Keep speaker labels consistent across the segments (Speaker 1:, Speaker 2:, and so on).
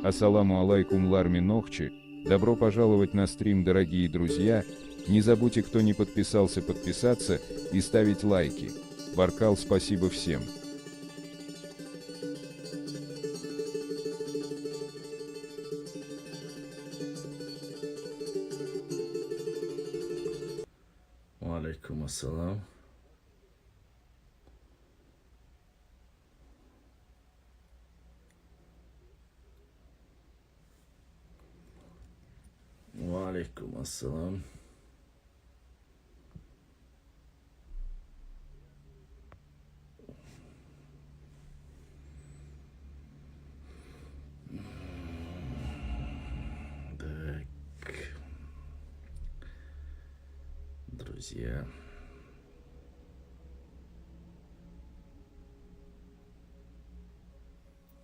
Speaker 1: Ассаламу алейкум Ларми Нохчи, добро пожаловать на стрим, дорогие друзья, не забудьте, кто не подписался, подписаться и ставить лайки. Баркал, спасибо всем.
Speaker 2: Алейкум ассалам. Алейкум ассалам. Так, друзья,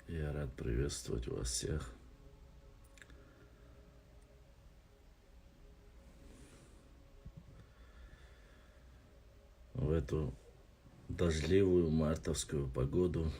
Speaker 2: я рад приветствовать вас всех. В эту дождливую мартовскую погоду.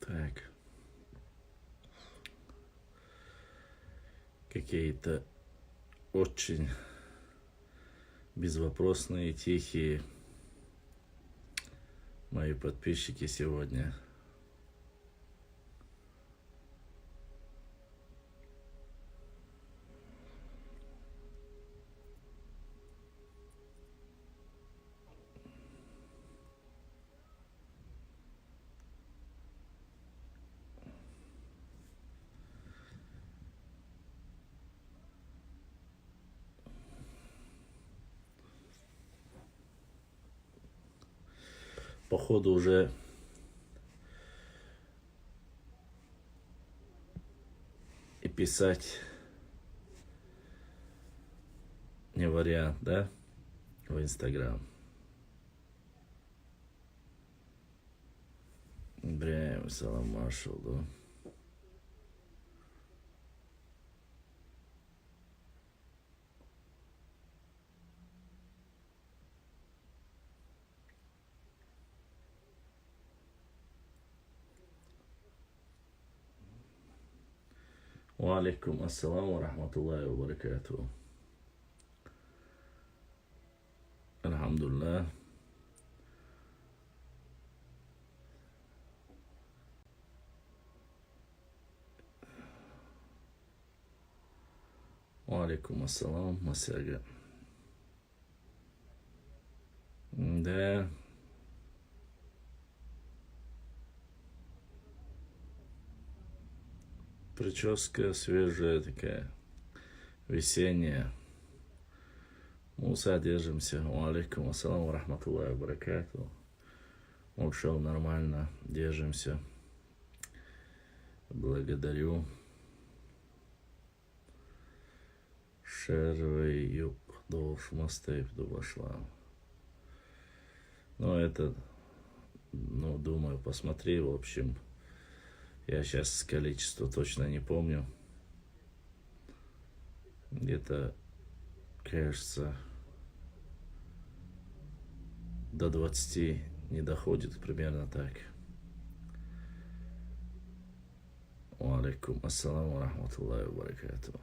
Speaker 2: Так, какие-то очень безвопросные, тихие мои подписчики сегодня. Походу уже и писать не вариант, да, в Инстаграм. Ибраим салам маршал, да. Алейкум ассалам ва рахматуллахи ва баракатуху. Алхамдулиллах. Алейкум ассалам, Масяга. Да. Прическа свежая такая, весенняя. Муса, держимся. Алейкум ассаламу рахматуллахи ва баракату. Все нормально, держимся. Благодарю. Шервей юг дош мастейп дубашлам. Ну, это, ну, думаю, посмотри, в общем. Я сейчас количество точно не помню. Где-то, кажется, до 20 не доходит, примерно так. Алейкум ассаламу рахматуллахи ва баракату.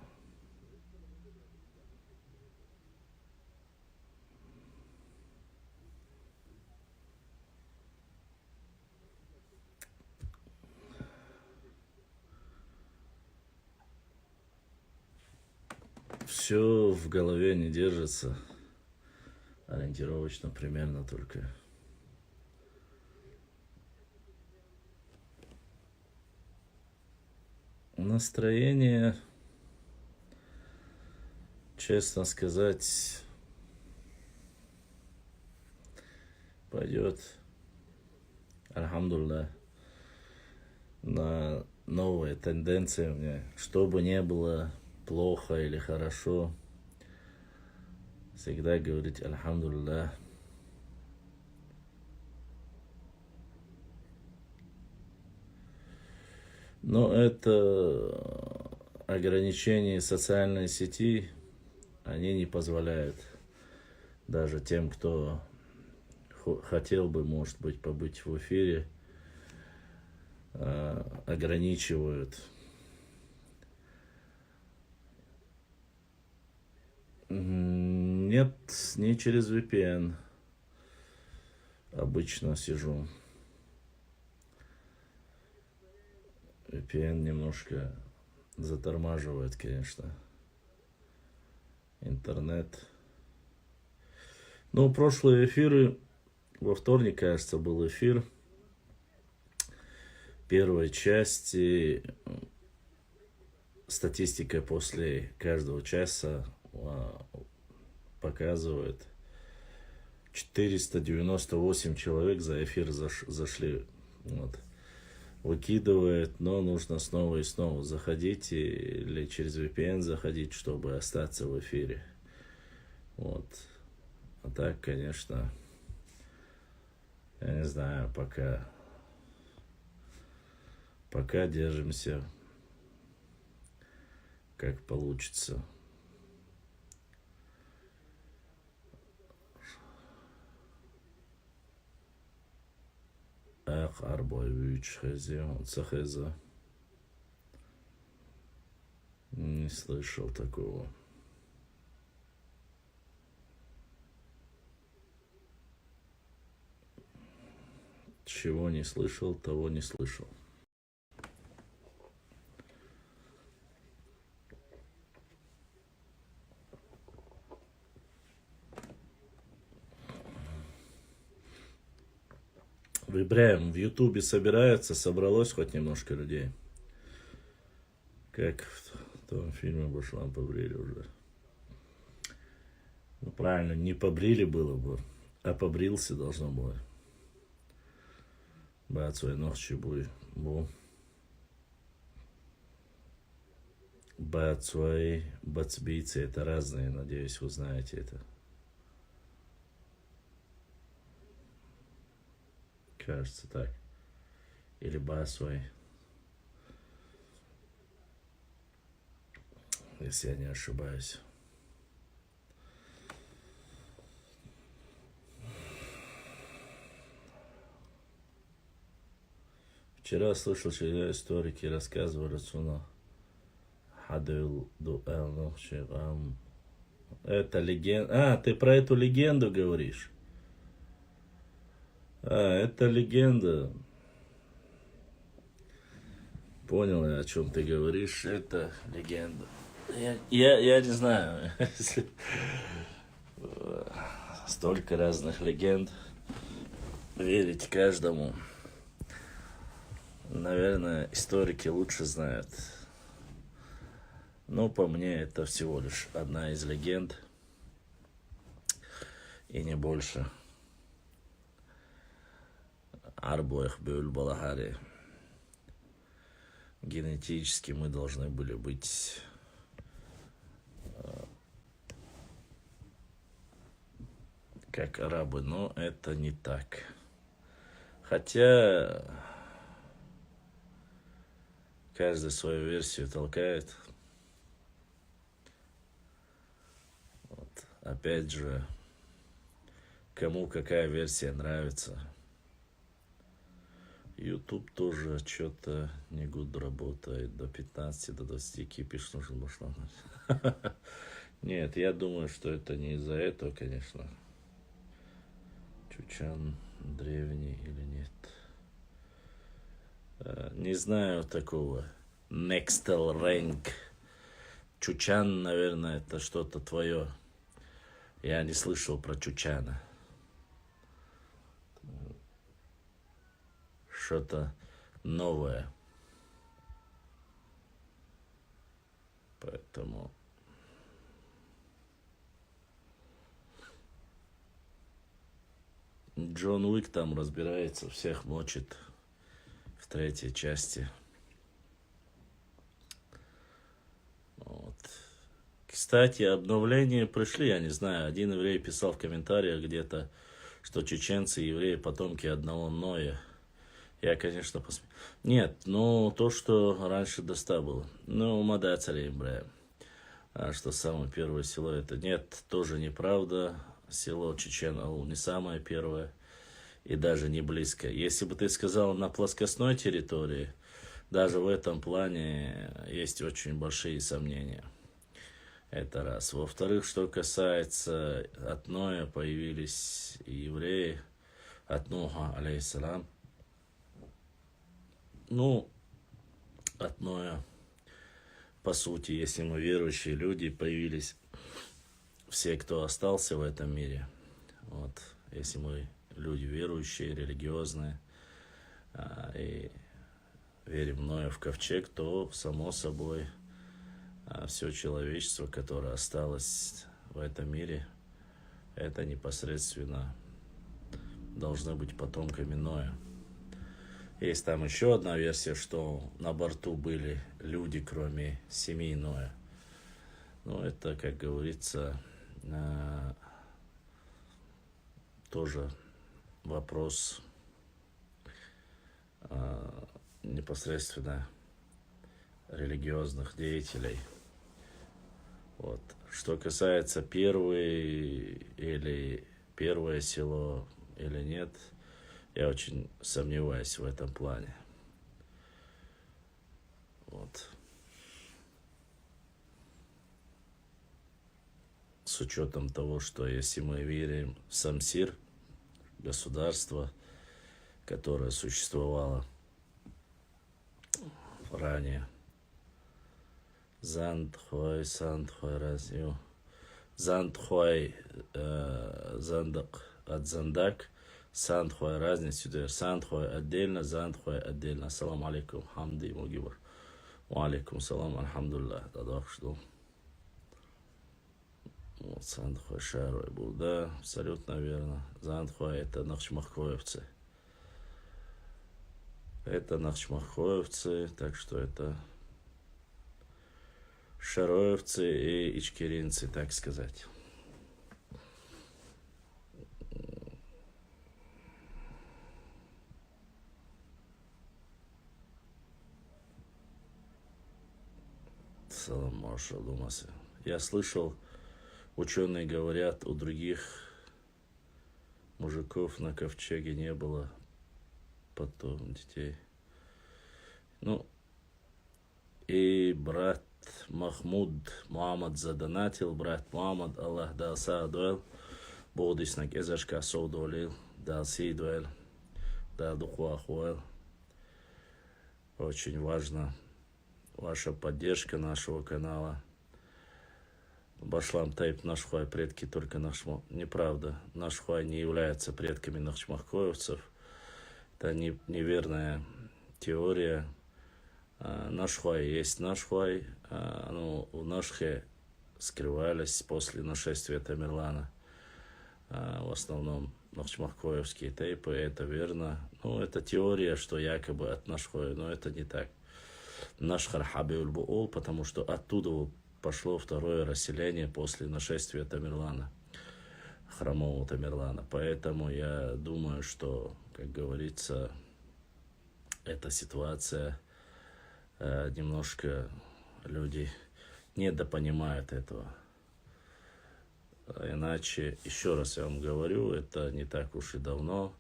Speaker 2: Все в голове не держится. Ориентировочно примерно только. Настроение, честно сказать, пойдет, альхамдулилля, на новые тенденции у меня. Что бы ни было плохо или хорошо, всегда говорить альхамдулилля. Но это ограничения социальной сети, они не позволяют даже тем, кто хотел бы, может быть, побыть в эфире, ограничивают. Нет, не через VPN обычно сижу. VPN немножко затормаживает, конечно, интернет. Но прошлые эфиры, во вторник, кажется, был эфир первой части. Статистика после каждого часа показывает 498 человек за эфир зашли. Вот. Выкидывает, но нужно снова и снова заходить или через VPN заходить, чтобы остаться в эфире. Вот. А так, конечно, я не знаю, пока держимся, как получится. Ах, арбой вич хазя, не слышал такого. Чего не слышал, того не слышал. Выбираем, в Ютубе собралось хоть немножко людей. Как в том фильме Башлам побрили уже. Ну правильно, не побрили было бы, а побрился должно было. Бат свой ногчи был. Бат свои, бацбийцы, это разные, надеюсь, вы знаете это. Кажется так. Или басвай. Если я не ошибаюсь. Вчера слышал, что историки рассказывали, что это легенда. Ты про эту легенду говоришь? Это легенда. Понял я, о чем ты говоришь. Это легенда. Я не знаю. Столько разных легенд. Верить каждому. Наверное, историки лучше знают. Но по мне это всего лишь одна из легенд. и не больше. Арбоих бюль балахари. Генетически мы должны были быть как арабы, но это не так. Хотя каждый свою версию толкает. Вот. Опять же, кому какая версия нравится. YouTube тоже что-то не гуд работает. До 15, до 20 кипиш нужен башлан. Нет, я думаю, что это не из-за этого, конечно. Чучан древний или нет. Не знаю такого. Nextel Rank. Чучан, наверное, это что-то твое. Я не слышал про Чучана. Что-то новое. Поэтому Джон Уик там разбирается, всех мочит в третьей части. Вот. Кстати, обновления пришли, я не знаю, один еврей писал в комментариях где-то, что чеченцы и евреи потомки одного Ноя. Я, конечно, Нет, ну, то, что раньше до 100 было. Ну, Мада Царей, бля. А что самое первое село это? Нет, тоже неправда. Село Чечен-Аул не самое первое. И даже не близко. Если бы ты сказал на плоскостной территории, даже в этом плане есть очень большие сомнения. Это раз. Во-вторых, что касается от Ноя, появились евреи, от Нуха, алейхиссалам. Ну, от Ноя, по сути, если мы верующие люди, появились все, кто остался в этом мире. Вот, если мы люди верующие, религиозные, и верим в Ноя в ковчег, то, само собой, все человечество, которое осталось в этом мире, это непосредственно должны быть потомками Ноя. Есть там еще одна версия, что на борту были люди, кроме семьи Ноя. Но это, как говорится, тоже вопрос непосредственно религиозных деятелей. Вот. Что касается первое село или нет, я очень сомневаюсь в этом плане. Вот. С учетом того, что если мы верим в Самсир, государство, которое существовало ранее, Зандхой, Сандхой, Разью, Зандхой, Зандак, от Зандак, Сандхой, разница сюда, Сандхой отдельно, Зандхой отдельно. Ассаламу алейкум, хамди, мугибар. Ва алейкум салам, альхамдулиллах, дадах жду. Вот Сандхой Шарой был, да, абсолютно верно. Зандхой это нахчмахкоевцы. Это нахчмахкоевцы, так что это шароевцы и ичкеринцы, так сказать. Салам Маршал Думасы. Я слышал, ученые говорят, у других мужиков на ковчеге не было потом детей. Ну, и брат Махмуд Мухаммад задонатил, брат Мухаммад, Аллах дал саадуэл, Богдиснак Эзашка Соудуэлил, дал Сидуэль, дал Духуахуэл. Очень важно ваша поддержка нашего канала. Башлам Тайп Нашхуай предки только Нашмо. Неправда. Нашхуай не является предками нахчмахкоевцев. Это неверная теория. Нашхуай есть Нашхуай. Но в Нашхе скрывались после нашествия Тамерлана. в основном нахчмахкоевские тейпы, это верно. Ну, это теория, что якобы от Нашхоя, но это не так. Нашхар Хабиуль-Буул, потому что оттуда пошло второе расселение после нашествия Тамерлана, хромого Тамерлана. Поэтому я думаю, что, как говорится, эта ситуация немножко люди недопонимают этого. Иначе, еще раз я вам говорю, это не так уж и давно.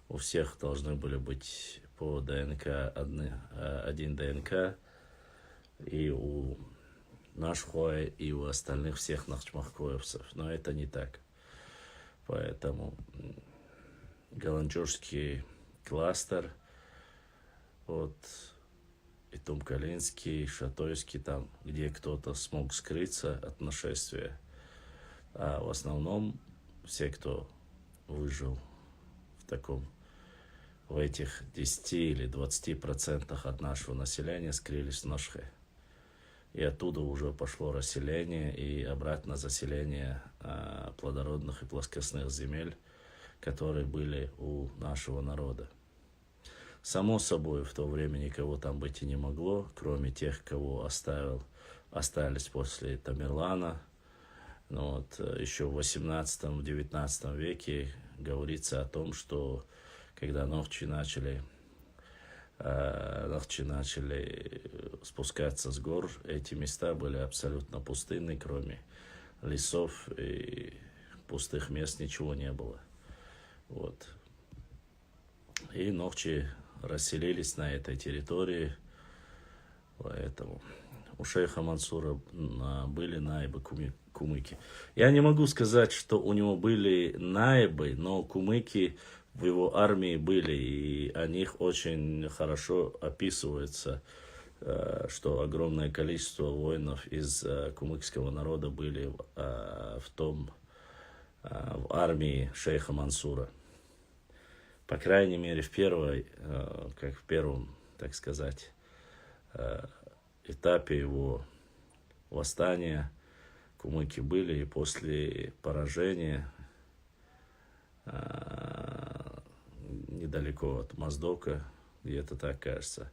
Speaker 2: У всех должны были быть по ДНК один ДНК. И у Нашхоя, и у остальных всех нахчмахкоевцев. Но это не так. Поэтому Галанчожский кластер, вот, и Тумкалинский, Шатойский, там, где кто-то смог скрыться от нашествия. А в основном все, кто выжил в этих 10 или 20% от нашего населения, скрылись в Нашхе. И оттуда уже пошло расселение и обратно заселение плодородных и плоскостных земель, которые были у нашего народа. Само собой, в то время никого там быть и не могло, кроме тех, кого остались после Тамерлана. Но вот еще в 18-19 веке говорится о том, что когда нохчи начали спускаться с гор, эти места были абсолютно пустынны, кроме лесов и пустых мест ничего не было. Вот. И нохчи расселились на этой территории, поэтому у шейха Мансура были наибы кумыки. Я не могу сказать, что у него были наибы, но кумыки в его армии были, и о них очень хорошо описывается, что огромное количество воинов из кумыкского народа были в армии шейха Мансура. По крайней мере, в первом, так сказать, этапе его восстания кумыки были, и после поражения недалеко от Моздока, где-то так кажется,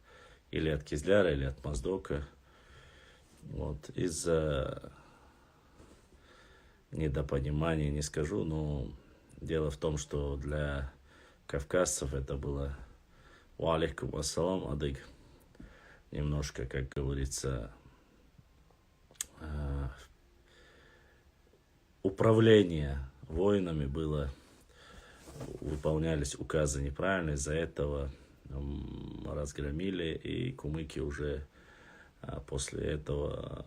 Speaker 2: или от Кизляра, или от Моздока, вот, из-за недопонимания, не скажу, но дело в том, что для кавказцев это было «Ва алейкум ассалам, адыг». Немножко, как говорится, управление воинами выполнялись указы неправильно, из-за этого разгромили, и кумыки уже после этого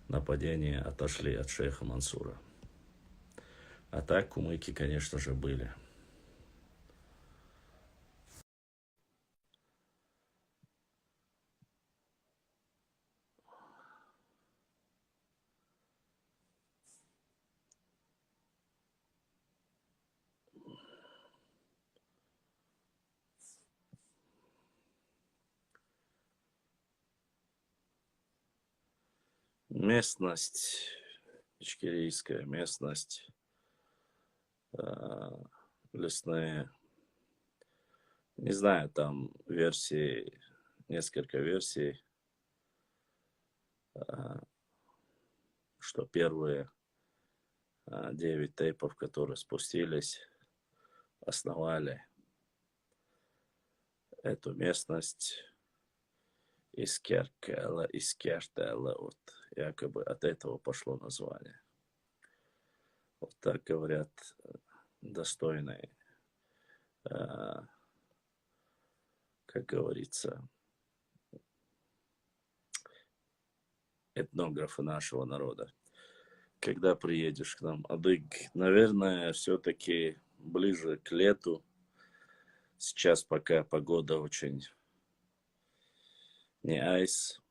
Speaker 2: нападения отошли от шейха Мансура. А так кумыки, конечно же, были. Местность, ичкерийская местность, лесные, не знаю, там несколько версий, что первые 9 тейпов, которые спустились, основали эту местность Искеркела, вот, якобы от этого пошло название. Вот так говорят достойные, как говорится, этнографы нашего народа. Когда приедешь к нам, адыг, наверное, все-таки ближе к лету. Сейчас пока погода очень не айс,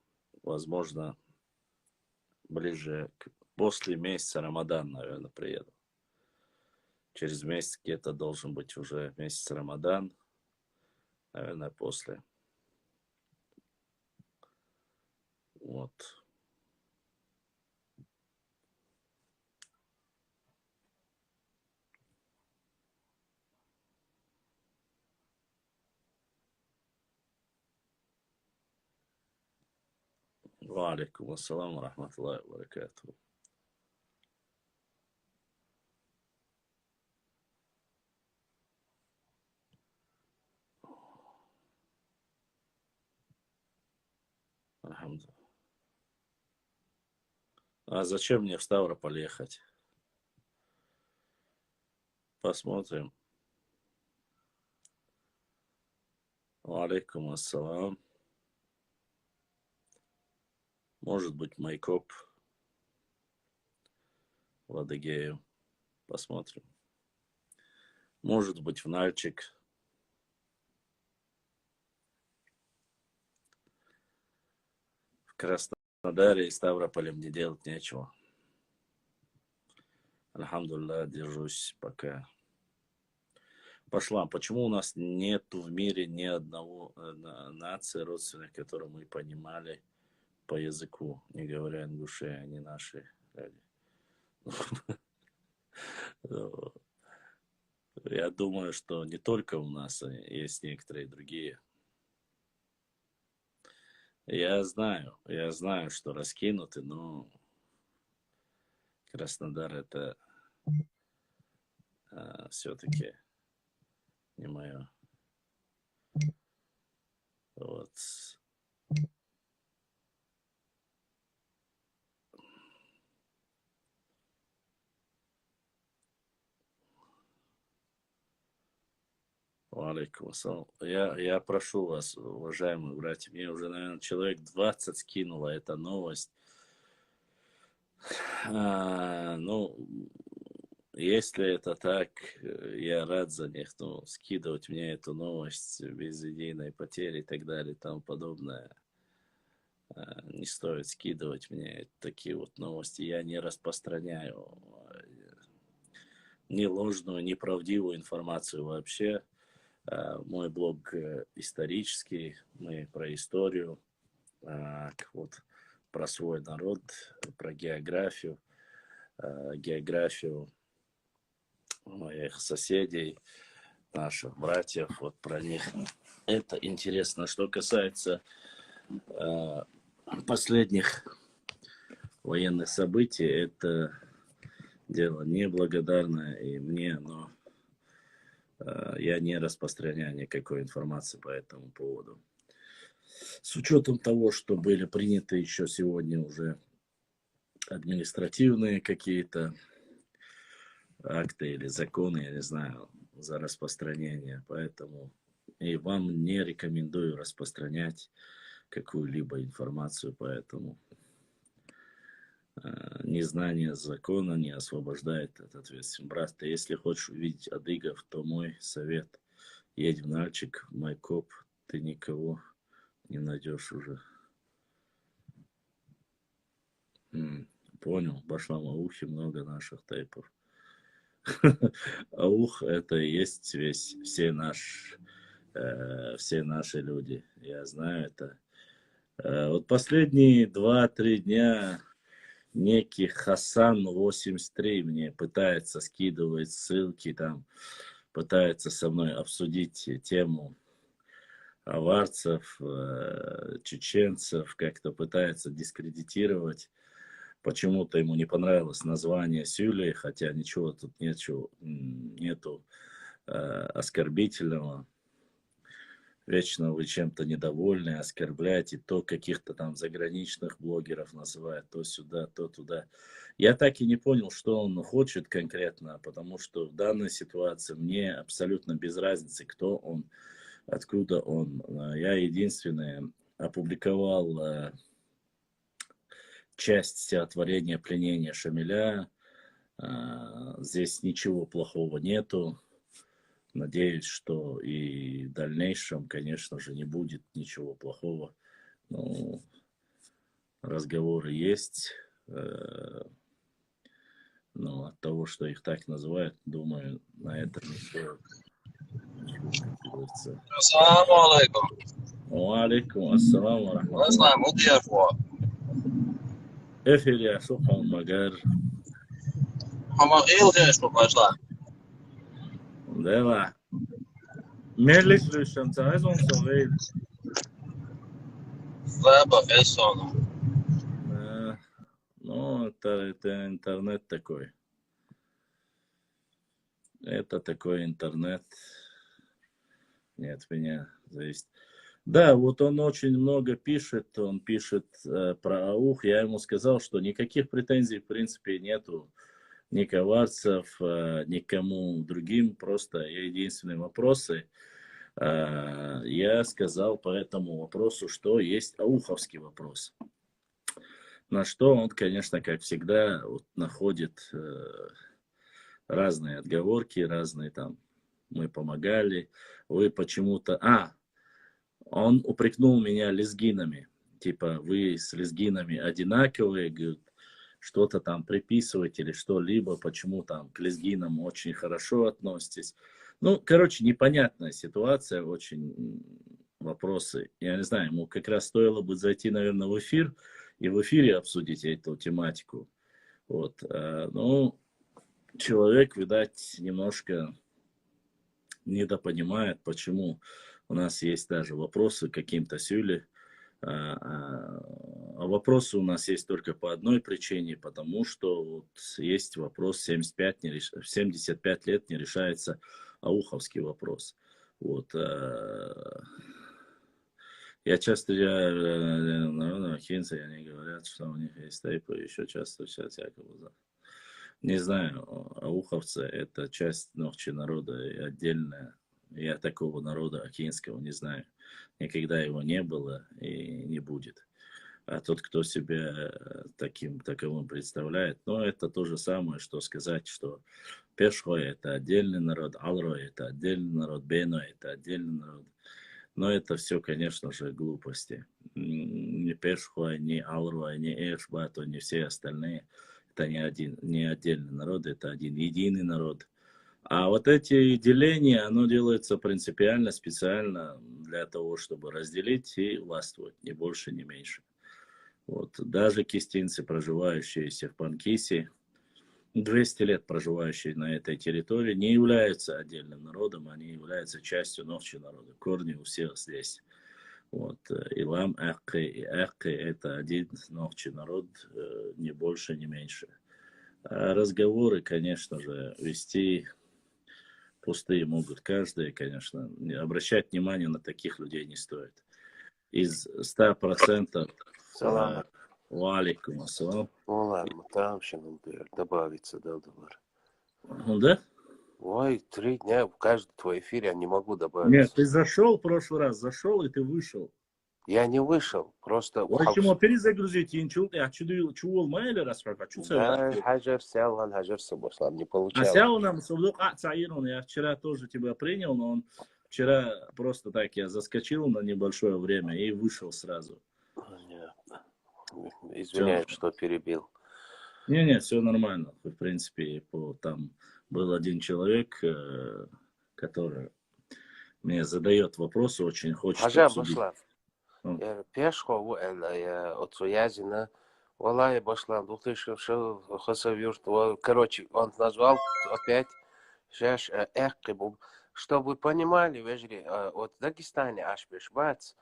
Speaker 2: возможно, после месяца Рамадан, наверное, приеду. Через месяц где-то должен быть уже месяц Рамадан, наверное, после. Вот. Ва алейкум ассалам ва рахматуллахи ва баракатуху. Алхамдулилlah. А зачем мне в Ставрополь ехать? Посмотрим. Ва алейкум ассалам. Может быть, Майкоп в Адыгею. Посмотрим. Может быть, в Нальчик. В Краснодаре и Ставрополе мне делать нечего. Альхамдулилlah, держусь пока. Пошла. Почему у нас нету в мире ни одного нации родственных, которую мы понимали по языку, не говоря ингуши, они наши люди? Я думаю, что не только у нас, есть некоторые другие. Я знаю, что раскинуты, но Краснодар это все-таки не мое. Вот. Алейкум ассалам. Я прошу вас, уважаемые братья, мне уже, наверное, человек 20 скинула эта новость. Ну, если это так, я рад за них, но скидывать мне эту новость без единой потери и так далее и тому подобное, не стоит скидывать мне такие вот новости. Я не распространяю ни ложную, ни правдивую информацию вообще. Мой блог исторический, мы про историю, вот, про свой народ, про географию моих соседей, наших братьев, вот про них. Это интересно. Что касается последних военных событий, это дело неблагодарное и мне, но я не распространяю никакой информации по этому поводу. С учетом того, что были приняты еще сегодня уже административные какие-то акты или законы, я не знаю, за распространение. Поэтому и вам не рекомендую распространять какую-либо информацию, поэтому незнание закона не освобождает от ответственности. Брат, ты если хочешь увидеть адыгов, то мой совет: едь в Нальчик, в Майкоп, ты никого не найдешь уже. Понял, Башлам Аухи много наших тайпов. Аух это и есть все наши люди. Я знаю это. Вот последние 2-3 дня некий Хасан 83 мне пытается скидывать ссылки, там пытается со мной обсудить тему аварцев, чеченцев, как-то пытается дискредитировать. Почему-то ему не понравилось название Сюли, хотя ничего тут нету оскорбительного. Вечно вы чем-то недовольны, оскорбляете, то каких-то там заграничных блогеров называют, то сюда, то туда. Я так и не понял, что он хочет конкретно, потому что в данной ситуации мне абсолютно без разницы, кто он, откуда он. Я единственное опубликовал часть стихотворения «Пленение Шамиля». Здесь ничего плохого нету. Надеюсь, что и в дальнейшем, конечно же, не будет ничего плохого. Но разговоры есть. Но от того, что их так называют, думаю, на это не стоит.
Speaker 3: Ассаламу алейкум.
Speaker 2: Ва алейкум ассалам ва рахматуллах.
Speaker 3: Знаю, мудиафуа.
Speaker 2: Эфир я Сухан Магар.
Speaker 3: Хамагил что пошла.
Speaker 2: Да. Мерлиш Люшан, Цайзон Совей.
Speaker 3: Заба Эссону.
Speaker 2: Ну, это интернет такой. Это такой интернет. Нет, меня зависит. Да, вот он очень много пишет, он пишет про аух. Я ему сказал, что никаких претензий в принципе нету ни коварцев, никому другим, просто единственные вопросы. Я сказал по этому вопросу, что есть ауховский вопрос. На что он, конечно, как всегда, вот, находит разные отговорки, разные там, мы помогали, вы почему-то... Он упрекнул меня лезгинами. Типа, вы с лезгинами одинаковые, говорит, что-то там приписываете или что-либо, почему там к лезгинам очень хорошо относитесь. Ну, короче, непонятная ситуация, очень вопросы. Я не знаю, ему как раз стоило бы зайти, наверное, в эфир и в эфире обсудить эту тематику. Вот. Ну, человек, видать, немножко недопонимает, почему у нас есть даже вопросы к каким-то сюле. А вопросы у нас есть только по одной причине, потому что вот есть вопрос 75 лет не решается ауховский вопрос. Вот. Я часто, народу ахинцы, они говорят, что у них есть тайпы, еще часто сейчас якобы. Не знаю, ауховцы это часть ногчи народа и отдельная. Я такого народа ахинского не знаю. Никогда его не было и не будет. А тот, кто себя таковым представляет, ну, это то же самое, что сказать, что Пешхой это отдельный народ, Алрой это отдельный народ, Беной это отдельный народ. Но это все, конечно же, глупости. Ни Пешхой, ни Алрой, ни Эшбато, ни все остальные. Это не отдельный народ, это один единый народ. А вот эти деления, оно делается принципиально, специально для того, чтобы разделить и властвовать, ни больше, ни меньше. Вот. Даже кистинцы, проживающие в Панкисе, 200 лет проживающие на этой территории, не являются отдельным народом, они являются частью ногчи народа. Корни у всех здесь. Вот. Илам, Эхки и Эхки это один ногчи народ, ни больше, ни меньше. А разговоры, конечно же, вести пустые могут каждый, конечно. Обращать внимание на таких людей не стоит. Из 100%...
Speaker 4: Салам.
Speaker 2: Валикум ассалам.
Speaker 4: Ладно, там еще добавиться, да, доллар.
Speaker 2: Ну да?
Speaker 4: Ой, 3 дня в каждый твой эфир я не могу добавить.
Speaker 2: Нет, ты зашел в прошлый раз, зашел и ты вышел.
Speaker 4: Я не вышел, просто...
Speaker 2: Почему перезагрузить? Я чувал майли раз,
Speaker 4: Да, Хаджар сел, он Хаджар Сабаслам, не получалось.
Speaker 2: А сел нам, я вчера тоже тебя принял, но он вчера просто так, я заскочил на небольшое время и вышел сразу.
Speaker 4: Извиняюсь, что перебил.
Speaker 2: Не, все нормально. В принципе, там был один человек, который мне задает вопросы, очень хочет
Speaker 4: Хаджар
Speaker 2: обсудить.
Speaker 4: Башлам, пешхо, отцуязина, Валай Башлам, 2000 Хасавюрт, короче, он назвал опять Жаш Эхкибум. Чтобы вы понимали, вежри, от Дагестане аж бешбац,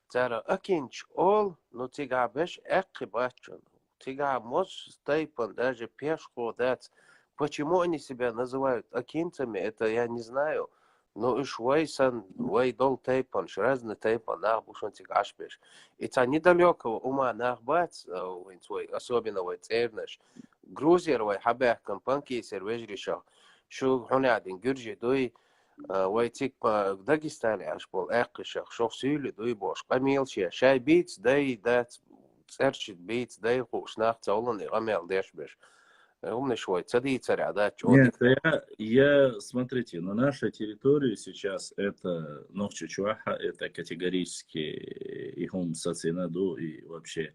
Speaker 4: Цара Акинч ол, но тига беш Эхкибачун. Тига моз стейпан, даже пешхо дац. Почему они себя называют акинцами, это я не знаю. Но уж вайсан, вайдол тейпан, разный тейпан, нахбушон тига аж беш. И та недалекого ума нахбац, особенно вайцернаш. Грузия вай хабехкан панкисер вежришах. Шо хунядин гюржи дуй, ويتيك داغستاني عشبول اقشخ شوف سيلي دوي بوش قميل شاي بيتس داي دات سيرشت بيتس داي خوش ناخت زولن غميل ديش بيش умный швой цади царя да
Speaker 2: Нет, смотрите, на нашей территории сейчас это Нохчи Чуаха, это категорически ихум сацинаду и вообще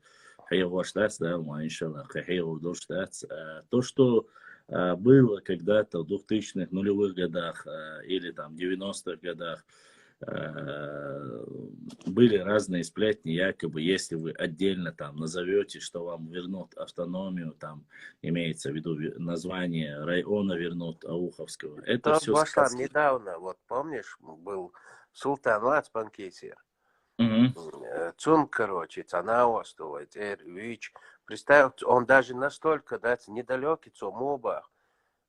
Speaker 2: хайваштац, да, иншаллах, хайваштац. То, что было когда-то в 2000-х, нулевых годах или там 90-х годах, были разные сплетни, якобы, если вы отдельно там назовете, что вам вернут автономию, там имеется в виду название района вернут Ауховского. Это
Speaker 4: там
Speaker 2: все
Speaker 4: Башлам недавно, вот помнишь, был Султан Лацпанкисер. Цун, короче, Цанауастовать, Вич, представь, он даже настолько, да, недалекий, что моба.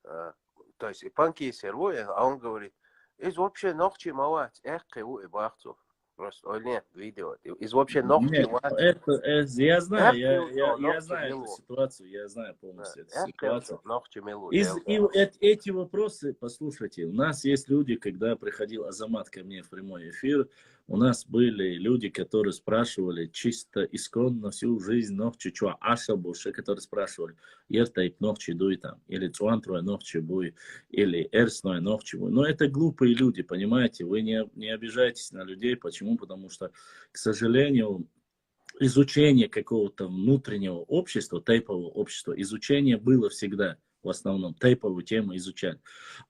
Speaker 4: То есть и панки сервует, а он говорит, из вообще ногти мавать, криву и бахцу. Просто, ой, нет, видео. Из вообще ногти
Speaker 2: Нет,
Speaker 4: мавать.
Speaker 2: я знаю, я
Speaker 4: Ногти
Speaker 2: знаю эту
Speaker 4: милу.
Speaker 2: ситуацию, я знаю полностью эту ситуацию.
Speaker 4: Ногти милу.
Speaker 2: Эти вопросы, послушайте, у нас есть люди, когда приходил Азамат ко мне в прямой эфир, у нас были люди, которые спрашивали чисто исконно всю жизнь ногчи, что аша больше, которые спрашивали, ертайп ногчи дуй там, или цуантрой ногчи буй, или эрсной ногчи буй. Но это глупые люди, понимаете, вы не обижайтесь на людей, почему? Потому что, к сожалению, изучение какого-то внутреннего общества, тейпового общества, изучение было всегда. В основном тейповую тему изучать.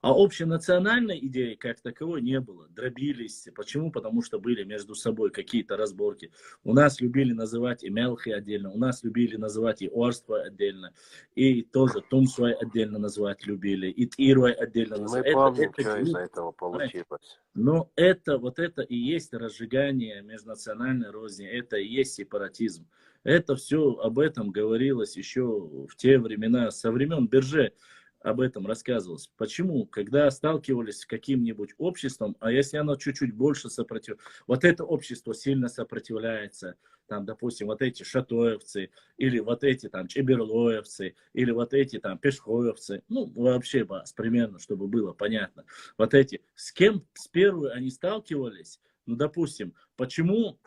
Speaker 2: А общенациональной идеи как таковой не было. Дробились. Почему? Потому что были между собой какие-то разборки. У нас любили называть и мелхи отдельно, у нас любили называть и орство отдельно, и тоже тумсвай отдельно называть любили, и тирвай отдельно называть.
Speaker 4: Мы помним, что из-за этого получилось.
Speaker 2: Но это, вот это и есть разжигание межнациональной розни, это и есть сепаратизм. Это все, об этом говорилось еще в те времена, со времен Берже об этом рассказывалось. Почему? Когда сталкивались с каким-нибудь обществом, а если оно чуть-чуть больше сопротивляется, вот это общество сильно сопротивляется, там, допустим, вот эти шатоевцы, или вот эти там чеберлоевцы, или вот эти там пешхоевцы, ну, вообще, примерно, чтобы было понятно. Вот эти, с кем с первой они сталкивались, ну, допустим, почему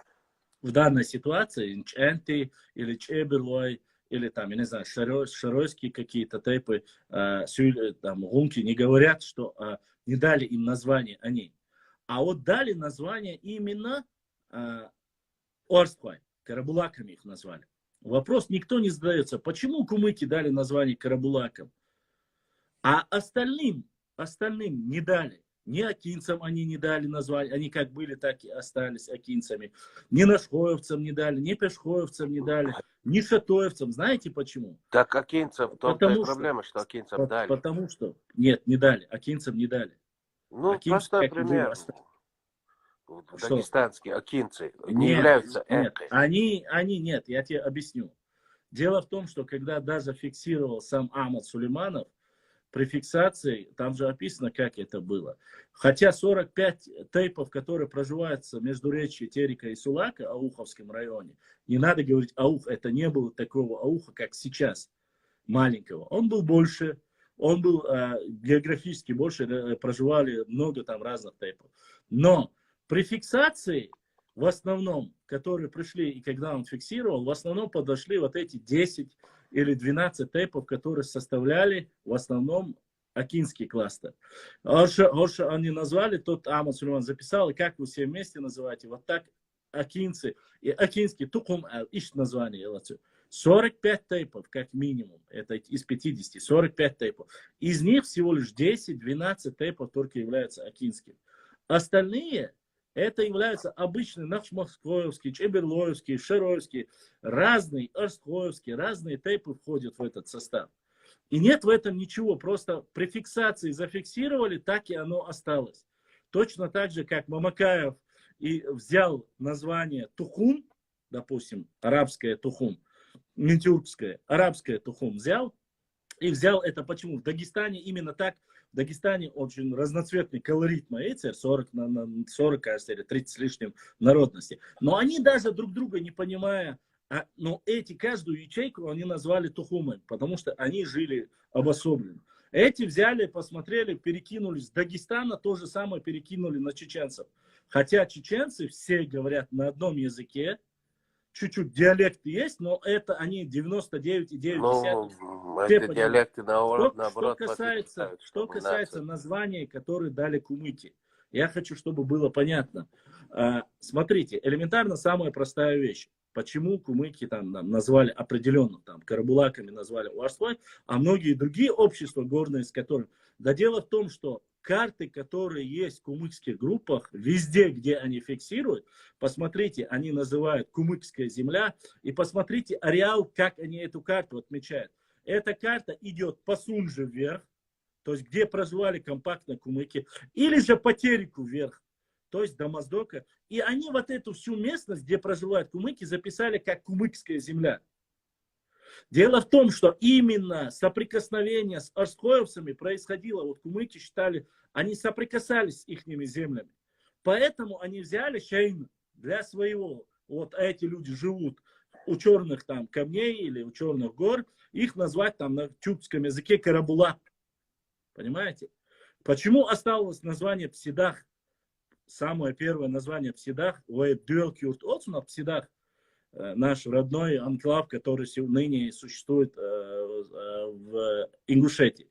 Speaker 2: в данной ситуации Ченти или Чеберлой, или там, я не знаю, шаройские какие-то тейпы, там, гунки не говорят, что не дали им название они. А вот дали название именно Орсквай, карабулаками их назвали. Вопрос никто не задается, почему кумыки дали название карабулакам, а остальным не дали. Ни акинцам они не дали название, они как были, так и остались акинцами. Ни нашхоевцам не дали, ни пешхоевцам не дали, ни шатоевцам. Знаете почему?
Speaker 4: Так акинцам, в том-то и проблема, что акинцам дали.
Speaker 2: Потому что, нет, не дали, акинцам не дали.
Speaker 4: Ну,
Speaker 2: акинцы,
Speaker 4: простой пример. Дагестанские акинцы не являются
Speaker 2: экой. Нет, я тебе объясню. Дело в том, что когда даже фиксировал сам Ахмад Сулейманов, при фиксации, там же описано, как это было. Хотя 45 тейпов, которые проживаются между речью Терека и Сулака, Ауховском районе, не надо говорить Аух, это не было такого Ауха, как сейчас, маленького. Он был больше, он был географически больше, проживали много там разных тейпов. Но при фиксации, в основном, которые пришли, и когда он фиксировал, в основном подошли вот эти 10 или 12 тейпов, которые составляли в основном акинский кластер. Орша они назвали, тот Ахмад Сулейман записал, и как вы все вместе называете, вот так акинцы, и акинский тукум, ищет название, 45 тейпов, как минимум, это из 50, 45 тейпов. Из них всего лишь 10-12 тейпов только являются акинскими. Остальные это являются обычные нахмахскоевские, чеберлоевские, шероевские, разные орскоевские, разные тейпы входят в этот состав. И нет в этом ничего, просто при фиксации зафиксировали, так и оно осталось. Точно так же, как Мамакаев и взял название Тухум, допустим, арабское Тухум, не тюркское, арабское Тухум взял, и взял это почему? В Дагестане именно так. В Дагестане очень разноцветный колорит Маэцер, 40 на 40, кажется, или 30 с лишним народности. Но они даже друг друга не понимая, но каждую ячейку они назвали Тухумой, потому что они жили обособленно. Эти взяли, посмотрели, перекинули с Дагестана, то же самое перекинули на чеченцев. Хотя чеченцы все говорят на одном языке, чуть-чуть диалекты есть, но это они 99,9%.
Speaker 4: Ну, это диалекты наоборот.
Speaker 2: Что касается названий, которые дали кумыки, я хочу, чтобы было понятно. Смотрите, элементарно самая простая вещь. Почему кумыки там назвали определенно, там, карабулаками назвали Уарсвай, а многие другие общества горные, с которыми... Да дело в том, что карты, которые есть в кумыкских группах, везде, где они фиксируют, посмотрите, они называют кумыкская земля, и посмотрите ареал, как они эту карту отмечают. Эта карта идет по Сунже вверх, то есть где проживали компактно кумыки, или же по Тереку вверх, то есть до Моздока. И они вот эту всю местность, где проживают кумыки, записали как кумыкская земля.
Speaker 5: Дело в том, что именно соприкосновение с арскоевцами происходило. Вот кумыки считали, они соприкасались с их землями. Поэтому они взяли шейн для своего. Вот эти люди живут у черных там камней или у черных гор. Их назвать там на тюркском языке карабулак. Понимаете? Почему осталось название Псидах? Самое первое название Псидах. Псидах. Наш родной анклав, который ныне существует в Ингушетии.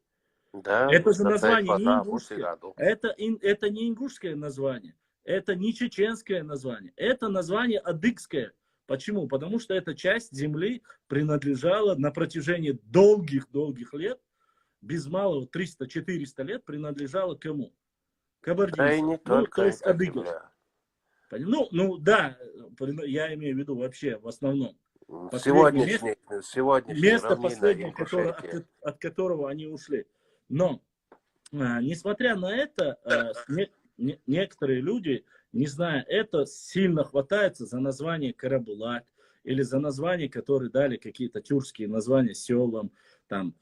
Speaker 4: Да,
Speaker 5: Это же название не ингушское. Это не ингушское название. Это не чеченское название. Это название адыгское. Почему? Потому что эта часть земли принадлежала на протяжении долгих лет, без малого 300-400 лет, принадлежала кому? Кабардинцам.
Speaker 4: Да и не только
Speaker 5: то есть адыгам.
Speaker 4: земля.
Speaker 5: Ну да, я имею в виду вообще в основном.
Speaker 4: Сегодняшний
Speaker 5: Место последнее, от которого они ушли. Но, несмотря на это, некоторые люди, не знаю, это сильно хватается за название Карабулак или за название, которые дали какие-то тюркские названия селам. Там.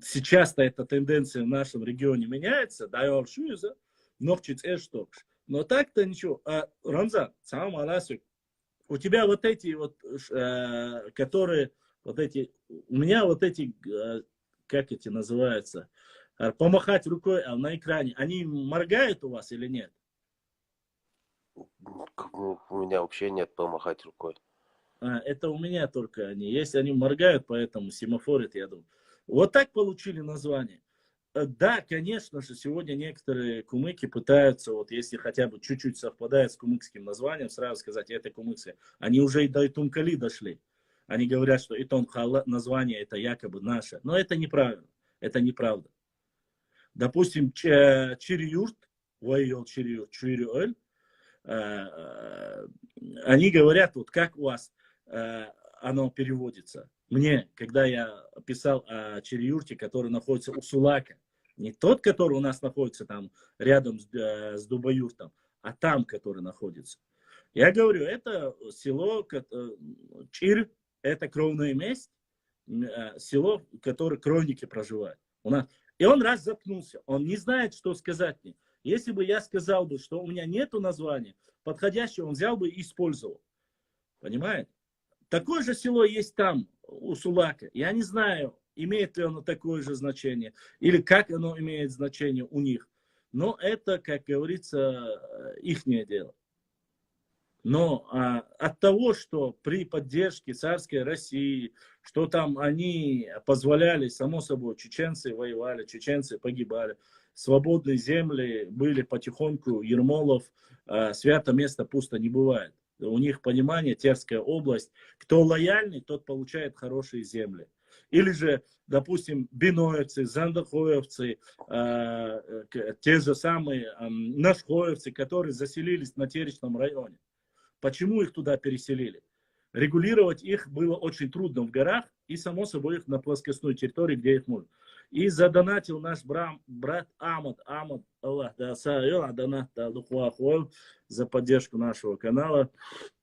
Speaker 5: Сейчас-то эта тенденция в нашем регионе меняется. Но так-то ничего. Рамзан, салам алейкум. У тебя вот эти вот, которые, вот эти, у меня вот эти, как эти называются, помахать рукой на экране, они моргают у вас или нет?
Speaker 4: У меня вообще нет помахать рукой.
Speaker 5: Это у меня только они. Если они моргают, поэтому семафорят, я думаю. Вот так получили название. Да, конечно же, сегодня некоторые кумыки пытаются, вот если хотя бы чуть-чуть совпадает с кумыкским названием, сразу сказать, это кумыкское. Они уже и до Итумкали дошли. Они говорят, что Итонхала название это якобы наше. Но это неправильно. Это неправда. Допустим, Чириюрт, они говорят, вот как у вас оно переводится. Мне, когда я писал о Чириюрте, который находится у Сулака, не тот, который у нас находится там рядом с Дубаюртом, а там, который находится. Я говорю, это село, Чир, это кровная месть, село, в котором кровники проживают. У нас. И он раз запнулся, он не знает, что сказать мне. Если бы я сказал бы, что у меня нету названия подходящего, он взял бы и использовал. Понимаете? Такое же село есть там, у Сулака. Я не знаю, имеет ли оно такое же значение, или как оно имеет значение у них. Но это, как говорится, ихнее дело. Но от того, что при поддержке царской России, что там они позволяли, само собой, чеченцы воевали, чеченцы погибали, свободные земли были потихоньку, Ермолов, свято место пусто не бывает. У них понимание, Терская область, кто лояльный, тот получает хорошие земли. Или же, допустим, биноевцы, зандахоевцы, те же самые нашхоевцы, которые заселились на Теречном районе. Почему их туда переселили? Регулировать их было очень трудно в горах и, само собой, их на плоскостной территории, где их можно. И задонатил наш брат Амад, Аллах, за поддержку нашего канала,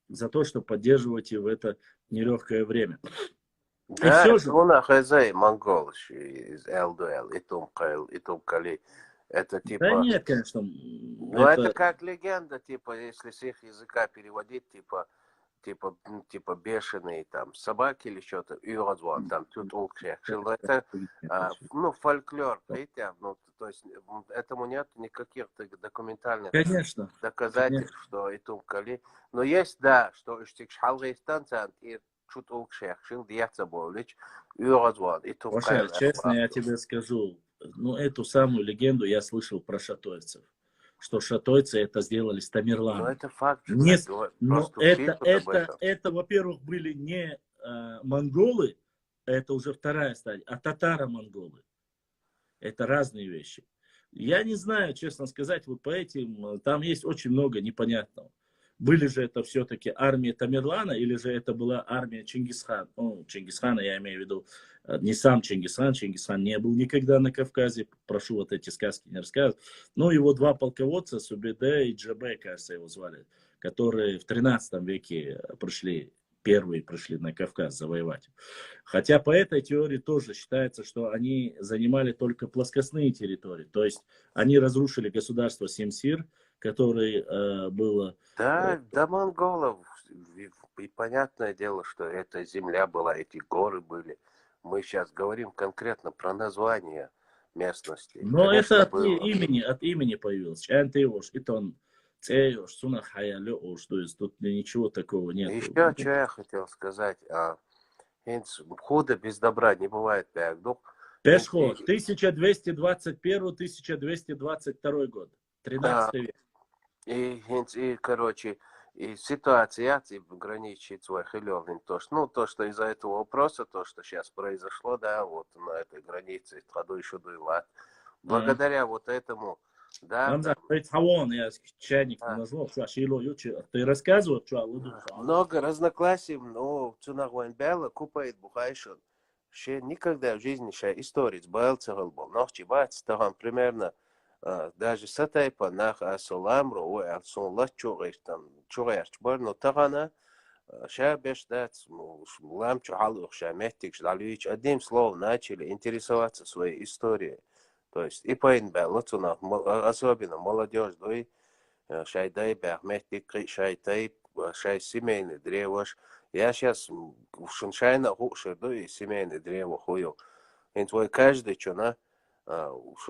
Speaker 5: за то, что поддерживаете в это нелегкое время.
Speaker 4: Да, это хозяин монгол из ЛДЛ, Итумкали. Это типа...
Speaker 5: Да нет, конечно.
Speaker 4: Ну, это как легенда, типа, если с их языка переводить, типа бешеные там собаки или что-то, и вот там тут это, ну, фольклор, видите, ну, то есть этому нет никаких документальных доказательств, что Итумкали. Но есть, да, что Шалгайстанцан и чуть улучшехшин, Диацабович, и Итумкали.
Speaker 5: Честно, я тебе скажу, ну, эту самую легенду я слышал про шатойцев. Что шатойцы это сделали с Тамерланом.
Speaker 4: Но это факт.
Speaker 5: Но это, во-первых, были не монголы, это уже вторая стадия, а татаро-монголы. Это разные вещи. Я не знаю, честно сказать, вот по этим, там есть очень много непонятного. Были же это все-таки армия Тамерлана, или же это была армия Чингисхана? Ну, Чингисхана я имею в виду не сам Чингисхан. Чингисхан не был никогда на Кавказе. Прошу вот эти сказки не рассказывать. Но его два полководца, Субеде и Джабе, кажется, его звали, которые в 13 веке пришли первые пришли на Кавказ завоевать. Хотя по этой теории тоже считается, что они занимали только плоскостные территории. То есть они разрушили государство Семсир, которое было...
Speaker 4: Да, до монголов. И понятное дело, что эта земля была, эти горы были. Мы сейчас говорим конкретно про название местности.
Speaker 5: Но это
Speaker 4: Конечно,
Speaker 5: от
Speaker 4: было.
Speaker 5: имени появилось. Чантеош, Итон, Цеош, Сунахаялеош. То есть тут ничего такого нет.
Speaker 4: Еще что я хотел сказать. Худо без добра не бывает.
Speaker 5: Пешхо, 1221-1222 год. 13 век.
Speaker 4: И, короче, и ситуация граничит свой хилёвым. То, что из-за этого вопроса, то, что сейчас произошло, да, вот на этой границе, благодаря вот этому, да.
Speaker 5: Я чайник назвал, ты рассказывал, что
Speaker 4: Много разногласий, но Цунагуэн Белла купает Бухайшон. Ще никогда в жизни история был цегл был. Ночи бац, там примерно даже с этой по нах асоламру, ой, асолла чугаш там, чугаш бар, но тагана ша беш дать, лам чухалух ша метик ждалюич. Одним словом начали интересоваться своей историей. То есть и по инбелу цунах, особенно молодежь, да, шайдай бахметик, шайтай, шай семейный древош. Я сейчас шуншайна хушер, да, и семейный древо хую. И твой каждый чуна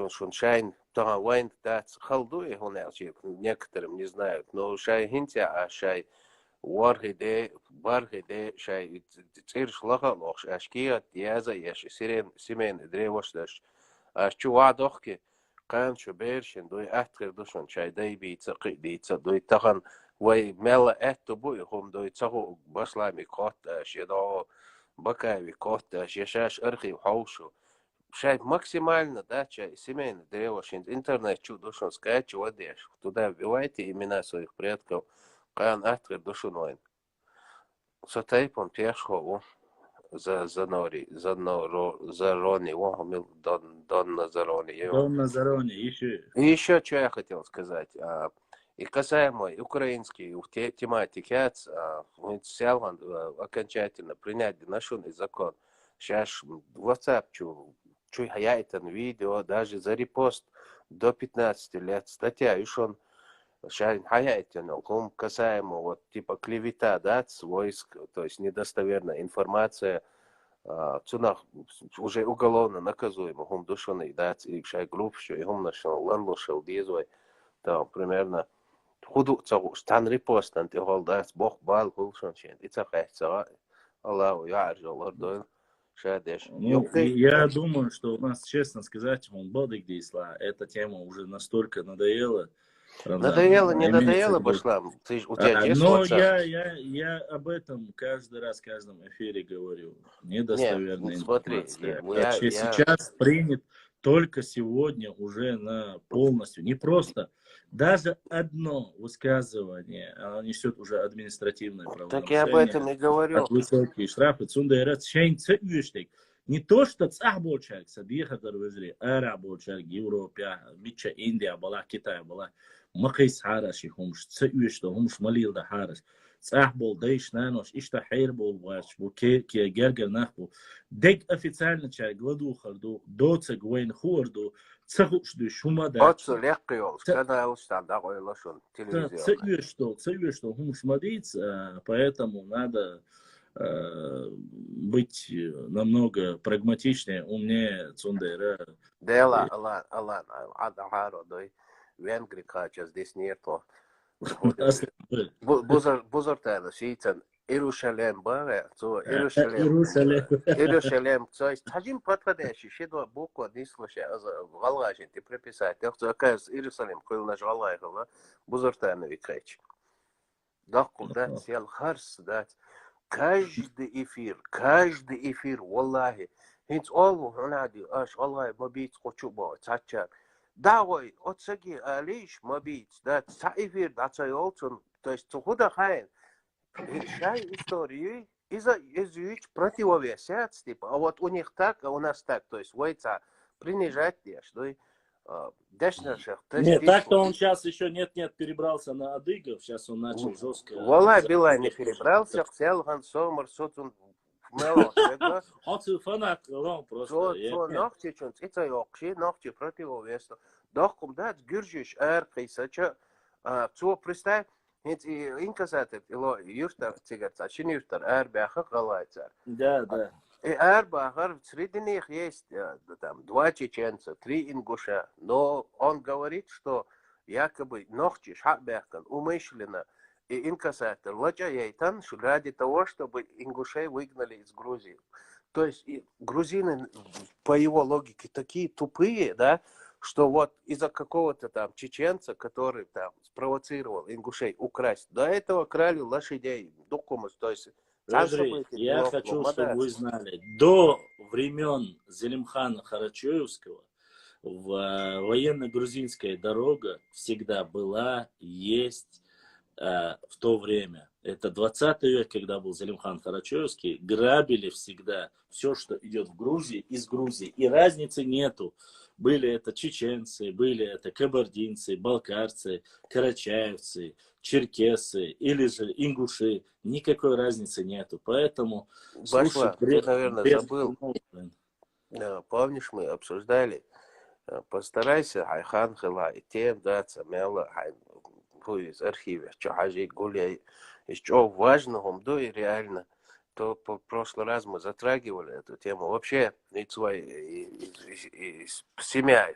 Speaker 4: шуншайн, то вайн дать халду и хунелчик, некоторым не знают, но шай хинтя, а шай бархиде, шай цирш лохалох, ашкия, яза, еш, семейный древош, даш, аш чуадохки, кан шубершин, дуй ахтер душон, шай дай бийца, қидийца, дуй тахан, вай мела эту буй, хум дуй цагу баслами котта, шедо бакави котта, шешаш архив хаушу. Шай максимально, да, чай, семейный древош, интернет чудушон, скачиваешь, туда вбивайте имена своих предков, кан ахтер душуноин. Сотайпон пешхову. Зарони, Дон Назарони.
Speaker 5: Дон Назарони, еще.
Speaker 4: И еще что я хотел сказать. И касаемо украинской тематики, мы окончательно принять нашунный закон. Сейчас WhatsApp, я это видео, даже за репост до 15 лет, статья, и он касаемо вот типа клевета, да, войск, то есть недостоверная информация, цунах уже уголовно наказуемо, хум душоный, да, и шай групп, что и хум нашел ланлошел дизвой, там примерно худу цагу стан репост, антихол, да, бог бал, хулшон чен, и цахайца, Аллаху яржал, ордойл.
Speaker 5: Ну, я думаю, что у нас, честно сказать, он бодыгдейсла, эта тема уже настолько надоела.
Speaker 4: Надоело, не надоело, Башлам? У тебя есть
Speaker 5: но
Speaker 4: WhatsApp?
Speaker 5: я об этом каждый раз в каждом эфире говорю. Недостоверная
Speaker 4: смотри,
Speaker 5: информация. Сейчас принят только сегодня уже на полностью. Не просто. Даже одно высказывание, оно несет уже административное правонарушение.
Speaker 4: Так я об этом и говорю.
Speaker 5: Высокие штрафы. Не то, что цахболчак, садихатар везри, араболчак, Европа, Мича, Индия была, Китай была, Макайс Хараш, хумш, цаюшто, хумш малил да Хараш, цахбол, дейш нанош, ишта хайрбол, ваш, буке, ки гергер нахбол. Дег официально чай, гладу харду, доца гвейн хуарду, цахушду, шумада.
Speaker 4: Отцу легкий, канал станда, ойлашон, телевизион.
Speaker 5: Цаюшто, хумш мадиц, поэтому надо быть намного прагматичнее, умнее Цундера.
Speaker 4: Дела, Алан, Адахаро, дой, Венгрия, сейчас здесь нету. Бузартайна, Ситан, Иерусалим, Баре, Иерусалим, то есть один подходящий, щедо букву не слушай, валажин, ты приписать, я хочу, оказывается, Иерусалим, коли наш валайгала, Бузартайна викреч. Дохку дать, сел харс дать. Каждый эфир, валлахи, хинц олу, ханади, аш, валлахи, мобиц, хочу бо, цача. Давай, отсаги, алиш, мобиц, да, ца эфир, да, цай олцун, то есть, худа хайн, шай истории, из-за противовесят, типа, а вот у них так, а у нас так, то есть, войца, принижать, да, Дешнашах,
Speaker 5: Нет, так-то он сейчас еще нет-нет перебрался на адыгов, сейчас он начал жестко.
Speaker 4: Вала Билай не перебрался, хотел он сомер сотун мелошега.
Speaker 5: Фанат, он
Speaker 4: Zo
Speaker 5: просто.
Speaker 4: nachtje, het is ook geen nachtje противовес. Doch komt dat Gurjish erkisach. Zo presta het inkazatet ilo yurtar цигарца, чин yurtar erbaха галайцар.
Speaker 5: Да, да.
Speaker 4: Эрбахар среди них есть там 2 чеченца, 3 ингуша, но он говорит, что якобы ночи шабехкан умышленно и инкассатор лачаейтан ради того, чтобы ингушей выгнали из Грузии. То есть грузины, по его логике, такие тупые, да, что вот из-за какого-то там чеченца, который там спровоцировал ингушей украсть, до этого крали лошадей, документ, то есть
Speaker 5: Смотри, я хочу, чтобы вы знали, до времен Зелимхана Карачаевского военно-грузинская дорога всегда была, есть в то время. Это 20 век, когда был Зелимхан Карачаевский, грабили всегда все, что идет в Грузии, из Грузии. И разницы нету. Были это чеченцы, были это кабардинцы, балкарцы, карачаевцы, черкесы или же ингуши. Никакой разницы нету. Поэтому...
Speaker 4: Башла, ты, наверное, забыл. Помнишь, мы обсуждали, постарайся, Айхан Хила, и тем даться, Мела, из архива, что Хажи Гуля, что важного, да и реально. То в прошлый раз мы затрагивали эту тему. Вообще, ведь семья,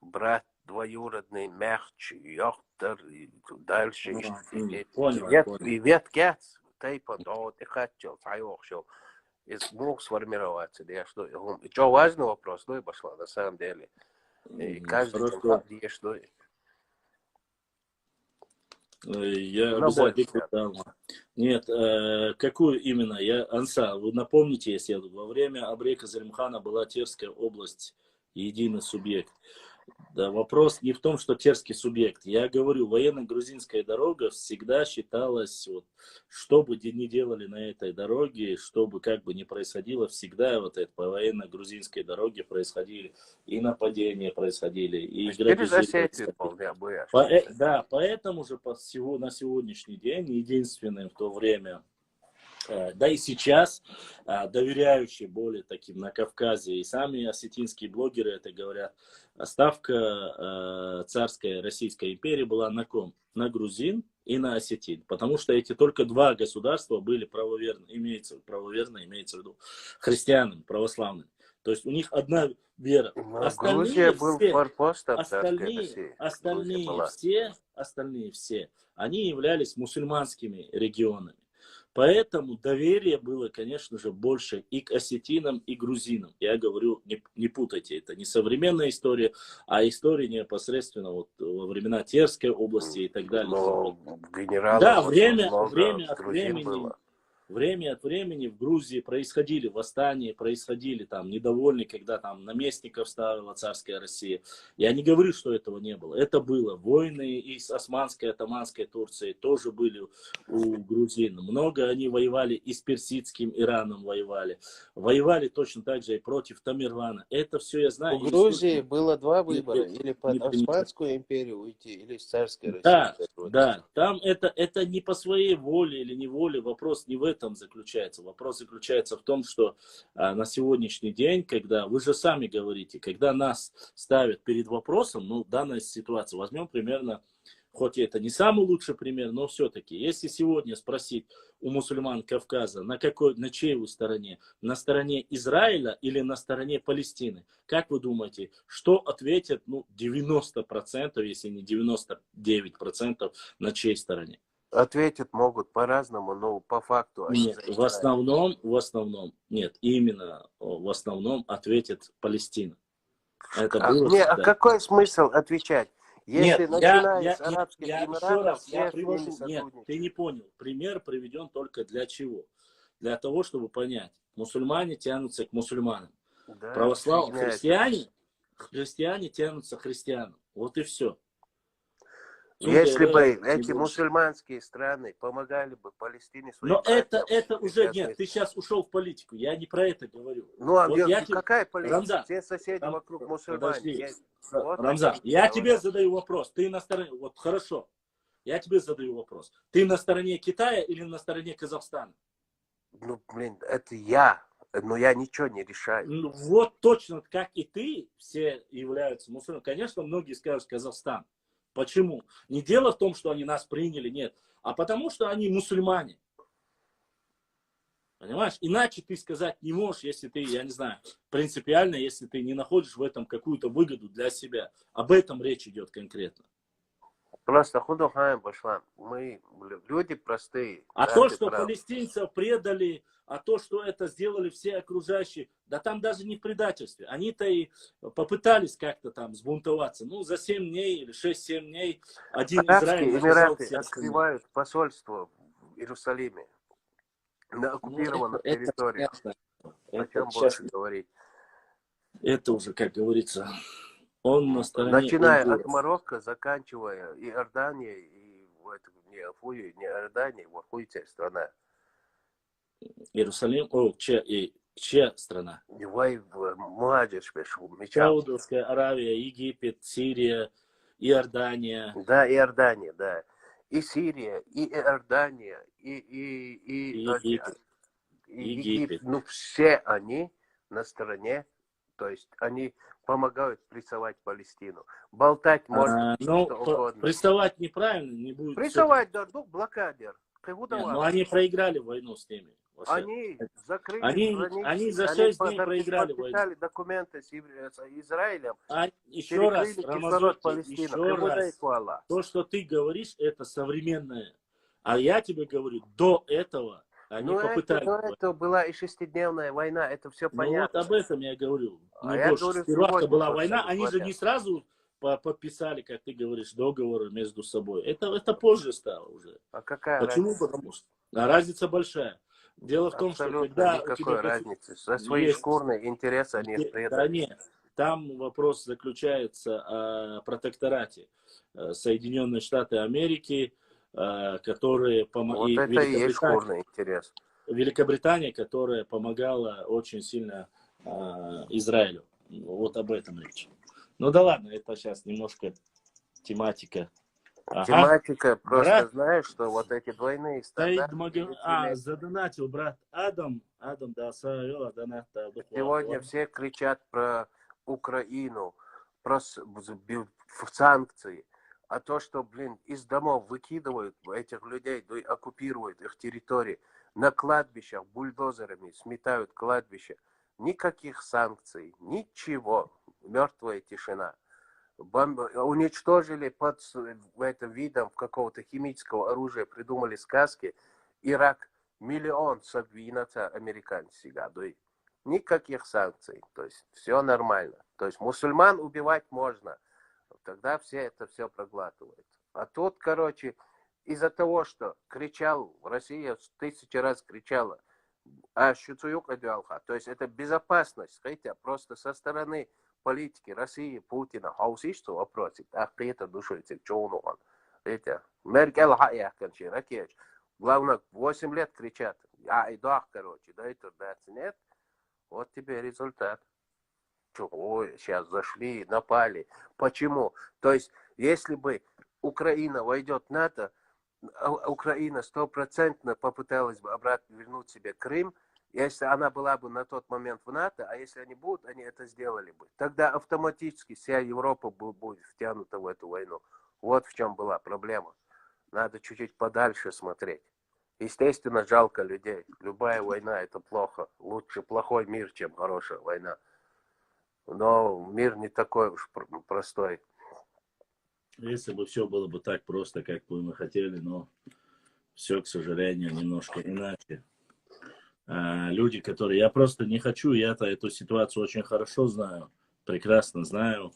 Speaker 4: брат двоюродный, мягче, йохтер, и дальше. И веткец, тайпа, да, ты хотел, шел. И смог сформироваться. И что важный вопрос, ну и пошла, на самом деле. И каждый день что.
Speaker 5: Я обязательно дам. Нет, какую именно? Анса, вы напомните, если во время Абрека Зелимхана была Терская область, единый субъект. Да, вопрос не в том, что Терский субъект. Я говорю, военно-грузинская дорога всегда считалась, вот, что бы ни делали на этой дороге, что бы как бы ни происходило, всегда вот это по военно-грузинской дороге происходили и нападения происходили, и грабежи. Да, поэтому же на сегодняшний день единственным в то время, да и сейчас, доверяющие более таким на Кавказе, и сами осетинские блогеры это говорят, ставка царской Российской империи была на ком? На грузин и на осетин. Потому что эти только два государства были правоверны, имеется в виду христианами, православными. То есть у них одна вера.
Speaker 4: Грузия был форпостом
Speaker 5: остальные все, они являлись мусульманскими регионами. Поэтому доверие было, конечно же, больше и к осетинам, и грузинам. Я говорю, не путайте, это не современная история, а история непосредственно вот во времена Терской области и так далее. Да, время от времени в Грузии происходили восстания, происходили там недовольны, когда там наместников ставила царская Россия. Я не говорю, что этого не было. Это было. Войны и с Османской, Отоманской Турцией тоже были у грузин. Много они воевали и с персидским Ираном воевали. Воевали точно так же и против Тамерлана. Это все я знаю.
Speaker 4: У Грузии было два выбора. Или под Османскую империю уйти, или с царской Россией.
Speaker 5: Да. Там это не по своей воле или неволе. Вопрос не в этом заключается. Вопрос заключается в том, что на сегодняшний день, когда, вы же сами говорите, когда нас ставят перед вопросом, ну, данная ситуация, возьмем примерно, хоть это не самый лучший пример, но все-таки, если сегодня спросить у мусульман Кавказа, на чьей вы стороне, на стороне Израиля или на стороне Палестины, как вы думаете, что ответят 90%, если не 99% на чьей стороне?
Speaker 4: Ответить могут по-разному, но по факту...
Speaker 5: Нет, в основном, нет, именно в основном ответит Палестина. Это было
Speaker 4: а какой смысл отвечать? Если
Speaker 5: нет,
Speaker 4: начиная с Арабских Эмиратов,
Speaker 5: нет, ты не понял. Пример приведен только для чего? Для того, чтобы понять. Мусульмане тянутся к мусульманам. Да, православные христиане тянутся к христианам. Вот и все.
Speaker 4: Если бы эти мусульманские страны помогали бы Палестине своим
Speaker 5: Но
Speaker 4: братьям,
Speaker 5: это уже
Speaker 4: сейчас
Speaker 5: нет.
Speaker 4: бы-
Speaker 5: Ты сейчас ушел в политику. Я не про это говорю.
Speaker 4: Ну, а
Speaker 5: Вот я тебе-
Speaker 4: какая политика?
Speaker 5: Рамзан,
Speaker 4: Все соседи вокруг мусульмане.
Speaker 5: подожди.
Speaker 4: Вот о
Speaker 5: Рамзан,
Speaker 4: чем
Speaker 5: я
Speaker 4: говорят.
Speaker 5: тебе задаю вопрос. Ты на стороне... Вот хорошо. Я тебе задаю вопрос. Ты на стороне Китая или на стороне Казахстана?
Speaker 4: Ну, блин, это я. Но я ничего не решаю.
Speaker 5: Ну, вот точно как и ты, все являются мусульманами. Конечно, многие скажут Казахстан. Почему? Не дело в том, что они нас приняли, нет. А потому, что они мусульмане. Понимаешь? Иначе ты сказать не можешь, если ты, я не знаю, принципиально, если ты не находишь в этом какую-то выгоду для себя. Об этом речь идет конкретно.
Speaker 4: Просто худохаем пошла. Мы люди простые.
Speaker 5: А
Speaker 4: да,
Speaker 5: то,
Speaker 4: ты
Speaker 5: что
Speaker 4: прав.
Speaker 5: палестинцев предали, а то, что это сделали все окружающие, да там даже не в предательстве. Они-то и попытались как-то там сбунтоваться. Ну, за 7 дней или 6-7 дней один Израиль
Speaker 4: Арабские
Speaker 5: наказал
Speaker 4: Эмираты
Speaker 5: все остальные.
Speaker 4: открывают посольство в Иерусалиме. На оккупированных территориях. О
Speaker 5: Это
Speaker 4: чем
Speaker 5: сейчас,
Speaker 4: больше говорить?
Speaker 5: это уже, как говорится, он на стороне
Speaker 4: Начиная
Speaker 5: уйгуров.
Speaker 4: от Марокко, заканчивая и Иорданией, и не Афуей, не Иорданией, Хуйцей страна.
Speaker 5: Иерусалим, чья страна?
Speaker 4: Вай в молодежь пишу, мечал.
Speaker 5: Саудовская Аравия, Египет, Сирия, Иордания.
Speaker 4: Да, Иордания, да. И Сирия, и Иордания, и
Speaker 5: Египет.
Speaker 4: Египет. Ну, все они на стороне, то есть они помогают прессовать Палестину. Болтать можно
Speaker 5: Ну,
Speaker 4: что угодно.
Speaker 5: прессовать неправильно, не будет.
Speaker 4: Прессовать, да, ну, блокадер.
Speaker 5: Но они проиграли войну с ними.
Speaker 4: Они закрыли границы,
Speaker 5: они за 6 дней проиграли войну.
Speaker 4: подписали документы с Израилем.
Speaker 5: Еще раз, Рамазан,
Speaker 4: Палестина.
Speaker 5: еще раз, то, что ты говоришь, это современное. А я тебе говорю, до этого они попытались.
Speaker 4: Это была и 6-дневная война, это все
Speaker 5: Ну
Speaker 4: понятно.
Speaker 5: вот об этом я говорю.
Speaker 4: А
Speaker 5: Не
Speaker 4: я
Speaker 5: больше.
Speaker 4: говорю,
Speaker 5: Сперва
Speaker 4: сегодня
Speaker 5: была
Speaker 4: просто
Speaker 5: война, они же
Speaker 4: говорят.
Speaker 5: не сразу подписали, как ты говоришь, договоры между собой. Это позже стало уже.
Speaker 4: А какая
Speaker 5: Почему?
Speaker 4: разница?
Speaker 5: Потому что разница большая. Дело в том, что
Speaker 4: Абсолютно
Speaker 5: когда у
Speaker 4: никакой
Speaker 5: тебя
Speaker 4: разницы. За свои
Speaker 5: есть-
Speaker 4: шкурные интересы они их
Speaker 5: Да
Speaker 4: предали.
Speaker 5: нет, там вопрос заключается о протекторате. Соединенные Штаты Америки, которые
Speaker 4: Вот это и есть шкурный интерес.
Speaker 5: Великобритания, которая помогала очень сильно Израилю. Вот об этом речь. Ну да ладно, это сейчас немножко тематика. Ага.
Speaker 4: Тематика, просто
Speaker 5: Брат,
Speaker 4: знаешь, что вот эти двойные стандарты.
Speaker 5: задонатил брат Адам, да,
Speaker 4: Сегодня все кричат про Украину, про санкции. А то, что, блин, из домов выкидывают этих людей, оккупируют их территории, на кладбищах бульдозерами сметают кладбища. Никаких санкций, ничего. Мертвая тишина. Уничтожили под этим видом какого-то химического оружия, придумали сказки. Ирак миллион согвинется американцы годой. Никаких санкций. То есть все нормально. То есть мусульман убивать можно. Тогда все проглатывают. А тут, короче, из-за того, что кричал, Россия 1000 раз кричала, то есть это безопасность, хотя просто со стороны политики России, Путина, хаусишься вопросик, это душите, что он. Это, Меркель, ракеч. Главное, 8 лет кричат, короче, да это, нет. Вот тебе результат. Ой, сейчас зашли, напали. Почему? То есть, если бы Украина войдет в НАТО, Украина 100% попыталась бы обратно вернуть себе Крым, если она была бы на тот момент в НАТО, а если они будут, они это сделали бы. Тогда автоматически вся Европа будет втянута в эту войну. Вот в чем была проблема. Надо чуть-чуть подальше смотреть. Естественно, жалко людей. Любая война это плохо. Лучше плохой мир, чем хорошая война. Но мир не такой уж простой.
Speaker 5: Если бы все было бы так просто, как бы мы хотели, но все, к сожалению, немножко иначе. Люди, которые... Я просто не хочу, я-то эту ситуацию очень хорошо знаю, прекрасно знаю.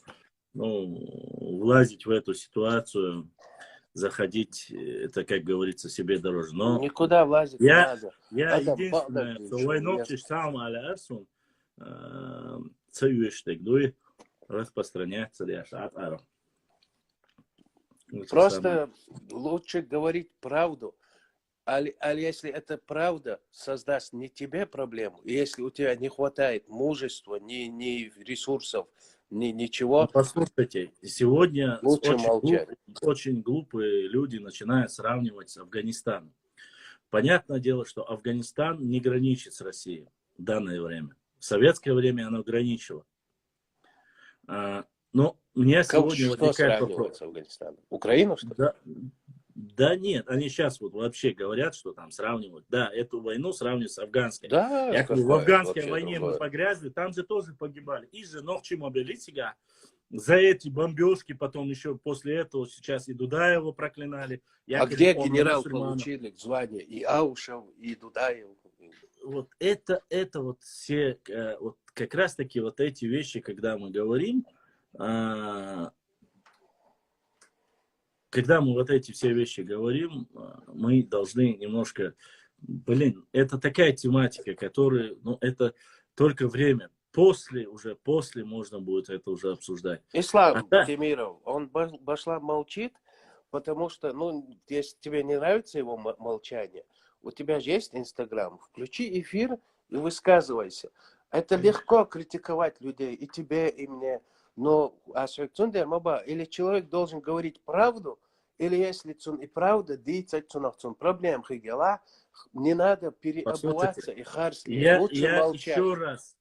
Speaker 5: Ну, влазить в эту ситуацию, заходить, это, как говорится, себе дороже. Но
Speaker 4: никуда влазить не надо.
Speaker 5: Я единственное, что войну сам алярсун, цаюештек дуй распространяется лишь от ару. Это самое.
Speaker 4: Просто лучше говорить правду. А если эта правда создаст не тебе проблему, и если у тебя не хватает мужества, ни ресурсов, ни
Speaker 5: Ну,
Speaker 4: ничего,
Speaker 5: послушайте, сегодня
Speaker 4: лучше молчать.
Speaker 5: очень глупые люди начинают сравнивать с Афганистаном. Понятное дело, что Афганистан не граничит с Россией в данное время. В советское время оно граничило. Но у меня сегодня
Speaker 4: Что
Speaker 5: возникает
Speaker 4: сравнивать
Speaker 5: вопрос.
Speaker 4: с Афганистаном? Украину, что ли?
Speaker 5: Да нет, они сейчас вот вообще говорят, что там сравнивают. Да, эту войну сравнивают с афганской.
Speaker 4: Да,
Speaker 5: Я говорю, в
Speaker 4: какое
Speaker 5: афганской
Speaker 4: вообще
Speaker 5: войне
Speaker 4: другое.
Speaker 5: мы погрязли, там же тоже погибали. И же ногчи мобилитига. За эти бомбежки потом еще после этого сейчас и Дудаева проклинали.
Speaker 4: А где
Speaker 5: он
Speaker 4: генерал
Speaker 5: мусульманин.
Speaker 4: получили звание? И Аушев, и Дудаев.
Speaker 5: Вот это вот все, вот как раз таки вот эти вещи, когда мы говорим, когда мы вот эти все вещи говорим, мы должны немножко, это такая тематика, которая, ну, это только время. После можно будет это уже обсуждать.
Speaker 4: Ислам
Speaker 5: да.
Speaker 4: Темиров, он башла молчит, потому что, ну, если тебе не нравится его молчание, у тебя же есть Инстаграм, включи эфир и высказывайся. Это легко критиковать людей, и тебе, и мне. Но или человек должен говорить правду, или если он и правда, проблем не надо переобуваться и харствовать. Лучше
Speaker 5: Я
Speaker 4: молчать.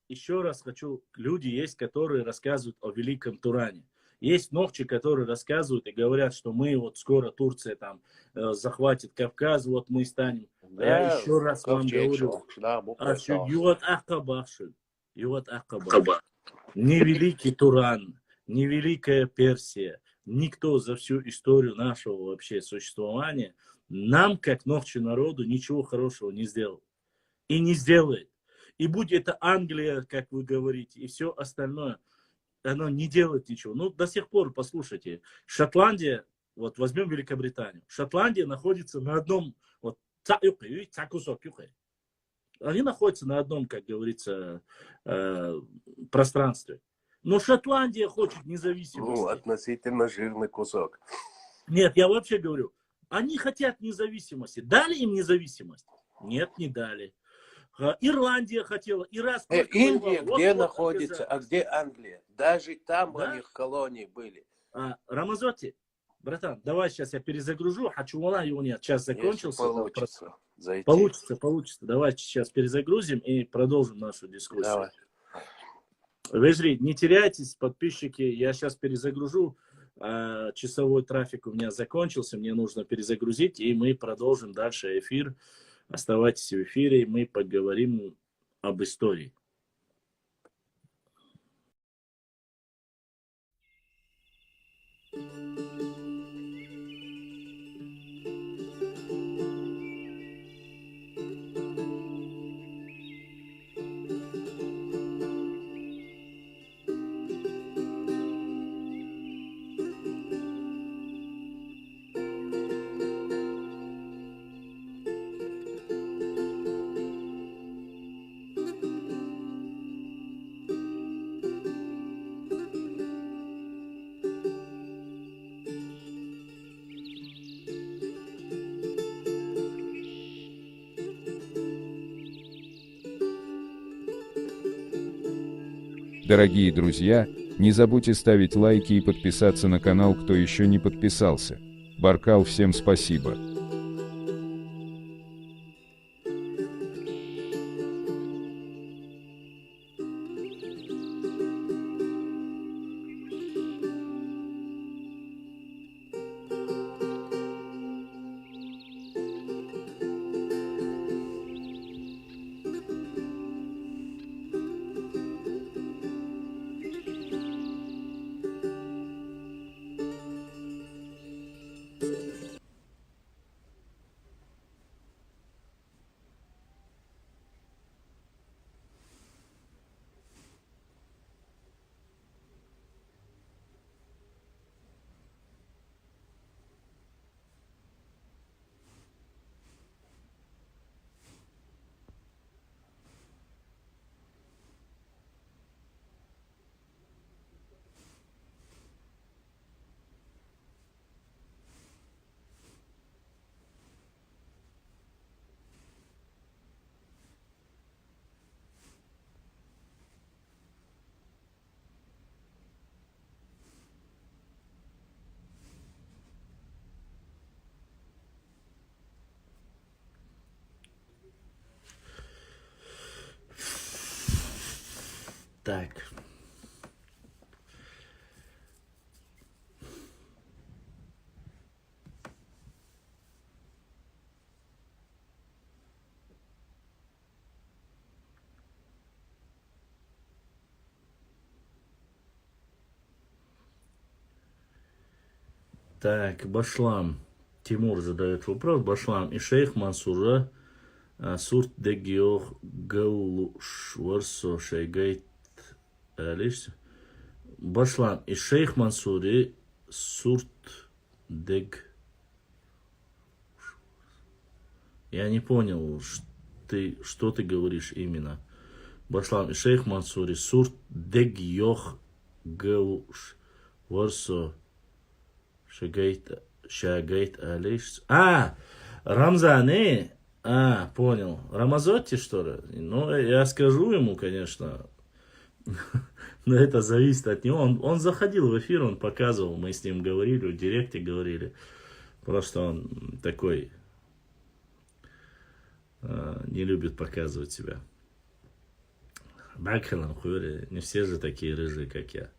Speaker 5: еще раз хочу, люди есть, которые рассказывают о Великом Туране. Есть ногчи, которые рассказывают и говорят, что мы вот скоро Турция там захватит Кавказ, вот мы станем.
Speaker 4: Да,
Speaker 5: я еще раз вам говорю, не Великий Туран, не Великая Персия, никто за всю историю нашего вообще существования нам, как ногчи народу, ничего хорошего не сделал. И не сделает. И будь это Англия, как вы говорите, и все остальное, оно не делает ничего. Ну, до сих пор, послушайте, Шотландия, вот возьмем Великобританию. Шотландия находится на одном, вот, они находятся на одном, как говорится, пространстве. Но Шотландия хочет независимости.
Speaker 4: Ну, относительно жирный кусок.
Speaker 5: Нет, я вообще говорю, они хотят независимости. Дали им независимость? Нет, не дали. Ирландия хотела, Ирак.
Speaker 4: Индия где находится, а где Англия? Даже там у них колонии были.
Speaker 5: Рамазоти, братан, давай сейчас я перезагружу. Хачуала его нет, час закончился.
Speaker 4: Получится.
Speaker 5: Получится. Давай сейчас перезагрузим и продолжим нашу дискуссию.
Speaker 4: Давай.
Speaker 5: Вежри, не теряйтесь, подписчики. Я сейчас перезагружу. Часовой трафик у меня закончился. Мне нужно перезагрузить. И мы продолжим дальше эфир. Оставайтесь в эфире. Мы поговорим об истории.
Speaker 1: Дорогие друзья, не забудьте ставить лайки и подписаться на канал, кто еще не подписался. Баркал, всем спасибо.
Speaker 2: Так. Так, Башлам. Тимур задает вопрос. Башлам и шейх Мансура сурт дегиох гаулуш варсо шейгайт лишь. Башлам и шейх Мансури сурт дег. Я не понял, что ты говоришь именно. Башлам и шейх Мансури сурт дегиох гаулуш варсо шагайт алиш. Рамзане. Понял. Рамазотти, что ли? Ну, я скажу ему, конечно. Но это зависит от него. Он заходил в эфир, он показывал, мы с ним говорили, в директе говорили. Просто он такой не любит показывать себя. Бакхалам хури, не все же такие рыжие, как я.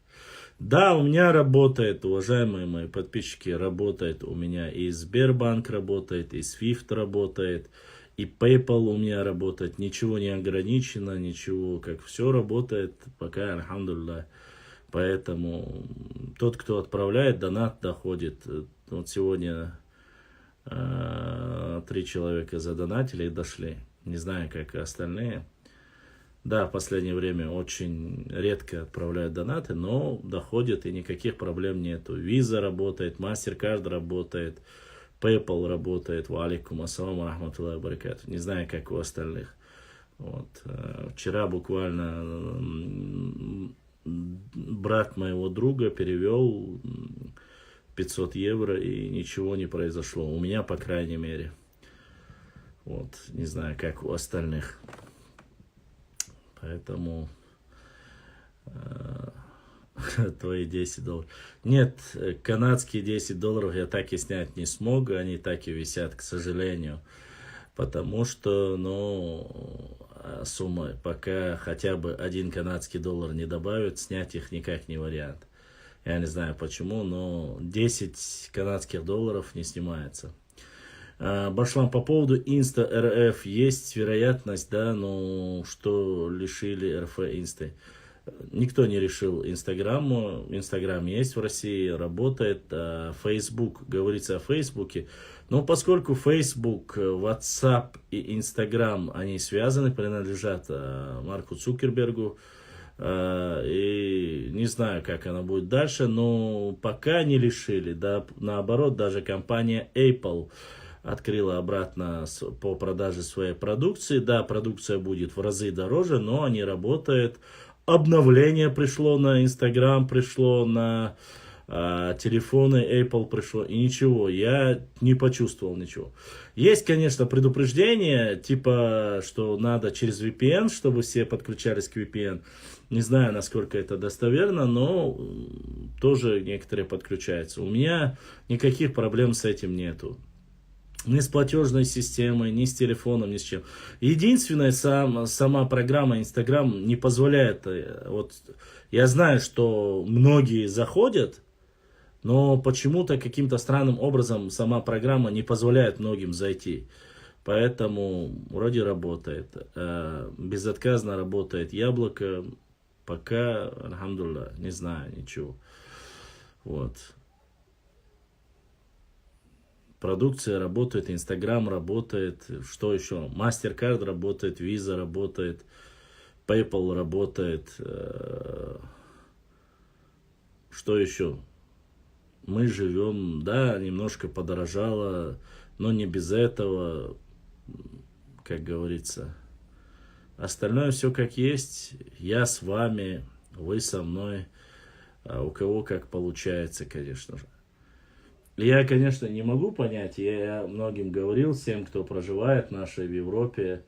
Speaker 2: Да, у меня работает, уважаемые мои подписчики, работает у меня и Сбербанк работает, и Swift работает, и PayPal у меня работает. Ничего не ограничено, ничего, как все работает, пока, альхамдулилля. Поэтому тот, кто отправляет, донат доходит. Вот сегодня 3 человека задонатили и дошли. Не знаю, как остальные. Да, в последнее время очень редко отправляют донаты, но доходят и никаких проблем нету. Visa работает, MasterCard работает, PayPal работает. Ва алейкум ассаламу рахматуллахи ва баракатуху. Не знаю, как у остальных. Вот. Вчера буквально брат моего друга перевел 500 евро и ничего не произошло. У меня, по крайней мере. Вот. Не знаю, как у остальных. Поэтому твои $10. Нет, канадские $10 я так и снять не смогу, они так и висят, к сожалению. Потому что, сумма, пока хотя бы $1 канадский не добавят, снять их никак не вариант. Я не знаю почему, но 10 канадских долларов не снимается. Башлам, по поводу Инста РФ есть вероятность, да, но что лишили РФ Инсты. Никто не решил Инстаграму. Инстаграм есть в России, работает. Фейсбук, говорится о Фейсбуке. Но поскольку Фейсбук, WhatsApp и Инстаграм, они связаны, принадлежат Марку Цукербергу. И не знаю, как она будет дальше, но пока не лишили. Да, наоборот, даже компания Apple открыла обратно по продаже своей продукции. Да, продукция будет в разы дороже, но они работают. Обновление пришло на Instagram, пришло на телефоны Apple, пришло. И ничего, я не почувствовал ничего. Есть, конечно, предупреждение, типа, что надо через VPN, чтобы все подключались к VPN. Не знаю, насколько это достоверно, но тоже некоторые подключаются. У меня никаких проблем с этим нету. Ни с платежной системой, ни с телефоном, ни с чем. Единственное, сама программа Instagram не позволяет. Вот, я знаю, что многие заходят, но почему-то каким-то странным образом сама программа не позволяет многим зайти. Поэтому вроде работает. Безотказно работает Яблоко. Пока, альхамдулилля, не знаю ничего. Вот. Продукция работает, Инстаграм работает, что еще? MasterCard работает, Visa работает, PayPal работает. Что еще? Мы живем, да, немножко подорожало, но не без этого, как говорится. Остальное все как есть. Я с вами, вы со мной, у кого как получается, конечно же. Я, конечно, не могу понять, я многим говорил, всем, кто проживает в нашей Европе,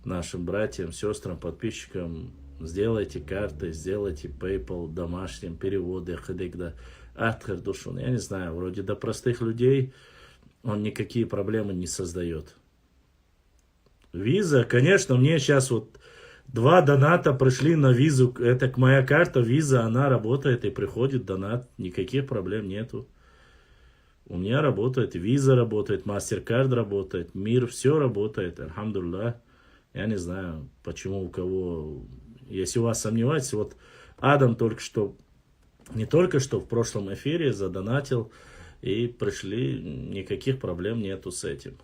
Speaker 2: нашим братьям, сестрам, подписчикам, сделайте карты, сделайте PayPal домашним, переводы, хадегда, атхардушун. Я не знаю, вроде до простых людей он никакие проблемы не создает. Виза, конечно, мне сейчас вот 2 доната пришли на визу. Это моя карта, виза, она работает и приходит донат. Никаких проблем нету. У меня работает, виза работает, MasterCard работает, мир, все работает, альхамдулилlah. Я не знаю, почему у кого... Если у вас сомневаетесь, вот Адам только что, не только что в прошлом эфире задонатил, и пришли, никаких проблем нету с этим.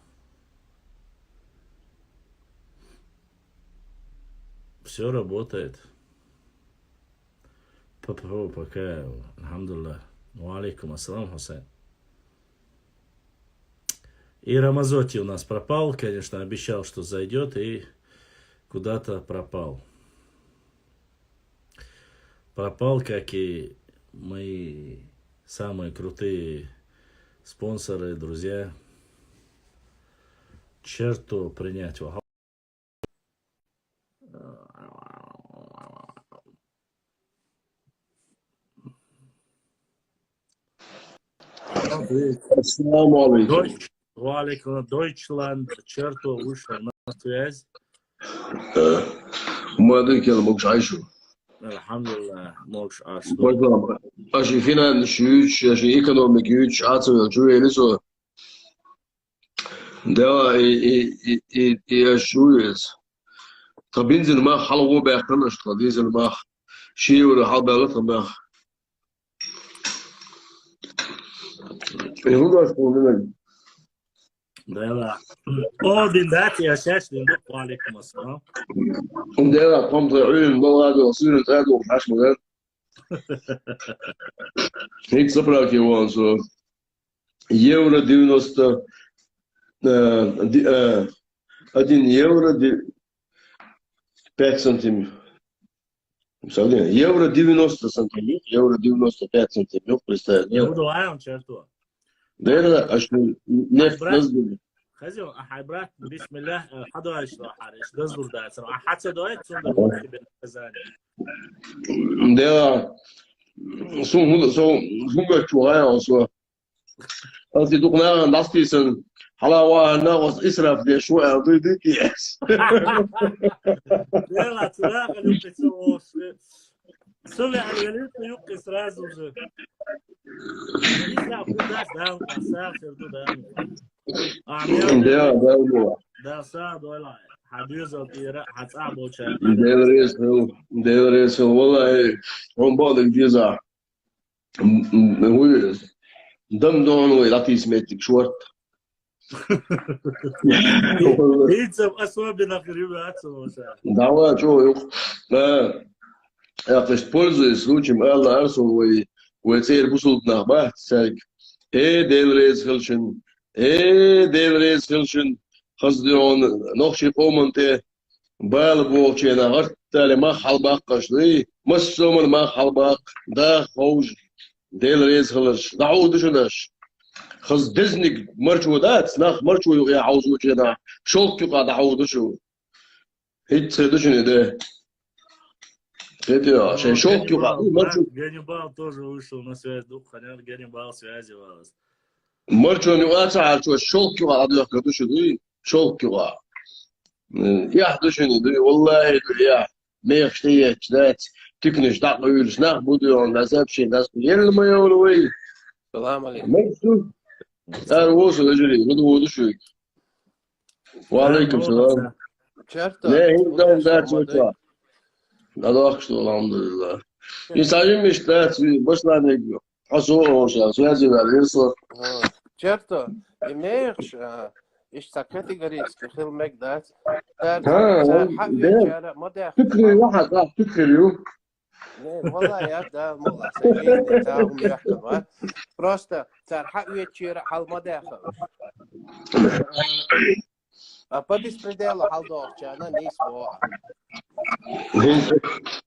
Speaker 2: Все работает. Пока, альхамдулилlah. Алейкум ассалам, Хусейн. И Рамазоти у нас пропал, конечно, обещал, что зайдет, и куда-то пропал. Пропал, как и мои самые крутые спонсоры, друзья. Черту принять.
Speaker 6: Ассаламу алейкум.
Speaker 2: Валикум, Deutschland, черту вышел на связь.
Speaker 6: وما كان ماكش عايشو.
Speaker 2: Alhamdulillah, можешь
Speaker 6: Başla. Aşı finans güç, aşı ekonomik güç, atıyor güveni so. Da yaşıyoruz. Tabinzil ma halvo bakınış, tabinzil ma şey ve haber ma. Bu da sorun.
Speaker 2: Да. О, Диндати, я сейчас Диндат, валикум ассалам.
Speaker 6: Da kommt der Öl, Morad und Süden, Tag und Haschmodell. Hiç zapravo ki on so. Euro 90, 1 euro 5 сантиметров. Евро 90 сантиметров, евро 95 сантиметров, представь.
Speaker 2: Я буду лайон, черту.
Speaker 6: Да это, а что, нефть наздали.
Speaker 2: خزيو أحبرات بسم الله حدا يشرح عليش دزور ده صراحة حتى دوائر صندوق الوقت بين الخزانة.
Speaker 6: Да, сумка чугая, что. Als die toch naar een last is een halawa naast Israël de شوية ضد كيس.
Speaker 2: يلا تلاقي اليوم سمع الوليد يقص راسه وزي. يسمع كل ده ده مسافر ده. ده صعب ولا حديث الطيران حصعب وشان.
Speaker 6: ده والله هم بعض الجزء هو دم دون ويعطي سميتك شورت.
Speaker 2: يتسب أسوابنا قريبا أتسب
Speaker 6: دعوة شو я пользуюсь случаем Алла Арсу ويصير بوصلت نخبة سالك ديفريز خلشن خزدون نخشي قومنتي بالبوغشي نغرت تالي ما حلباق قشلي مسومن ما حلباق دا خوج ديفريز خلش دعود شناش خز دزنك مرشو دات ناخ مرشو يعوزو جنا شوك يقع دعود شو هيت سيدوشني ده это عشان شوك يقع
Speaker 2: Ганнибал тоже вышел на связь, хотя Ганнибал связи вас.
Speaker 6: مرشو نقاطع شو شوك يقع عدوك كدوش دي شوك يقع يحدثني دي والله يا ما يخشي كذات تكنش دعوة سناخ بودو عن عذاب شيء ناس غير ما يقولوا
Speaker 4: السلام عليكم.
Speaker 6: مرشو أنا وصل أجري بدو شو وعليكم السلام.
Speaker 4: Черта.
Speaker 6: لا هي دام ذات شو الله что alhamdulillah. И сами мечтать, başlar حصول связи версо.
Speaker 4: Черта. Имеешь إيش كاتيجوريز خير مقدات.
Speaker 6: تكري واحد راح تكريو.
Speaker 4: والله يا ده والله سيدي تاهم يحكوا. Просто цар حقيقي حال مدافع. По беспределу халдовчана не свой.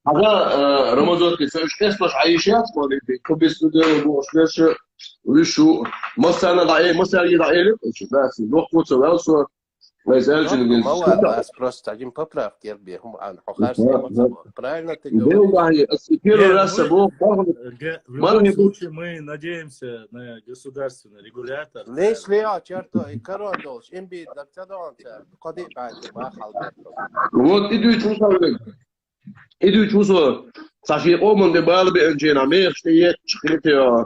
Speaker 6: هذا رمضان كيسويش كيسويش عايشات مالتي كوبيس ندير بوشلاش وشو مثلا ضعيف مثلا ضعيف بس الوقت سوالسو ما يسألش
Speaker 4: Мало, просто один поправки, правильно ты
Speaker 6: ده
Speaker 4: говоришь.
Speaker 6: والله السفير راسه بوق
Speaker 5: В любом случае мы надеемся на государственный регулятор.
Speaker 4: ليش ليه черто и коронолш имби дактадон قضي بعد ما خلبت.
Speaker 6: вот идут وصل صافي أومن دبال بإنجين عميق شتيت شخيتي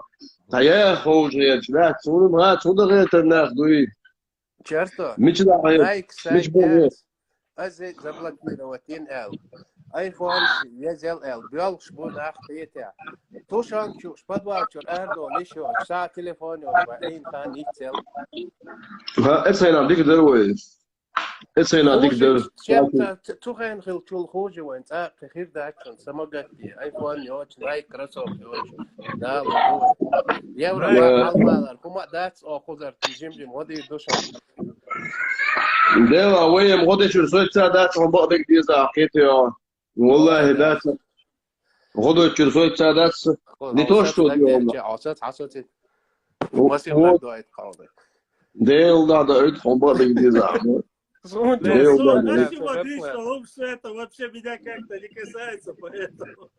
Speaker 6: تايا خوج هيك لا تسول ما تسول غير تناخدوي
Speaker 4: черто
Speaker 6: مش لا
Speaker 4: لايك
Speaker 6: مش بوغ
Speaker 4: سايت أزيد زبلك مينواتين ال ايفون يزل ال بيلش بود اختيتها توشان شو شبدوا شو اردو ليشو ساعة تليفوني وبعدين كان يتسل
Speaker 6: ها اسهل عندك دروي اسهل عندك در
Speaker 4: شفت تخين خل شو الخوجة وين تاق خير داكشن سمقتي ايفون يوش لايك رسول يوش لا لا يورا ما كما داتس او خضر تجيم ودي دوشان
Speaker 6: دوا وين غادي شو سويت سادات عم بقدر ديزا حكيتي والله دات غادي شو سويت سادات نيتوش تو ديوم
Speaker 4: عصات عصات واسيم دايت قاضي
Speaker 6: ديل دا uit عم بقدر ديزا
Speaker 5: Наши водичка, все это вообще меня как-то не касается, поэтому.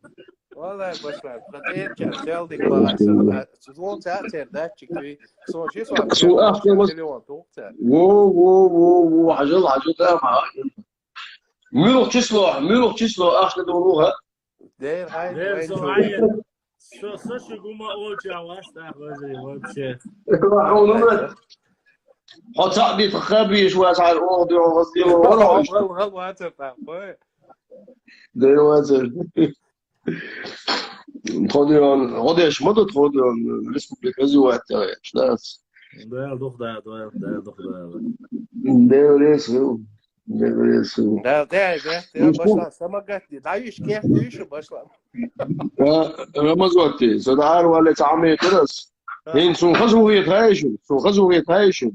Speaker 4: والله بشرب خطير سيلدي بلاصة سوون تأثير داتشي كوي سوون شيء
Speaker 6: سو أخذ بس
Speaker 4: مليون توقتها
Speaker 6: و عجل ده ميلو تشسلو أخذ دولوها
Speaker 4: داير هاي
Speaker 5: Дэр
Speaker 4: وين
Speaker 5: Зоайя, слушай, гума очень аваста, вообще.
Speaker 6: حط صاحبي في خابي شو على الأوض وغسيل ورا
Speaker 4: هو هاتفا
Speaker 6: دلوقتي تخديون غاديش ما تخديون ريسبوبليكا زوات شناس
Speaker 5: Да, дух, да.
Speaker 6: دلوقتي
Speaker 4: لا داعي يا باشا سمقتني دايش كيف تعيش باشا
Speaker 6: رمزوتي صدعار ولا تعمي درس هين سون خزو يتعايشوا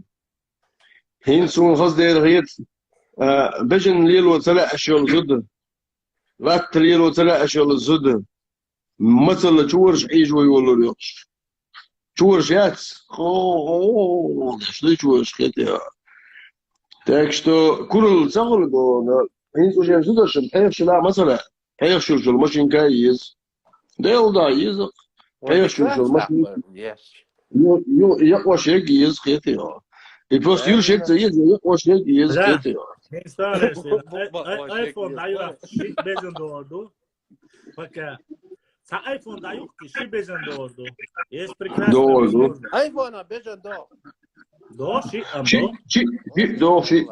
Speaker 6: هين سون خز دير غيت بجن ليلو تلا اشياء زد رات ليلو تلا اشياء زد مثل تشورش ايجو يقولوا له تشورش يات شو تشورش كده так что курил загородо هين سون جاب زد شم حيش لا مثلا حيش شو الماشينكا يز ديل يز حيش شو الماشين يقوى شيء يز كده И просто Юр шек заедет, я очень есть где-то.
Speaker 5: Не стараюсь. iPhone даю, шик безен доорду. Пока. Sa iPhone даю, шик безен доорду. Есть прекрасно.
Speaker 4: iPhone безен до.
Speaker 5: До, шик,
Speaker 6: до, шик.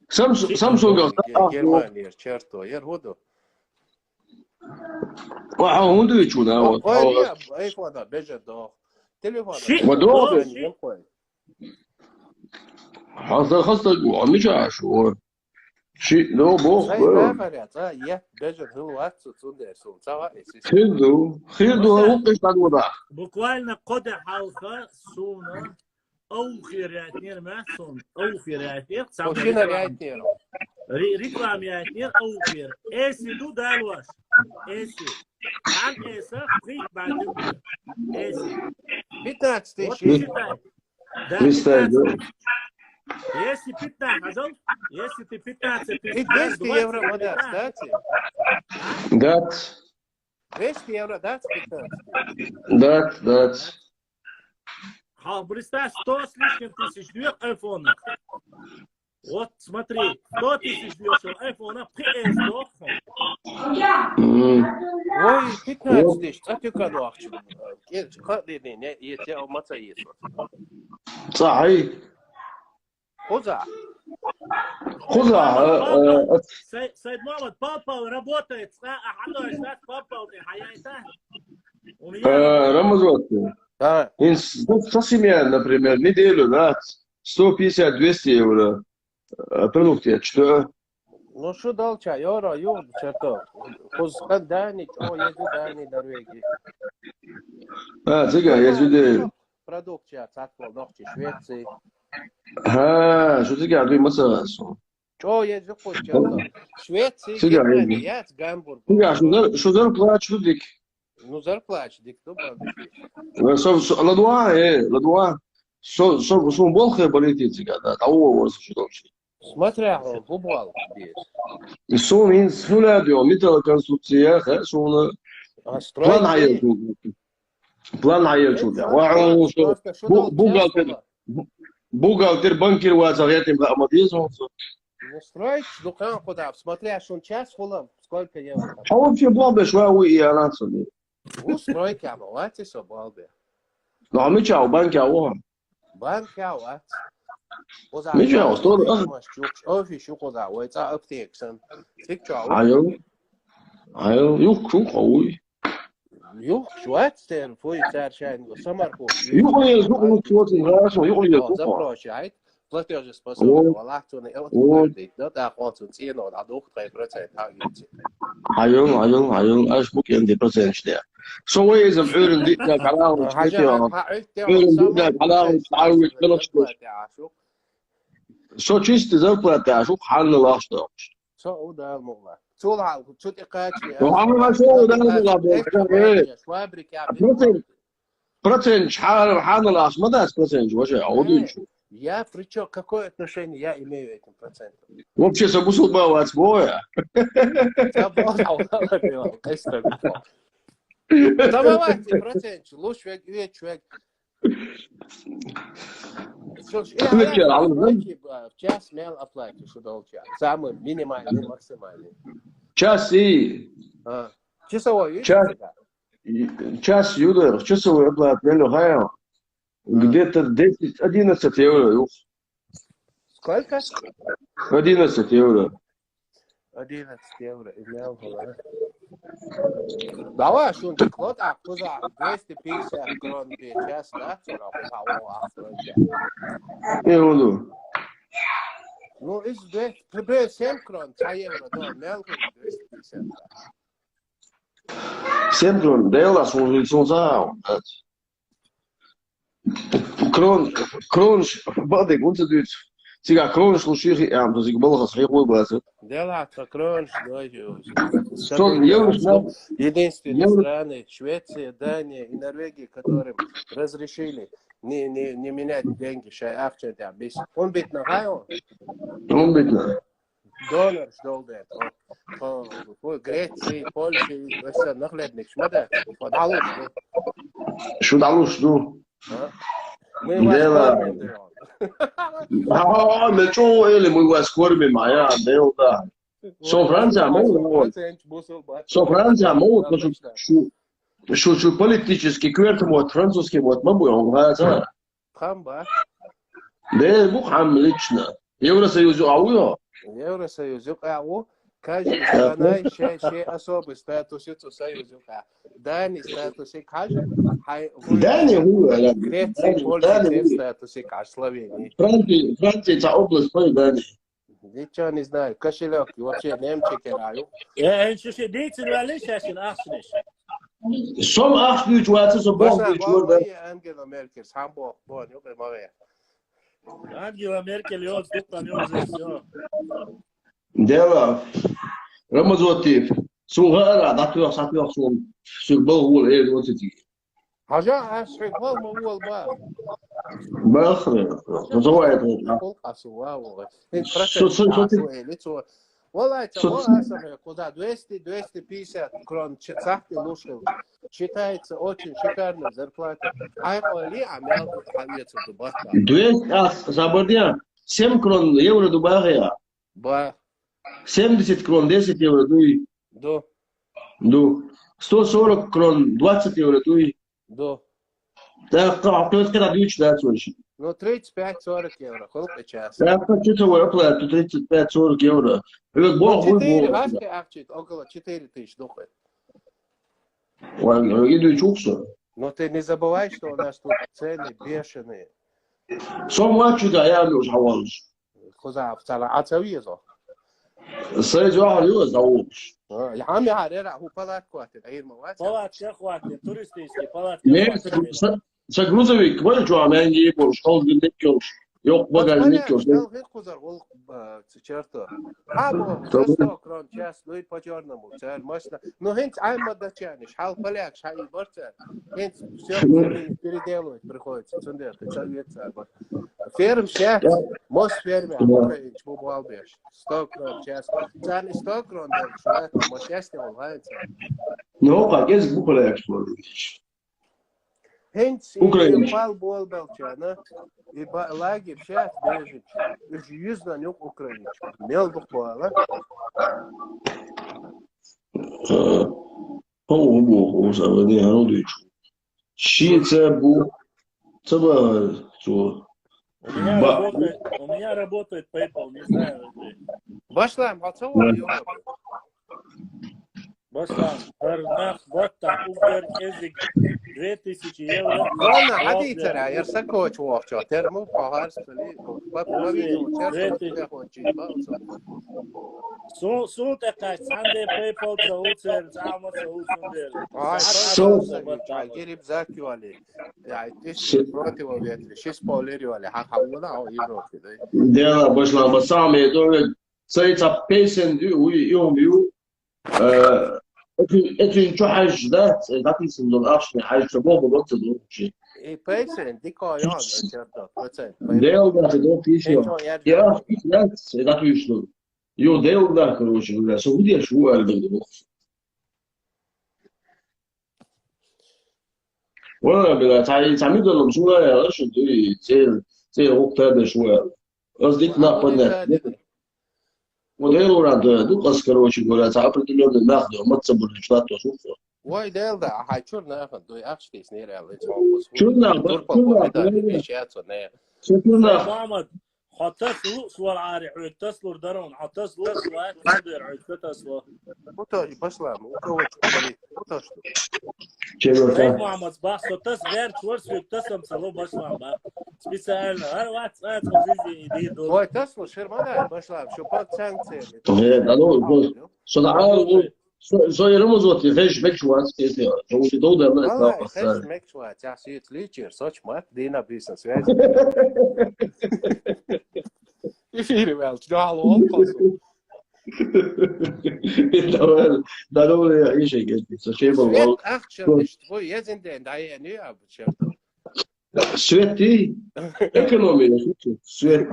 Speaker 6: Samsung.
Speaker 4: Германия, черто, я году.
Speaker 6: Он дует чудо.
Speaker 4: iPhone безен до. Телефон.
Speaker 5: Шик.
Speaker 6: خاصة وعميش عشوار شيء لو بوخ خيردو وقش بعد وضع
Speaker 5: буквально قدع حلقة سونا أو خيراتنير محسن أو خيراتنير
Speaker 4: وشينا رياتنير
Speaker 5: ريكلام ياتنير أو خير إيسي دو دالواش إيسي عن إيسا خيط بعد إيسي
Speaker 4: بيتنات ستيشي
Speaker 5: Если 15, если ты 15,
Speaker 4: И 200 евро вода, кстати.
Speaker 6: Дат.
Speaker 4: 200 евро дать 15.
Speaker 6: Дат.
Speaker 5: Представь, 100 с лишним тысяч двух айфонов. Вот смотри, 100 тысяч двух айфонов, PS
Speaker 4: Ой, 15 тысяч, а ты кадуах. Я умаца есть.
Speaker 6: صحيح.
Speaker 4: خذها
Speaker 5: سيد محمد بابا работает حدا اشتاق بابا وحياته
Speaker 6: رمزوتي совсем, например, неделю, да, 150-200 евро продукты, что?
Speaker 4: Ну что долча, евро, черто. Хозкан дани, о, еду дани, Норвегии.
Speaker 6: Цыган, я сюда.
Speaker 4: Продукция, цаквал, ногти, Швеции.
Speaker 6: شو تقعد في مصر
Speaker 4: شو يزقوا الجنة شويتسي جرمانيات جامبور
Speaker 6: شو زرقلاش شو ديك
Speaker 4: ну зарплач дик добра
Speaker 6: ладуа ладуа шо болхе политика да того что вообще
Speaker 4: Смотря, он футбол бьет.
Speaker 6: Son şöyle diyor, metalkonstruksiya, şunu
Speaker 4: А
Speaker 6: plan hayal
Speaker 4: строить
Speaker 6: şurada. Plan hayal şurada. Buğalter, buğalter banker var zaten ama diyorsun.
Speaker 4: Ну, строить дукан куда? Смотря, что он час фулом, сколько евро там.
Speaker 6: Ha вообще блабе şöyle anasını.
Speaker 4: Ну, стройки, а молодцы, все, балбе.
Speaker 6: Nami çao banka o.
Speaker 4: Банк, а вот.
Speaker 6: Меча, что?
Speaker 4: Офис, что куда? Ой, это аптексан. Ты что?
Speaker 6: Hayır, yok çok oy.
Speaker 4: Yok, şu at sen, foi царшайн, самарку.
Speaker 6: Yok yok çok хорошо, yok yok.
Speaker 4: Запрощает. Платежеспособный, валахтуны, вот, да, хватит цену, на 2-3% агенции.
Speaker 6: Hayır, aş bu kendi present işte. So izim ürün dikkat kalan çıkıyor. Ürün dikkat kalan تعود كلش. So çisti zarflat şu hanlaştı.
Speaker 4: So da الموضوع. شو شو تقاتلي؟
Speaker 6: وعمل شو ده
Speaker 4: ايه شوابرك يا بنت.
Speaker 6: процент شحال حانلاش ما داس процент вообще عودي شو.
Speaker 4: Я причем какое отношение я имею к этим процентам?
Speaker 6: Вообще собусул бавать боя.
Speaker 4: Давайте процент, лучше человек. В час мел оплатишь, что должен. Самый минимальный, максимальный.
Speaker 6: Час и.
Speaker 4: Часовой,
Speaker 6: час юдер, часовой оплат, мелю хая. Где-то 10-11 евро.
Speaker 4: Сколько?
Speaker 6: 11 евро.
Speaker 4: 11 евро. Имел давай, что ты клад, а куда? 250 крон в час, да?
Speaker 6: Евро.
Speaker 4: Ну, из 7 крон, 2 евро, да, мелко 250.
Speaker 6: 7 крон, да, я сон за. Крон, бады, гунцы дают. Сега крон слушай, то есть было صحيح выбраться.
Speaker 4: Дела, крон,
Speaker 6: что
Speaker 4: единственные страны, Швеция, Дания и Норвегия, которым разрешили не менять деньги, шайахча, да, без. Он бит на гайо.
Speaker 6: Он бит на.
Speaker 4: Донор ждал да. По Греции, Польше, все наглядник, шмада. Подалуш.
Speaker 6: Что далуш, ну?
Speaker 4: Мы вас
Speaker 6: mas o ele muito mais corbe maia, deu da. Só França, muito. Só França, muito. Что политический кверт вот французский вот мы будем говорить.
Speaker 4: Хамба.
Speaker 6: Да, бухам лично. Евросоюз ауё.
Speaker 4: Евросоюз ауё. Каждая страна ще особый статус союза. Дания статус каждый.
Speaker 6: Дания хуя.
Speaker 4: Греция, Польша статус каждый. Словения.
Speaker 6: Франция это область по Дании.
Speaker 4: Ничего не знаю. Кошелек вообще немцы кираю.
Speaker 5: Что дети валишь, ахшниш.
Speaker 6: Сом ахшниш ватса собор.
Speaker 4: Ангела Меркель, Хамбург, Бонн, юбе мове.
Speaker 5: Ангела Меркель, ёз, дуптан ёз, всё.
Speaker 6: Дело. Рамазотив. Сугара, датуя сатуя сум был вот эти.
Speaker 4: Хажа, ашриквал мовол ба.
Speaker 6: Бахре. Называет.
Speaker 4: Валай, куда 200-250 крон цахты лушил. Считается очень шикарная зарплата. А ли амел халец Дубай.
Speaker 6: 200 забордя 7 крон евро Дубая.
Speaker 4: Ба.
Speaker 6: 70 крон 10 евро дуй. До. 140 крон 20 евро дуй.
Speaker 4: До.
Speaker 6: Да, кто это когда дуть, да, слушай.
Speaker 4: Ну, 35-40 евро, сколько час?
Speaker 6: Да, почему оплату 35-40 евро. Бог будет.
Speaker 4: 4 аски акчит, около 4 тысяч доходит.
Speaker 6: Ладно, иду чуксу.
Speaker 4: Но ты не забывай, что у нас тут цены бешеные.
Speaker 6: Сомачу да я муж хавалш.
Speaker 4: Куда встала? Ацавизо.
Speaker 6: Сразу ахлю заулш.
Speaker 4: يا عمي عريرة هو палат квартир, а ирма вать.
Speaker 5: Палат хватит, туристический палат.
Speaker 6: Не, с грузовик, вот что, а меня не больше, он не келш. Yok bagajnik yok.
Speaker 4: Стал хекузар ол черто. Або засто крон час луй почерному царь машина. Но хенц айма дачаниш, хал поляк, шай борца. Хенц все переделывать приходится. Цундер, ты советца. Ферм сейчас, мост ферме, украинч, бубалбеш. 100 крон час. Царь 100 крон, да, мост ясне волгается.
Speaker 6: Ну, как есть буквально эксплуатируешь.
Speaker 4: Hence,
Speaker 6: Ukrayniç.
Speaker 4: Pal bol belçana, lagi şat bejit. Yüzden yok Ukrayniç. Mel bu bağla.
Speaker 6: Bu savunma ne olduğu için. Şiitse bu tabii şu.
Speaker 5: У меня работает PayPal, не знаю.
Speaker 4: Başlayalım. Hatırlamıyor yok.
Speaker 5: Başlam. Vakta Uber ezik 2000 euro.
Speaker 4: Ладно, ходи тера, я сакоч вовчо. Терму пахар стали. Бак ловить, честно, хочет.
Speaker 5: Su takaç, sen de PayPal çağırsın, ama
Speaker 4: Ай, гериб закивали. Я тише против ветра. Шесть полеривали. Хавуна, а Европе, да.
Speaker 6: Dela başlama sami doğru sayıca peysen diyor yumuyor. Etün çok hacda zaten sınırlı aşkı hacda bu baktığı şey.
Speaker 4: И пейсен, дико ян, черто, процент.
Speaker 6: Dela da doğru peysen. Ya zaten üçlü. Yo dela da короче говоря, Саудия şu elde bu. Valla bile تعميد المشروع شو دي زي وقت هذا شوية قصدي ناقصنا وديروا راد دوقس короче говоря определенно ناخده ما تصبر شوية شوفه
Speaker 4: Вой дел да, хай чур нахад, дуй ахштис нерел, это мокус.
Speaker 6: Чур нахад,
Speaker 5: Muhammed, hatta sual ari, taslar darun, hatta sual kadir, taslar.
Speaker 4: Утори, пошла, у кого что, утошто.
Speaker 5: Эй, Muhammed, бах, tas ver, чурс, tasam сало башла, ба. Специально, ват, позиции иди.
Speaker 4: Вой, тасло, шермана, пошла, что под санкции.
Speaker 6: Zo je helemaal zo te vees met wat is ja zo je dood dan het
Speaker 4: nou pas het mek wat ja zie het liedje soch maar dina business weet je vier wel nou al pas
Speaker 6: dat ja is ik zo je wel
Speaker 4: echt zo is het je zijn de daar nu op het
Speaker 6: Свeti ekonomi свет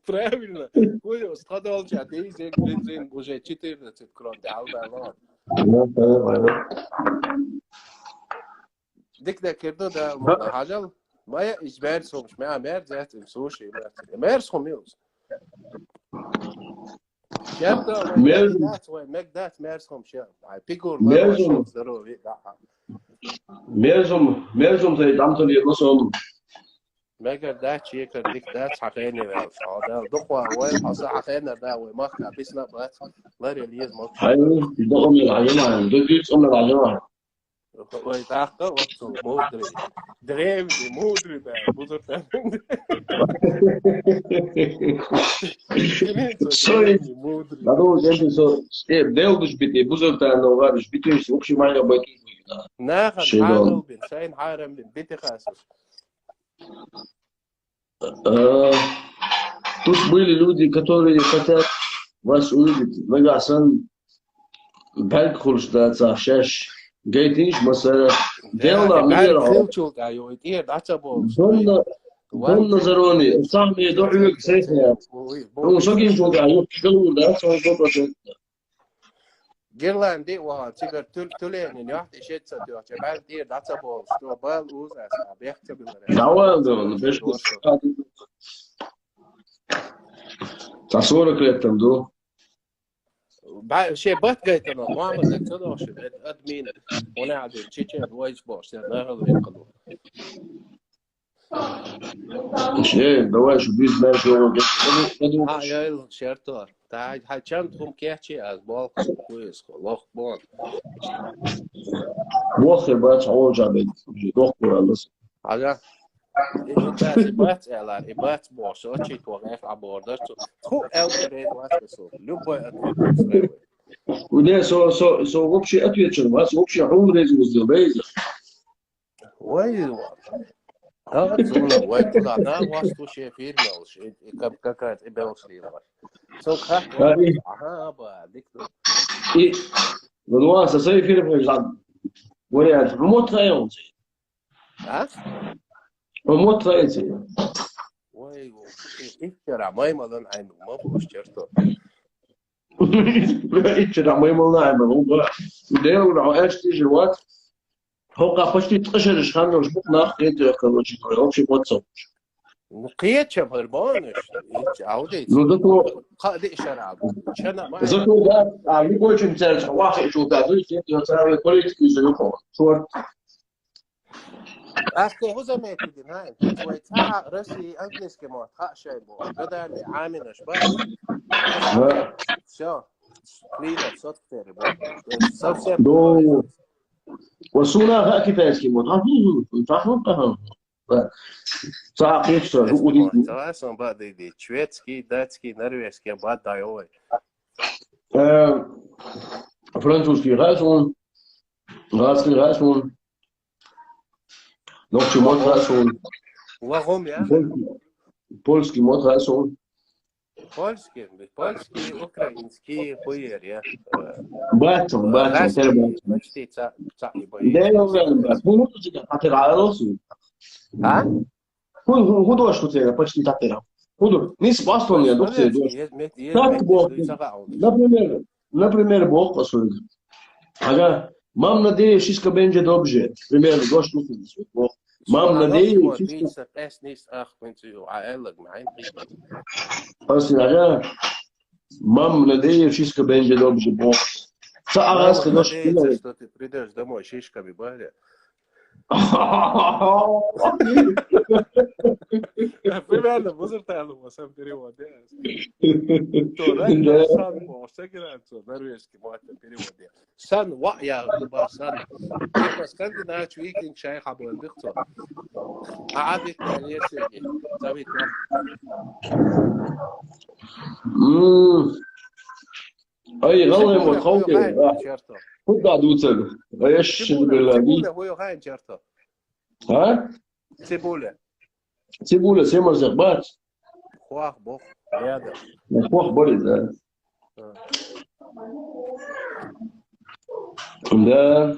Speaker 4: правильно ой сказал я ты бензин уже 14 крон да ديك ده كده ده حاجه ما اجبار مش مع مير ذات سوشي مير سوميوس جابده مير ذات مير سومشي بيجور ما ضروري
Speaker 6: Merzum zei damten die losom.
Speaker 4: Megar dat checker dik dat حقيني wel. هذا دقوا وين حصل حقينا ده وما بسنا بس لا ريليز ما.
Speaker 6: هاي دقوا من العجمة. دقيت أم العجمة.
Speaker 4: ويتأخر وقت مودري. دريم مودري ده بزرگ.
Speaker 6: Sorry. Надо gente so. Deus biti buzurg da no var biti is общий майя байти.
Speaker 4: ناخذ حارم بن سين حارم بن بيتي خاسس.
Speaker 6: Тут были люди, которые хотят вас увидеть. Магасан Белкхулш да цашеш гейтиш масара делла мира. Донна зарони сами дохлик сейфя. Ну шогин шога yok kılur da sonra kopacak.
Speaker 4: Girlandi wa tigar tulenin ya işet satıyor. Ben diye data bol. Sto bal uz as bekte bilir.
Speaker 6: Davaldı beş kus. Tasora kretem do.
Speaker 4: شيء بات قايت انا ما عملت كذا شيء ادمين وانا عاد تشيتشن وايز بوش انا هذا يقلو
Speaker 6: شيء دواش بيز ماشي
Speaker 4: يا شرطار تاع هاچان كيحكي از بال كويس خلاص بال
Speaker 6: واخر بات عوجا بيت دكتور الله
Speaker 4: على بات اعلان بات بوش اتشي توقف عبوردر تو الجريد واسو любой ответ
Speaker 6: وده سو вообще отвечен вас вообще عمره زوز بيز
Speaker 4: وين Да, зуна, ой, туда, да, вас туши фирмелш, какая-то белшлила. Сокха, ага, ба, дикту.
Speaker 6: И, ну, а со своей фирмой вариант, ремонт троёнцы.
Speaker 4: А?
Speaker 6: Ремонт троёнцы.
Speaker 4: Ой, ищера, маймадан айну, мабуш черто.
Speaker 6: ищера, маймална, мабуш. Делаю, эшти живот. هو почти 12 شهر مش بقناخ قيد كروتشي كروتشي واتساب
Speaker 4: قيتش بربانش عودي
Speaker 6: نو دكتور
Speaker 4: قاد اشراب شنا ما
Speaker 6: زكو ده عم يقول شو مثال واحد شو ده زي كده يساوي كويس يزيدوا شورت
Speaker 4: اسكو هو زمان تدين هاي شوي ساعه راسي انجلس كما شيء بو بدا اللي عامل اشباه شو كلينا صوت كتير بو
Speaker 6: وصونا هاكي فاسكي مو تعرفوا صاحب شو
Speaker 4: Согласен, ба, да, шведский, датский, норвежский, ба, да, ой.
Speaker 6: Французский разум, грецкий разум, ночи мод разум.
Speaker 4: Лагом, я?
Speaker 6: Польский мод разум.
Speaker 4: Польский, украинский, хуер, я.
Speaker 6: Бачом, тербачом.
Speaker 4: Почти цапни бои.
Speaker 6: Да, я уверен, ну, ты как атыралосу.
Speaker 4: А?
Speaker 6: Худо что ты почти татера. Худо. Не спасал мне, доктор. Так Бог. Например, Бог послал. Ага. Мам надеюсь, что będzie dobrze. Примерно, гош тут Бог. Мам надеюсь, что ага. Мам надеюсь, что będzie dobrze, Бог.
Speaker 4: Надеется, что ты придешь домой шишками, баря. Примерно, возрастало у сам перевод. То, сан, всегда, норвежский перевод. Сан, я сан. Типа скандинавский викинг шай хабон дыхто. А абит лесеги. Завит.
Speaker 6: Ай, голый мой хауки. Куда дуцел? Я
Speaker 4: Цибуля, вы хаин черто.
Speaker 6: А?
Speaker 4: Цибуля.
Speaker 6: Цибуля, сема забат.
Speaker 4: Хуах, бог, рядом.
Speaker 6: Хуах болит, да. Да.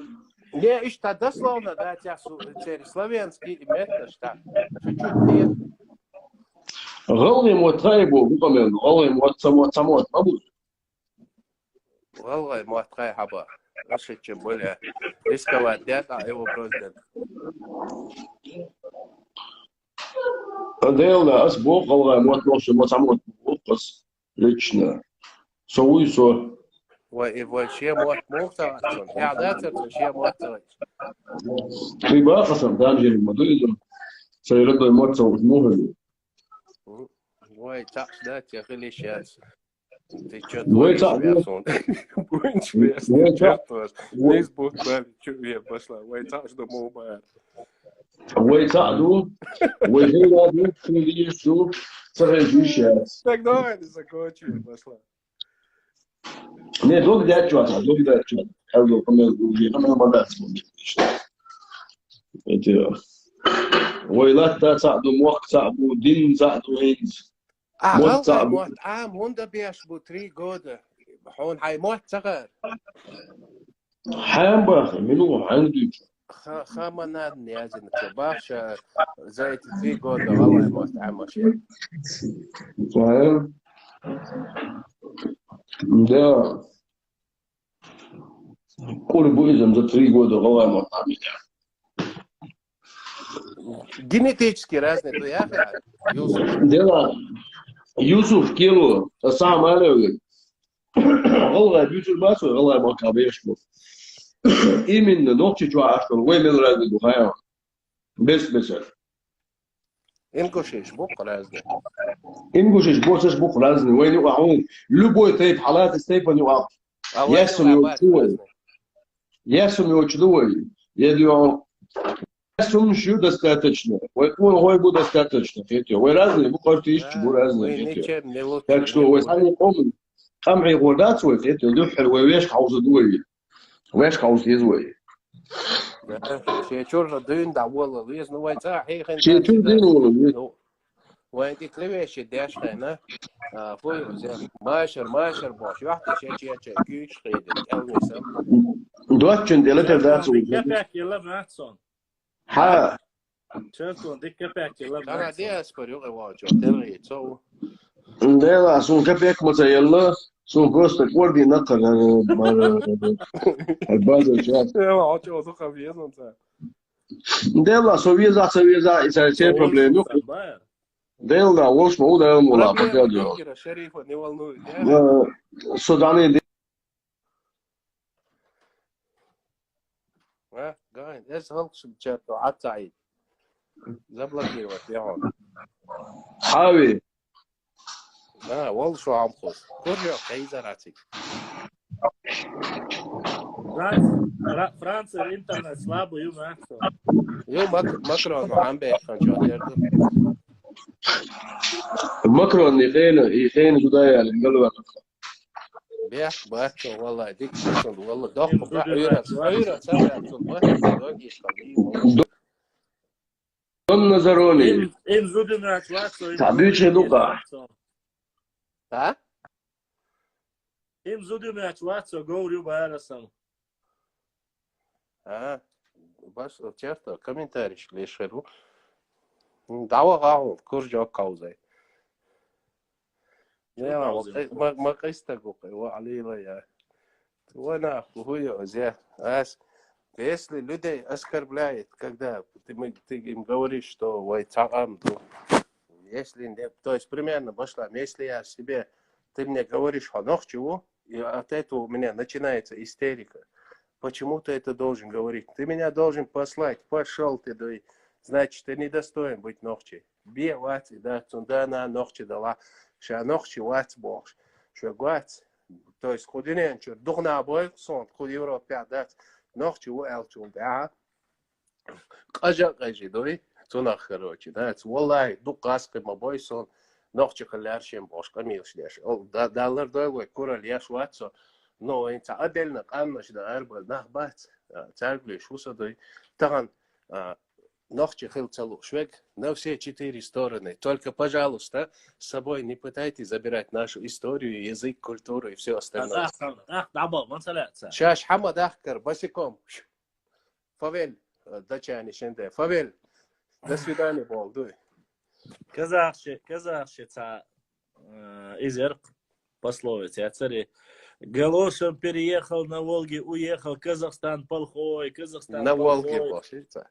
Speaker 4: Не, и что, дословно, да, через славянский метод, что чуть-чуть нет.
Speaker 6: Голый мой трайбу, выпомнил, голый мой самот, мабуть.
Speaker 4: Голый мой трайбу. Раньше, чем более рисковать, да, его просто.
Speaker 6: Дело, Бог, голый мой трайбу, мой самот, опас, лично. Соуйсо.
Speaker 4: Ой, вообще мой мухта, я датер, вообще мухта.
Speaker 6: Ты бахасам, там же модулизм. Сайродой моца возможно.
Speaker 4: Ой, так, да, тебе хили сейчас. Ты что,
Speaker 6: Ой, так,
Speaker 4: будешь вес, здесь будет, что я пошла. Ой, так, что мой
Speaker 6: Ой, саду, ой, гейладу, хилишу, сарежу сейчас.
Speaker 4: Так, давай, закончим, пошла.
Speaker 6: Не, долго дать что-то. Я говорю, уже, мандат смотрит. Это... Ой, лата саду, мох саду, дин саду, инс.
Speaker 4: موت عام هون ده بيشبه 3 года. هون حيموت صغر.
Speaker 6: حيام باخر منو عندي.
Speaker 4: خامنات نيازن تباش زي 3 года والله يموت عام شيء.
Speaker 6: فاهم؟ Да. Коли будем за 3 года والله يموت عام.
Speaker 4: Генетически разные, то я
Speaker 6: Дело. Юсуф Килу, сам Алёвик. والله بيوت الباس والله ما كابيشكو. إيمن نوكتي جو عشان وين من رازق وخيام. بس.
Speaker 4: إنكوشيش بوق رازق.
Speaker 6: إنكوشيش بوسش بوق رازق وين يوقعون. لبوي تيب حالات ستيفن يوقع. Ясум учдуй. Едё. Ясум шо достаточно. Ой, будет достаточно. Ой, разные, бу каждый ищет, бу разные. Так что, ой, сами помню. Камри гордаться, ой, это лёгко, ой, веш кауза дуй. Веш кауза езуй.
Speaker 4: شيء دين دا والله ليز نو ويتا هيخن
Speaker 6: شي تو دين والله
Speaker 4: وين دي كليش داش خنا فوي زين ماشر باش واحد شيء كيش خيد الوسم
Speaker 6: دوتشن ديلتر داتس
Speaker 5: كباك يلا ماتسون
Speaker 6: ها
Speaker 5: شفتون دي كباك يلا
Speaker 4: انا
Speaker 5: ماتسون
Speaker 4: دي اسبر يوغي واجو تلغي تو
Speaker 6: ديلا سون كباك متى يلا سون بروست كوردي نقل البازل شات
Speaker 4: يا واجو تو خفيز انت
Speaker 6: ديلا سوفيزا إذا شيء بروبلم يوك ديلا وش مو ده ولا بقى
Speaker 4: شريف не волнуй
Speaker 6: السوداني
Speaker 4: قاعد ايش هلقش بجد عاد سعيد заблокировать يا هون
Speaker 6: حاوي
Speaker 4: والله شو عم خذ كل يوم زرعتي
Speaker 5: فرنسا الانترنت слабый يوم احسن
Speaker 4: يوم ماكرون عم بيحكي جودير
Speaker 6: ماكرون يخين جدايا قالوا
Speaker 4: بيحكي والله ديك والله ضخم عيرة
Speaker 6: دون نظروني
Speaker 5: им зудина чвацо
Speaker 6: تعبيش لوكا
Speaker 4: ها
Speaker 5: им зудина чвацо говорю барасам
Speaker 4: بس честно комментарий лишеру دعوة غاهم كورجو كاوزي يا ما قيستقوا وعلي لا يا وانا هو زي если людей оскорбляет, когда ты им говоришь, что ой, цагам, если, то есть примерно, Башлам, если я себе, ты мне говоришь, ханох чего, и от этого у меня начинается истерика. Почему ты это должен говорить? Ты меня должен послать, пошел ты, да, значит, ты недостоин быть ногчей. Бе вати, да, цундана ногчи дала, ша ногчи вати бог, ша гвати, то есть худинен, чур, духна бой, сон, худ Европе, да, ногчи у элчун, да, قجي دوي تونخ короче да والله دقاسق ما بويسون نوخش خلارشين باش قميش ليش دالر دوي كورال ياش واتسو نو انت عدلنا قامش да арбал нахбат царгли шуса дои таган нохчи хил целу швек на все четыре стороны только пожалуйста с собой не пытайтесь забирать нашу историю язык культуру и все остальное شاش حمد احكر بسكم فويل دچاني شنده فويل до свидания болду
Speaker 5: казахше ца изерк пословица я цари Галошин переехал на Волге, уехал, Казахстан плохой, Казахстан
Speaker 4: на
Speaker 5: плохой.
Speaker 4: Волге башится.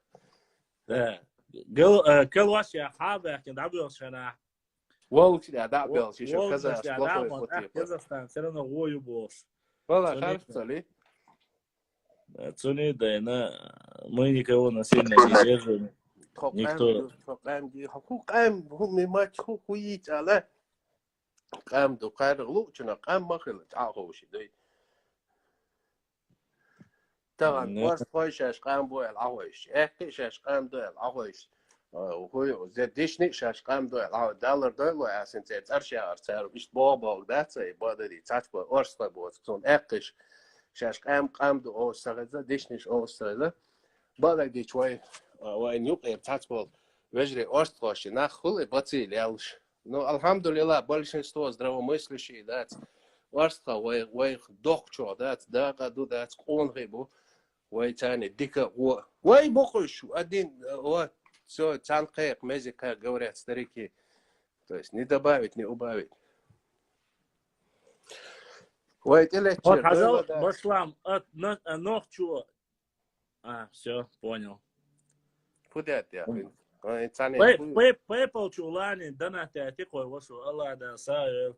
Speaker 5: Да. Галоши ахабах, дабил шана.
Speaker 4: Волги дабил, еще Казахстан плохой.
Speaker 5: Казахстан все равно вою бош.
Speaker 4: Вала, кажется ли?
Speaker 5: Цуни, да, мы никого насильно не держим. Никто.
Speaker 4: قام دو قارغلو چنا قام مخل تعاقوشي دي طبعا واش خويش قام بو العويش اكيش قام دو العويش وهو زديشني شاش قام دو العو دولار دولار اسن ترشا ارتر مش بابا داتي بادي تاتبو اورستا بو سون اكيش شاش قام دو او سرزا ديشنيش او سرزا بادي دي شوي وين يقير تاتبو وجري اورستوشي ناخل باتي ليالش Ну, алхамдулилlah, большинство здравомыслящих, да, варста, вай докчо, да, году, да, он рыбу, вай тяни, дика, вай бокуш, один, вот, все, цанкаек, мези, как говорят старики, то есть не добавить, не убавить. Вай телечер,
Speaker 5: вот, казал, Башлам, ногчо, все, понял.
Speaker 4: Куда ты,
Speaker 5: PayPal чулани донаты такой вашу Allah да саю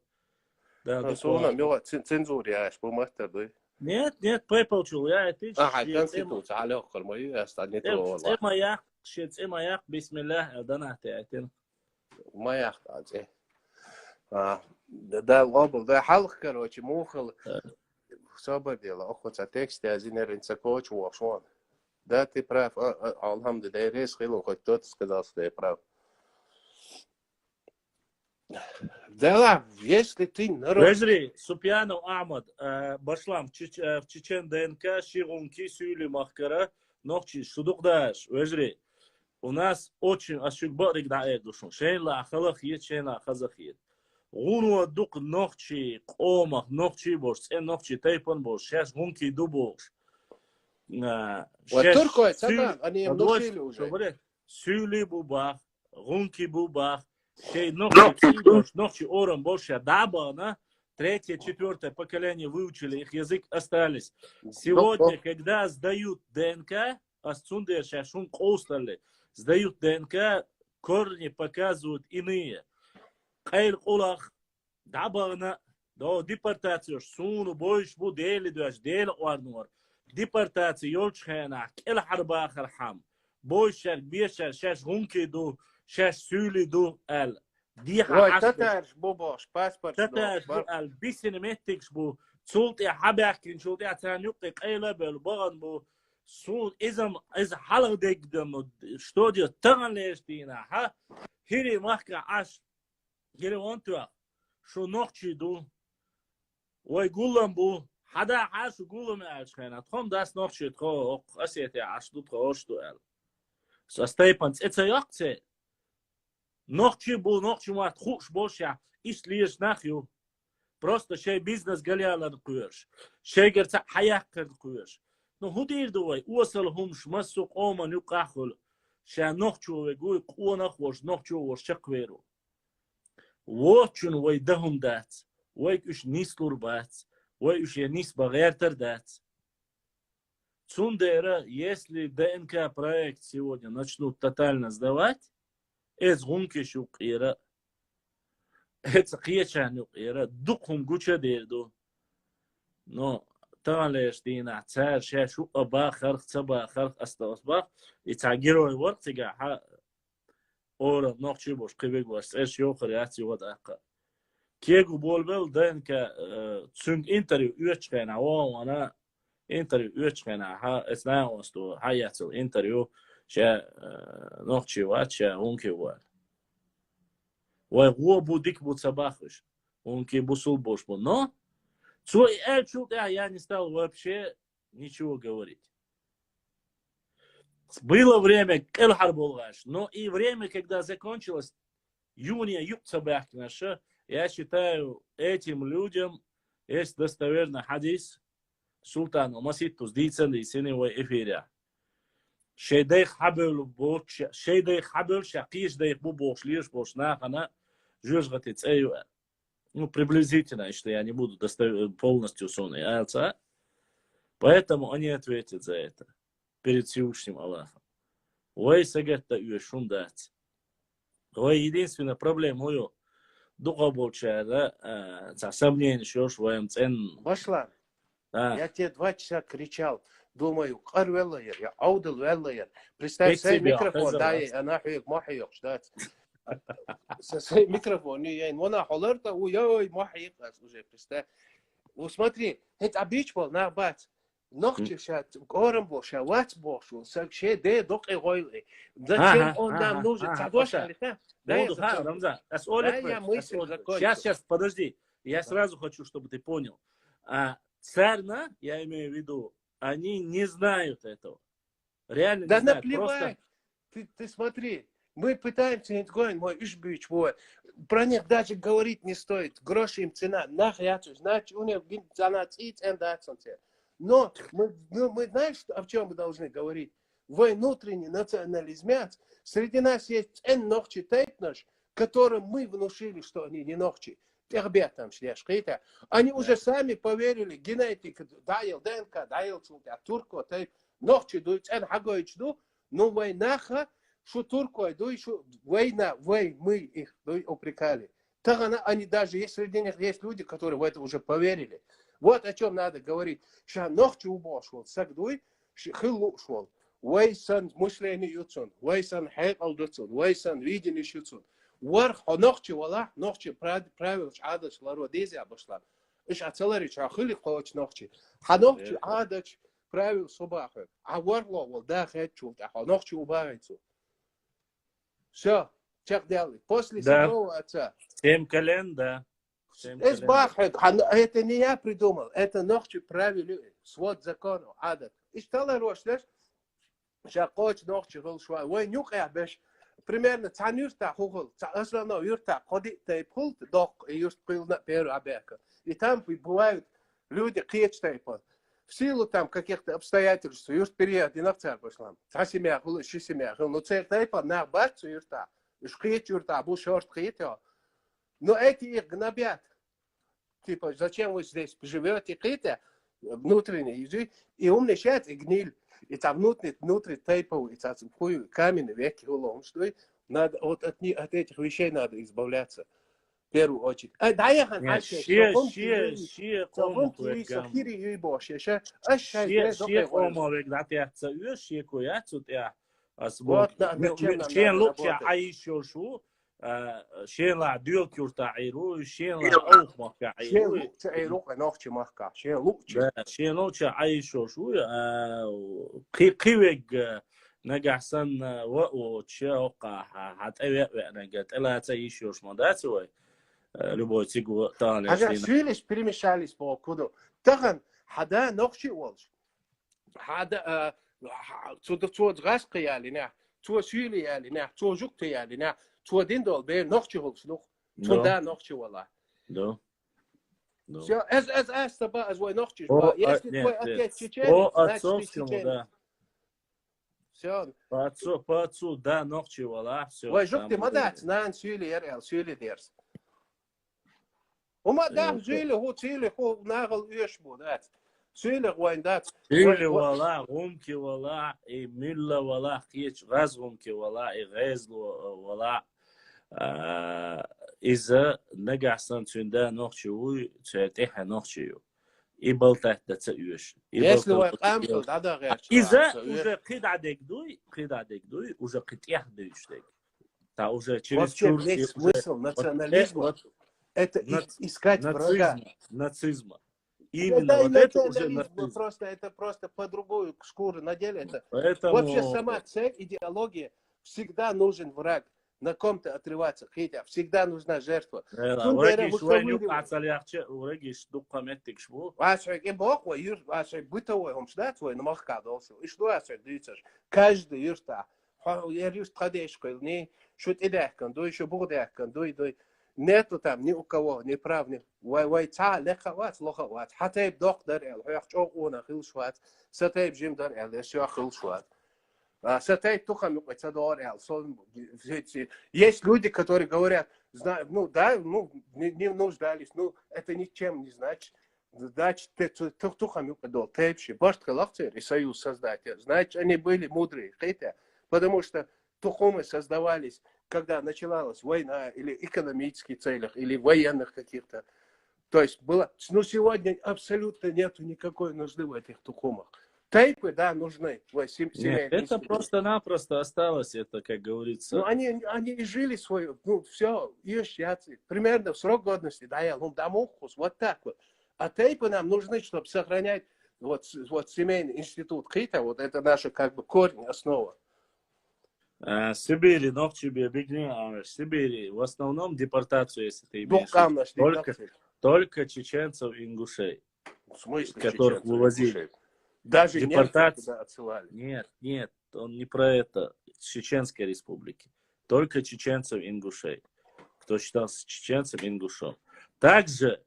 Speaker 5: да
Speaker 4: суна мила цензуре помахта бы
Speaker 5: нет PayPal чул я ты
Speaker 4: конституция على اخر ما يستني تو والله
Speaker 5: ما يا شيت ما يا بسم الله دونаты
Speaker 4: ما يحتاج ده الغبل ده حلق короче мухал صبر дело охота текст я зинеринца коч вошон. Да, ты прав. Алхамдулилlah, рейс хилу, хоть кто-то сказал, что я прав. Да, если ты народ...
Speaker 5: Вежри, Супьянов Ахмад, Башлам, в Чечен ДНК, Шигунки, Сюли Махкара, ногчи шудукдаш, вежри. У нас очень ошибок регдает душу. Шейла ахалах ед, шейла ахазах ед. Гуну дук ногчи, комах, ногчи бош, цен ногчи тейпон бош, шеш гунки ду бош.
Speaker 4: Вот туркой, цатан, они им носили уже.
Speaker 5: Сюли бубах, гунки бубах, шей ногчи бош, ногчи ором бош, даба, на. Третье, четвертое поколение выучили, их язык остались. Сегодня, когда сдают ДНК, асцундер шашун коустали, сдают ДНК, корни показывают иные. Кайр кулах, дабана, до депортацию, суну, бойш, бу, дели, дуаш, дели, уарнуар. Депортация, йолчхена, кел харба хархам. Бойшар, бешар, шаш гунки ду, шаш сюли ду, эл.
Speaker 4: Ой, татарш бубош, паспорт.
Speaker 5: татарш бу, эл, бисин меттикш бу, цулт я хабахкин, шулт я цанюкты, кайла бел, баган бу, сул, изам, из халаг дегдам, что делать, таган лештина, ха, хири махка аш, хири вонтуа, шо нохчи ду, ой гулам бу, хада аш гулам ашхена, тхом дас нохчи тхо, асете аш ду тхо ошту эл. Состайпанц, это якце, нохчи бу, нохчи мат хуш боша, иш лиеш нахю, просто шей бизнес галялар куеш, шей герца хаяк куеш. Ну худир дуай, уасал хумш масу кома нюкахул, ша нохчу вегуй куана хош, нохчу вош чакверу. Вочун вай дахум дац, вай уж нислур бац, вай уж я нис багертер дац. Цундера, если ДНК проект сегодня начнут тотально сдавать, ez гунки шукира, ez қиечан юқира, духум гуча дерду. Но талеш дина цар ша шуqa ба харх цаба харх аставас ба, и цагирой вортига ха ора нохчи бош қибег бас, эш юқир яци вад ақа. Кегу болбел ДНК цунг интервью үечхена, ана интервью үечхена, ха ez наявасту, ха яцил интервью, ша нохчи ват, ша унки ват. Вай гуа будик буд сабахыш, унки бусул бош бу. Но свой эльчут я не стал вообще ничего говорить. Было время келхар болгаш, но и время, когда закончилось юния юбцабах наша, я считаю, этим людям есть достоверный хадис султану маситу с дицами синевой эфиря. Шейдейх хабел бош, шейдейх хабел шакиш дейх бу бош лиш бош нахана жужгатец эю. Ну, приблизительно, что я не буду полностью сонный. Поэтому они ответят за это перед Всевышним Аллахом. Ой, сагатта юшун дать. Ой, единственная проблема, ой, духа болчара, сомнение, что ж воем цен.
Speaker 4: Башлан, я тебе 2 часа кричал, думаю, кар веллайер, я аудал веллайер. Представь себе микрофон, дай, она хуек, махайок, ждать. Свой микрофон, я вона холерта, ой, махайок, уже представь. Смотри, это обич был на бац. Ногчи шат, гором был, шавац был, ше де док и гойлы. Зачем он нам нужен?
Speaker 5: Сейчас, подожди. Я сразу хочу, чтобы ты понял. Царна, я имею в виду, они не знают этого. Реально
Speaker 4: да
Speaker 5: не знают.
Speaker 4: Наплевать. Ты смотри, мы пытаемся, мой ишбич, про них даже говорить не стоит. Гроши им цена, нахрен, значит, у них цена цит, но мы знаем, о чем мы должны говорить. Внутренний национализм. Среди нас есть ногчи тейпнаш, которым мы внушили, что они не ногчи. Ребятам шлешкита. Они уже сами поверили, генетика, даил ДНК, даил турко, тейп, ногчи дуют, хагоич ду, но войнаха, что турко ду, что война, мы их упрекали. Так они даже есть среди них есть люди, которые в это уже поверили. Вот о чем надо говорить. Ша ногчи убошвал, сагдуй, хилушвал. Вайсан мышление ютсон, вайсан хайкал дутсон, вайсан видение ютсон. Варх ногчи вала, ногчи правил адач ларо дези обошла. Иш ацеларич ахили коч ногчи. Ногчи адач правил собаха. А варло вал да хэтчу, а ногчи убавится. Все, чек делай. После седьмого отца.
Speaker 5: 7 колен, да.
Speaker 4: Это не я придумал, это ногчи правили, свод законов, адат. И стало рош, знаешь, شاقوش نوخش غل شوي وين يوقع باش примерно цан юрта хохол основной юрта ходи ты пулт док юрт пылна перу абека и там бывают люди кечтайпа в силу там каких-то обстоятельств юрт период и навцар пошлам цасимя хул шисимя хул ну цертайпа на бацу юрта уж кеч юрта бу шорт кетё но эти их гнобят типа зачем вы здесь живете кете внутренне и умничать и гниль и там внутри тейпов, и там каменный веки улом, что надо от этих вещей надо избавляться в первую очередь. Да я хан
Speaker 5: شيء قوم بقدرت يحتوي شيء كويس وتأ أسبوع شيء لوكي عايشوا شو شيء لا ديول كورتا عيرو شيء لا أوف ما كعيرو
Speaker 4: شيء لوك نوخش ما كع شيء
Speaker 5: لوكي عايشوا شو قيوج نجحسن وشيء وقع حتى نجت إلا تعيشوش ما ده سوى любой тигу тане.
Speaker 4: Ага, свились, перемешались по куду. Тахан хада нохши волш. Хада цуд гас қиялина, цуд свили ялина, цуд жукты ялина, цуд диндол бе нохши волш нох. Цуд да нохши вала.
Speaker 5: Да.
Speaker 4: Все, as таба as вой нохши.
Speaker 5: Если твой отец чечен, значит чечен.
Speaker 4: Все.
Speaker 5: По отцу да нохши вала.
Speaker 4: Вой жукты мадат, нан свили ярел, свили дерс. وما دام زيله هو تيله هو ناقل إيش بودات زيله وين دات
Speaker 5: زيله ولا غمكي ولا ملا ولا خيش غاز غمكي ولا غاز ولا إذا نجح سنتين نخشوا تأتيها نخشوا يبل تحت تأيش
Speaker 4: если вы قامتوا هذا غير
Speaker 5: إذا уже قيد عدك دوي уже قيد يحدي يشتك تا уже через
Speaker 4: смысл национализма это искать врага.
Speaker 5: Нацизма. Именно вот это уже нацизм.
Speaker 4: Это просто по другую шкуру надели.
Speaker 5: Поэтому...
Speaker 4: Вообще сама цель, идеология, всегда нужен враг. На ком-то отрываться, хотя всегда нужна жертва. Каждый юрта. Я юрт кадешкой, не шут идехкан, до еще будехкан, до нету там ни у кого ни прав ни вай та лехават лохават хатайб доктор эл хyaxчоq ona xilshvat satayb jimdar эл яшо xilshvat satayb тухам уцадор эл есть люди которые говорят ну да ну не нуждались ну это ничем не значит значит тухам упадол тайбши башткалахтер и союз создать значит они были мудрые хотя потому что тухумы создавались когда начиналась война или экономических целях, или военных каких-то. То есть было, ну сегодня абсолютно нету никакой нужды в этих тухумах. Тайпы, да, нужны.
Speaker 5: Нет, это просто-напросто осталось, это, как говорится.
Speaker 4: Ну, они и жили свою, ну, все, примерно в срок годности, да, я лумдамухус, вот так вот. А тайпы нам нужны, чтобы сохранять вот семейный институт Кита, вот это наша как бы корень, основа.
Speaker 5: Сибири, Нохчебе, Бигни, Сибири, в основном депортацию, если ты имеешь только чеченцев и ингушей,
Speaker 4: в смысле,
Speaker 5: которых вывозили.
Speaker 4: Даже
Speaker 5: депортацию
Speaker 4: отсылали.
Speaker 5: Нет, он не про это. Чеченской республики. Только чеченцев и ингушей. Кто считался чеченцем и ингушом. Также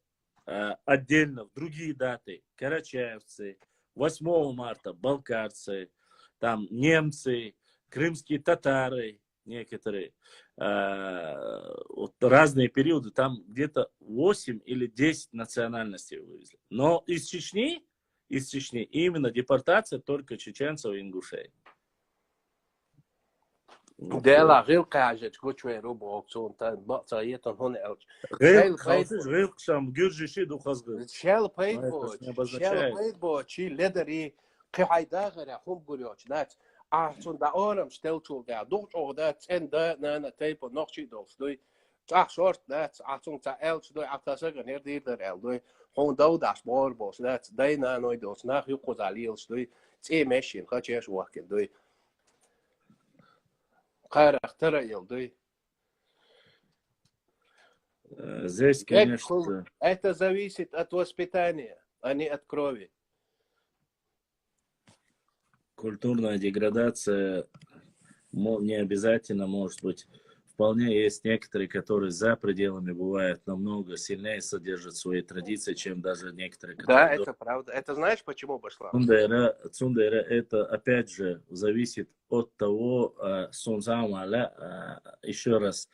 Speaker 5: отдельно в другие даты карачаевцы, 8 марта балкарцы, там немцы, крымские татары, некоторые, вот разные периоды, там где-то 8 или 10 национальностей вывезли. Но из Чечни именно депортация только чеченцев и ингушей.
Speaker 4: Дела гилка ажет кучве рубок цунтан бацаетон хон элч.
Speaker 5: Гил шам гюржиши духазгы.
Speaker 4: Шел пейбо чи ледери кайдагара хум гурёч нат. А цун да орам стелчул да дуч ода цен да на тейпо нохчи долс дой. Ах шорт нат а цун та элч дой актасага нердир эл дой. Хон додаш борбос нат дай на ной долс нах ю козалилс дой. Це мешин хачеш вакен дой.
Speaker 5: Здесь, конечно...
Speaker 4: Это зависит от воспитания, а не от крови.
Speaker 5: культурная деградация не обязательно может быть. Вполне есть некоторые, которые за пределами бывают намного сильнее содержат свои традиции, чем даже некоторые,
Speaker 4: Да,
Speaker 5: которые...
Speaker 4: это правда. Это знаешь, почему Башлан?
Speaker 5: Цундера, это опять же зависит от того, еще раз,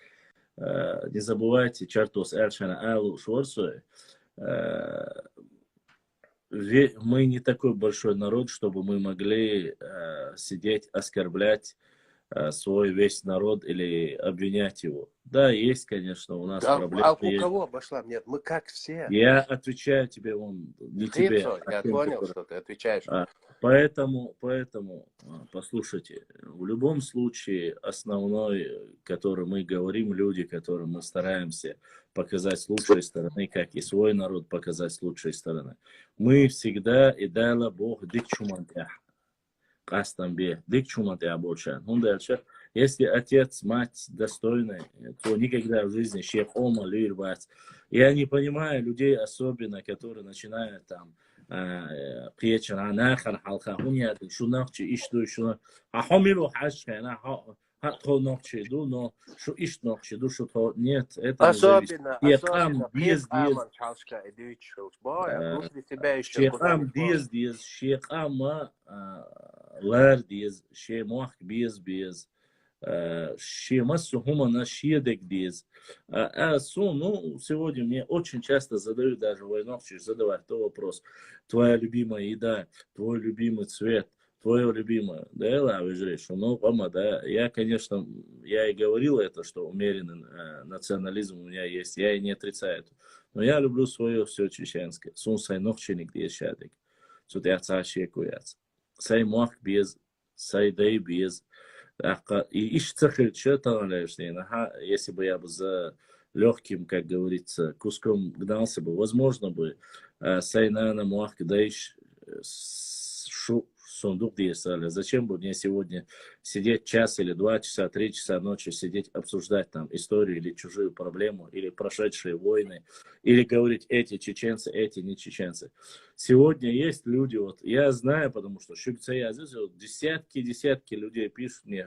Speaker 5: не забывайте, чартос Эльшана Алу Шворцуэ, мы не такой большой народ, чтобы мы могли сидеть, оскорблять свой весь народ или обвинять его. Да, есть, конечно, у нас проблемы.
Speaker 4: А у кого Башлан? Нет, мы как все.
Speaker 5: Я отвечаю тебе, не тебе.
Speaker 4: Я понял, что ты отвечаешь.
Speaker 5: Поэтому, послушайте, в любом случае основной, который мы говорим, люди, которым мы стараемся показать с лучшей стороны, как и свой народ показать с лучшей стороны, мы всегда и дала Бог дикчумантях. Кастамбе, дикчумантях больше. Если отец, мать достойны, то никогда в жизни шех ома лирбать. Я не понимаю людей, особенно, которые начинают там قيتشن أنا آخر حلقة هني شو نقطة إيش دو شو حملوا حاجة أنا هتخو نقطة دو نو شو إيش نقطة دو شو تخو نيت это
Speaker 4: Особенно
Speaker 5: без شيخام ديز شيخام лар диз, шемах без, шемассу хумана шедек диз. Ну, сегодня мне очень часто задают, даже войнов задавать то вопрос. Твоя любимая еда, твой любимый цвет, твое любимое. Да, да, я, конечно, я и говорил это, что умеренный национализм у меня есть, я и не отрицаю это. Но я люблю свое все чеченское. Сун сайнох ченик диз шадек. Сут я цаши куяц. Сай мах без, сай дай без. И ищ цахель если бы я бы за легким, как говорится, куском гнался бы, возможно бы, сай на мах даиш сундук диесали. Зачем бы мне сегодня сидеть час или 2 часа, 3 часа ночи, сидеть, обсуждать там историю или чужую проблему, или прошедшие войны, или говорить эти чеченцы, эти не чеченцы. Сегодня есть люди, вот я знаю, потому что я здесь вот, десятки людей пишут мне,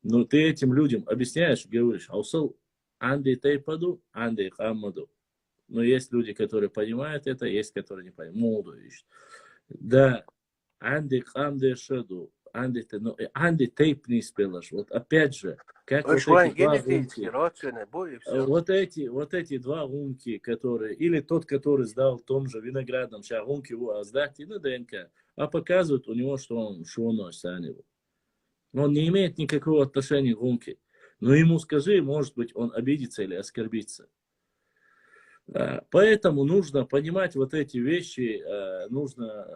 Speaker 5: но ты этим людям объясняешь, говоришь, аусал анди тайпаду, анди хамаду. Но есть люди, которые понимают это, есть, которые не понимают. Молоду ищут. Да, анди хамде шеду, анди тейп не спелаш. Вот опять же, как вот эти два гунки, которые, или тот, который сдал в том же виноградном шагунке, а сдать и на ДНК, а показывают у него, что он шуной санил. Он не имеет никакого отношения к гунке. Но ему скажи, может быть, он обидится или оскорбится. Поэтому нужно понимать вот эти вещи, нужно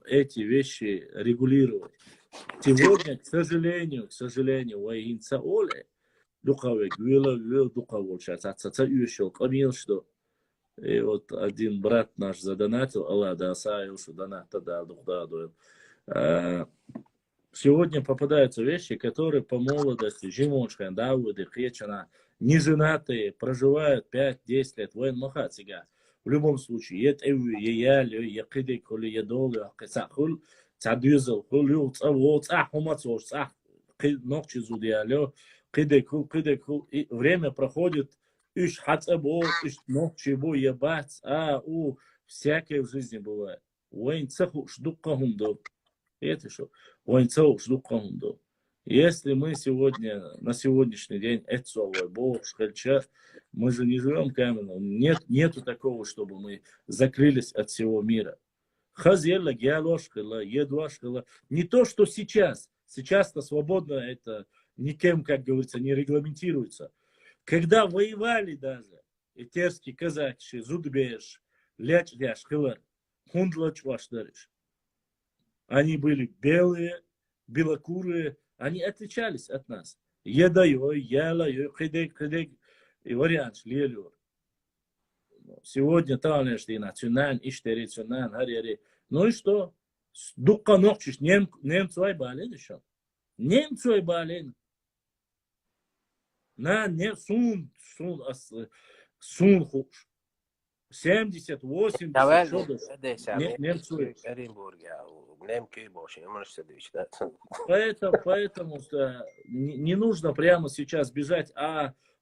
Speaker 5: эти вещи регулировать. Сегодня, к сожалению, воинца Оле, и вот один брат наш задонатил, Аллах да асаил, что доната да духдадуил. Сегодня попадаются вещи, которые по молодости, жимоншхан, давуды, хечана, неженатые, проживают 5-10 лет, воин махат сега. В любом случае, ет эвы, еяли, якиды, коли едолы, акисахул, цадюзал, хулю, цавол, цахумацош, цах, ногчи зудиалё, кидекул. И время проходит, иш хацабол, иш ногчибо, ебац, всякое в жизни бывает. Воин цаху шдуккахум до. Это что? Воин цаху шдуккахум до. Если мы сегодня, на сегодняшний день, мы же не живем каменно, нету такого, чтобы мы закрылись от всего мира. Не то, что сейчас. Сейчас-то свободно это никем, как говорится, не регламентируется. Когда воевали даже, и терские казачи, зудбеш, ляч-ляш, хилар, хундлач вашдариш. Они были белые, белокурые, они отличались от нас. Едаю, ялаю, хидек, и вариант шлелюр. Сегодня талнешти националь, иштерициональ, хариари. Ну и что? Дукка ногчиш, немцой бален еще. Немцой бален. На не сун хуш. 70, 80,
Speaker 4: Давай,
Speaker 5: что даже. Немцы.
Speaker 4: Оренбурге, немки больше, не можешь сидеть, да?
Speaker 5: Поэтому не нужно прямо сейчас бежать,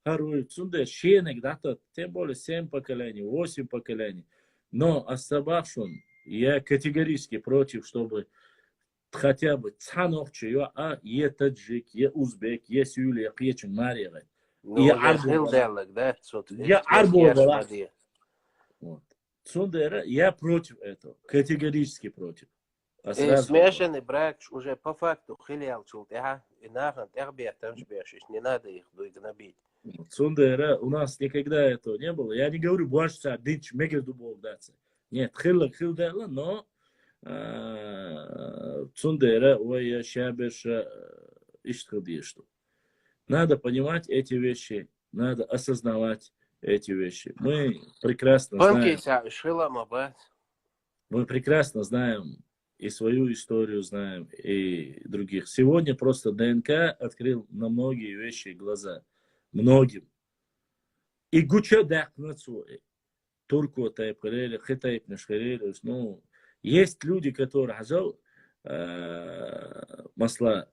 Speaker 5: Хару Цунде, Шенек, да, тем более 7 поколений, 8 поколений. Но остававшим, я категорически против, чтобы хотя бы Цанохчу, е таджик, е узбек, е сюле, е чумария.
Speaker 4: Ну, я хилделек, да?
Speaker 5: Я арбор была. Цундера, я против этого, категорически против.
Speaker 4: Смешанный брак уже по факту хилял чултеха, и нахрен тербия там жбешишь, не надо их гнобить.
Speaker 5: Цундера, у нас никогда этого не было. Я не говорю, больше дичь, мегерду бог даться. Нет, хилдела, но Цундера, ой, я шабеш иштхадишту. Надо понимать эти вещи, надо осознавать эти вещи. Мы прекрасно знаем. Мы прекрасно знаем и свою историю знаем, и других. Сегодня просто ДНК открыл на многие вещи глаза. Многим. И гуча дахнацу. Турку тайпхарели, хитайп нашхарели. Ну, есть люди, которые хазал масла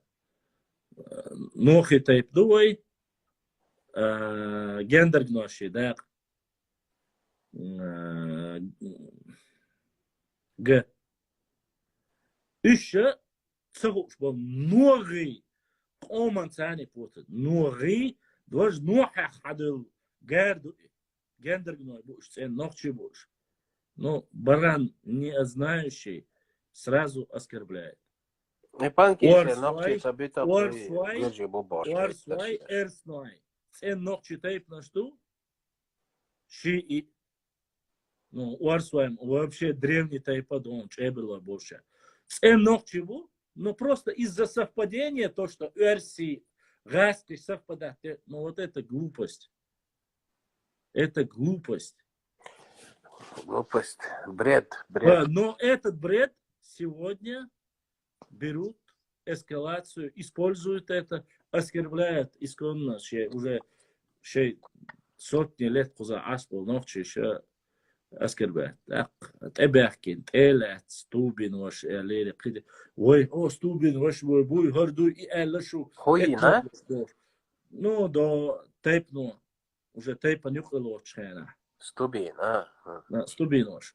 Speaker 5: нохи тайп дуай, гендер гноши, да. Г. Еще цогуш был ноги оман цани путает. Ноги дваж ноха хадил гарду гендер гной буш, цен нохчи буш. Но баран не знающий сразу оскорбляет. Уарсвай эрсной. Цен нохчи тайп на что? Ши и ну, уарсваем вообще древний тайпадон, чебела больше. Ценок чего? Но просто из-за совпадения, то, что Эрси, Гаски совпадают, ну вот это глупость. Это глупость.
Speaker 4: Глупость, бред.
Speaker 5: Но этот бред сегодня берут эскалацию, используют это, оскорбляют исконно, уже сотни лет куза аспол, ночи еще оскорбляет. Тебяхкин, телят, стубин ваш, элери, киди. Ой, стубин ваш, буй, горду и элашу.
Speaker 4: Хуина?
Speaker 5: Ну, до тейпну, уже тейпа нюхало чхена.
Speaker 4: Стубин,
Speaker 5: Стубин ваш.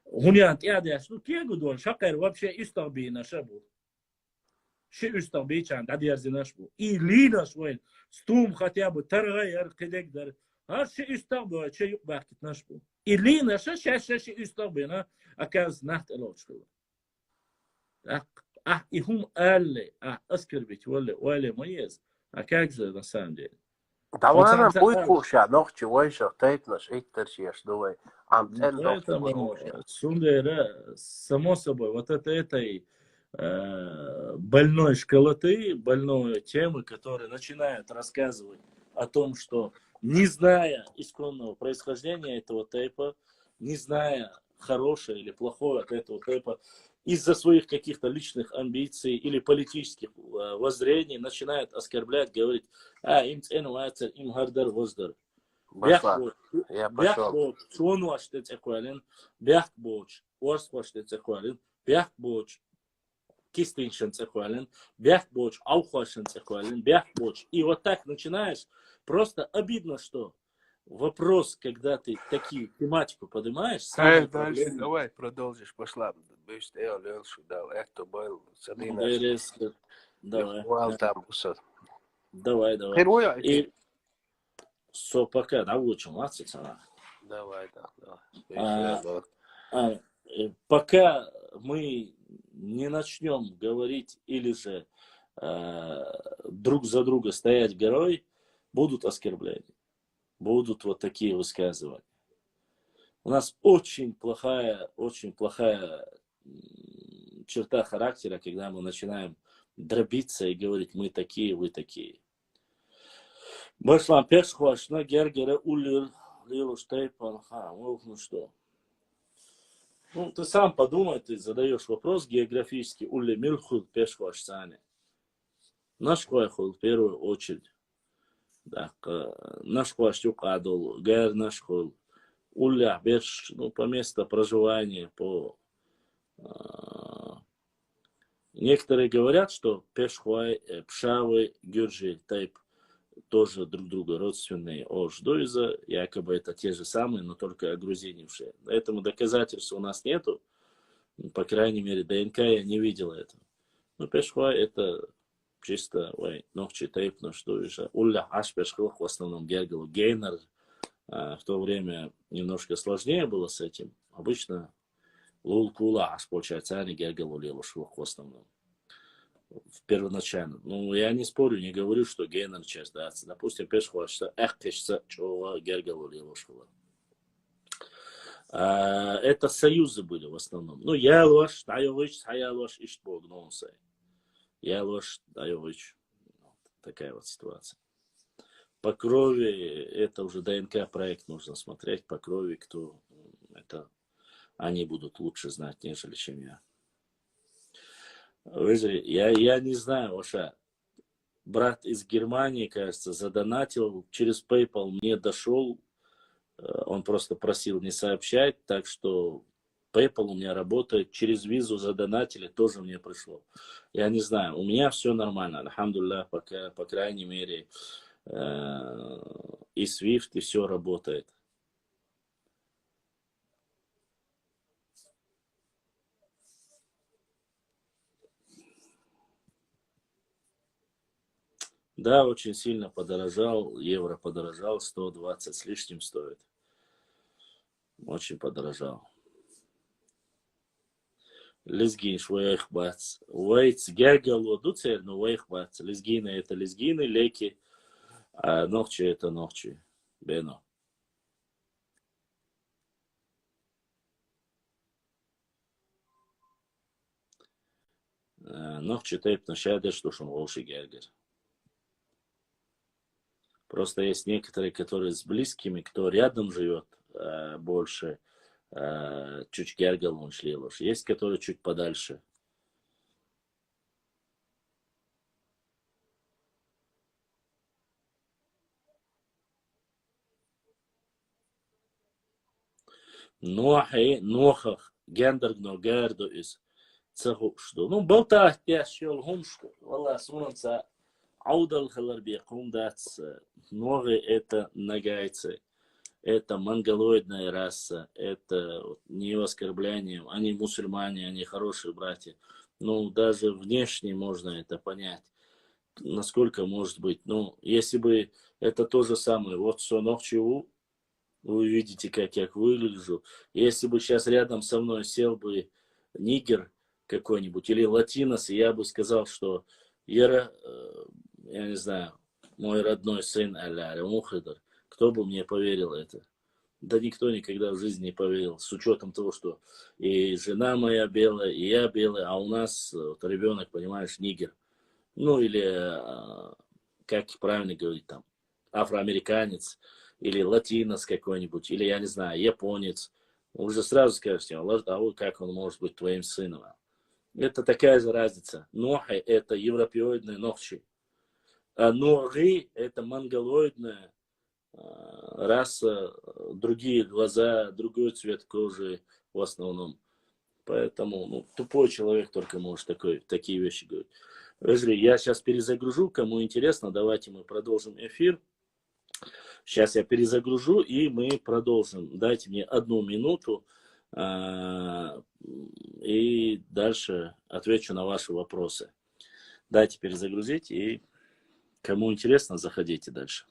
Speaker 5: Гунянт, ядяш, ну, кегу дон, шакер, вообще исторбина, шабу. Ши исторбичан, дадьярзинаш бу. И линаш, войн, стум хотя бы, таргайер, кидегдар. Ши исторбу, че юкбахкит наш бу. И лина, ши исторбина, аказ нахт элочхила. И хум алли, оскорбить, валли моез. А как же на самом деле?
Speaker 4: Да ладно, будет куша, ночи, войшах, тейпнаш, эйтершеш, давай.
Speaker 5: Поэтому, Сундера, само собой, вот этой больной школоты, больной темы, которые начинают рассказывать о том, что не зная исконного происхождения этого тейпа, не зная хорошее или плохое от этого тейпа, из-за своих каких-то личных амбиций или политических воззрений начинают оскорблять, говорить, им ценуается, им хардар воздар.
Speaker 4: Я пошел.
Speaker 5: Чон ваште цекуалин, бях боч, орс ваште цекуалин, бях боч, кистиншен цекуалин, бях боч, аухашен цекуалин, бях боч. И вот так начинаешь. Просто обидно, что вопрос, когда ты такие тематику поднимаешь,
Speaker 4: дальше, давай, продолжишь, пошла. Бишь, я лёлшу дал, это был, садина.
Speaker 5: Давай.
Speaker 4: Там,
Speaker 5: Давай. И пока, да, лучше мацаться.
Speaker 4: Давай.
Speaker 5: Пока мы не начнем говорить или же друг за друга стоять горой, будут оскорбления. Будут вот такие высказывания. У нас очень плохая черта характера, когда мы начинаем дробиться и говорить, мы такие, вы такие. Башлам першхвашна гергера улир лилуштейпан. Ну что? Ну, ты сам подумай, ты задаешь вопрос географический. Улли милхул першхвашсане. Наш хвахул в первую очередь. Да, наш хваш юкадол, гер наш хул.
Speaker 2: Уля, беш, ну, по месту проживания, по... Некоторые говорят, что Пешхуай, Пшавы, Гюрджи, Тайп тоже друг друга родственные. Ждуиза, якобы это те же самые, но только огрузинившие. Поэтому доказательств у нас нету. По крайней мере, ДНК я не видел этого. Но Пешхуай это чисто, ногчи Тайп, но Ждуиза. Уля, аш Пешхуах в основном Гергалу. Гейнер в то время немножко сложнее было с этим. Обычно Лулкула, аж получается, они Гергалу Лелушвах в основном. Первоначально. Ну, я не спорю, не говорю, что Гейнер часть, да. Допустим, Пешхуа, что Эхтешца, Чова, Гергалу Лелушвах. Это союзы были в основном. Ну, Ялваш, Тайович, Хаялваш, Иштбог, Нонсай. Ялваш, Тайович. Такая вот ситуация. По крови, это уже ДНК проект нужно смотреть. По крови, кто это, они будут лучше знать, нежели чем я. Я не знаю, Оша. Брат из Германии, кажется, задонатил через PayPal, мне дошел. Он просто просил не сообщать, так что PayPal у меня работает. Через визу задонатили, тоже мне пришло. Я не знаю, у меня все нормально. Альхамдулиллах, пока, по крайней мере, и Swift, и все работает. Да, очень сильно подорожал, евро подорожал, 120 с лишним стоит. Очень подорожал. Лезгин швейх бац. Уэйц гягал дуцер, но уэйх бац. Лезгины это лезгины, леки, а ногчи это ногчи. Бено. Ногчи тейп на шаде, что шум волши гягер. Просто есть некоторые, которые с близкими, кто рядом живет больше, чуть гергал он шлилуш. Есть, которые чуть подальше. Нохах, гендер гногерду из цехушду. Ну, болтах тяжел гумшку. Валла, сунанца, аудал халарбекум дац. Ноги это нагайцы. Это монголоидная раса, это не оскорблением, они мусульмане, они хорошие братья. Ну, даже внешне можно это понять, насколько может быть. Ну, если бы это то же самое, вот сонок чего, вы видите, как я выгляжу. Если бы сейчас рядом со мной сел бы нигер какой-нибудь или латинос, и я бы сказал, что я не знаю, мой родной сын Аля Мухидр, кто бы мне поверил это? Да никто никогда в жизни не поверил, с учетом того, что и жена моя белая, и я белая, а у нас вот, ребенок, понимаешь, нигер. Ну или, как правильно говорить там, афроамериканец, или латинос какой-нибудь, или, я не знаю, японец. Уже сразу скажете, а как он может быть твоим сыном? Это такая же разница. Нохи – это европеоидные ногчи. А ноги – это монголоидная раса, другие глаза, другой цвет кожи в основном. Поэтому ну, тупой человек только может такие вещи говорить. Я сейчас перезагружу, кому интересно, давайте мы продолжим эфир. Сейчас я перезагружу, и мы продолжим. Дайте мне 1 минуту, и дальше отвечу на ваши вопросы. Дайте перезагрузить, и кому интересно, заходите дальше.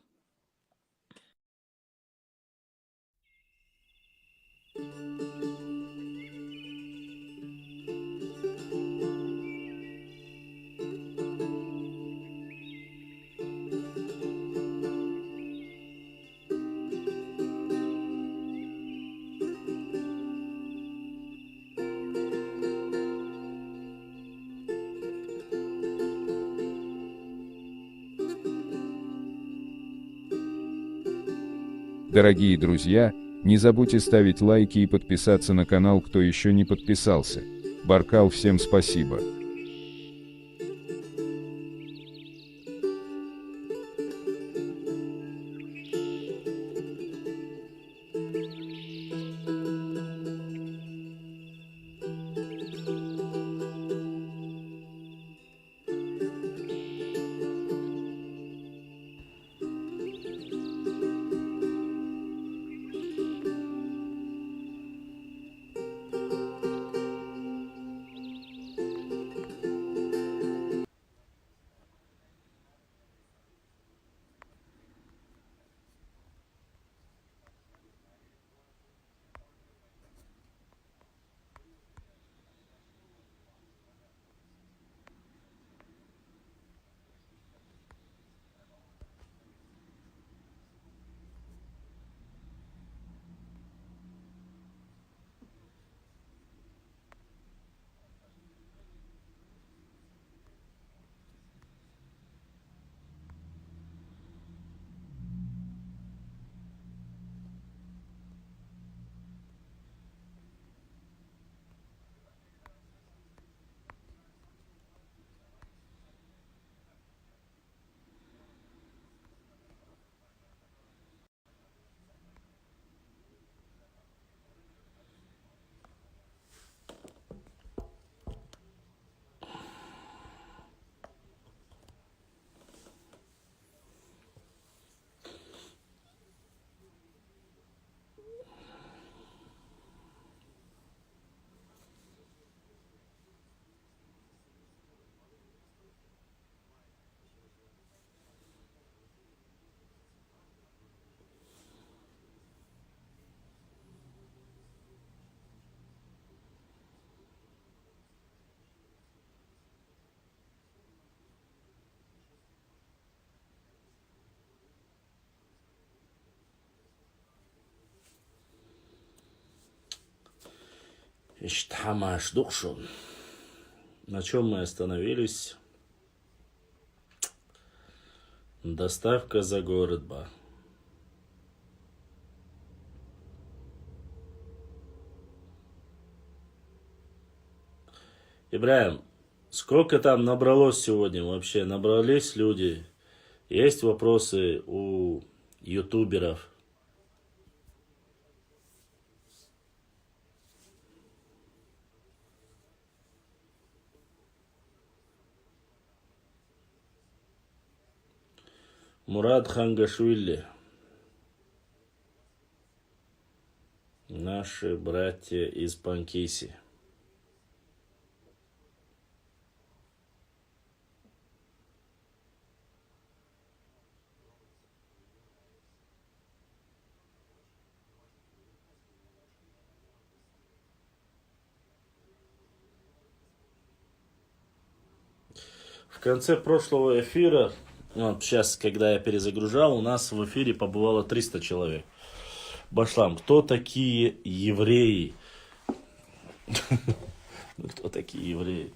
Speaker 1: Дорогие друзья, не забудьте ставить лайки и подписаться на канал, кто еще не подписался. Баркал, всем спасибо.
Speaker 2: Иштамаш душун. На чем мы остановились? Доставка за город Ба. Ибраим, сколько там набралось сегодня вообще? Набрались люди? Есть вопросы у ютуберов? Мурат Хангашвили. Наши братья из Панкиси. В конце прошлого эфира, вот сейчас, когда я перезагружал, у нас в эфире побывало 300 человек. Башлам, кто такие евреи? Кто такие евреи?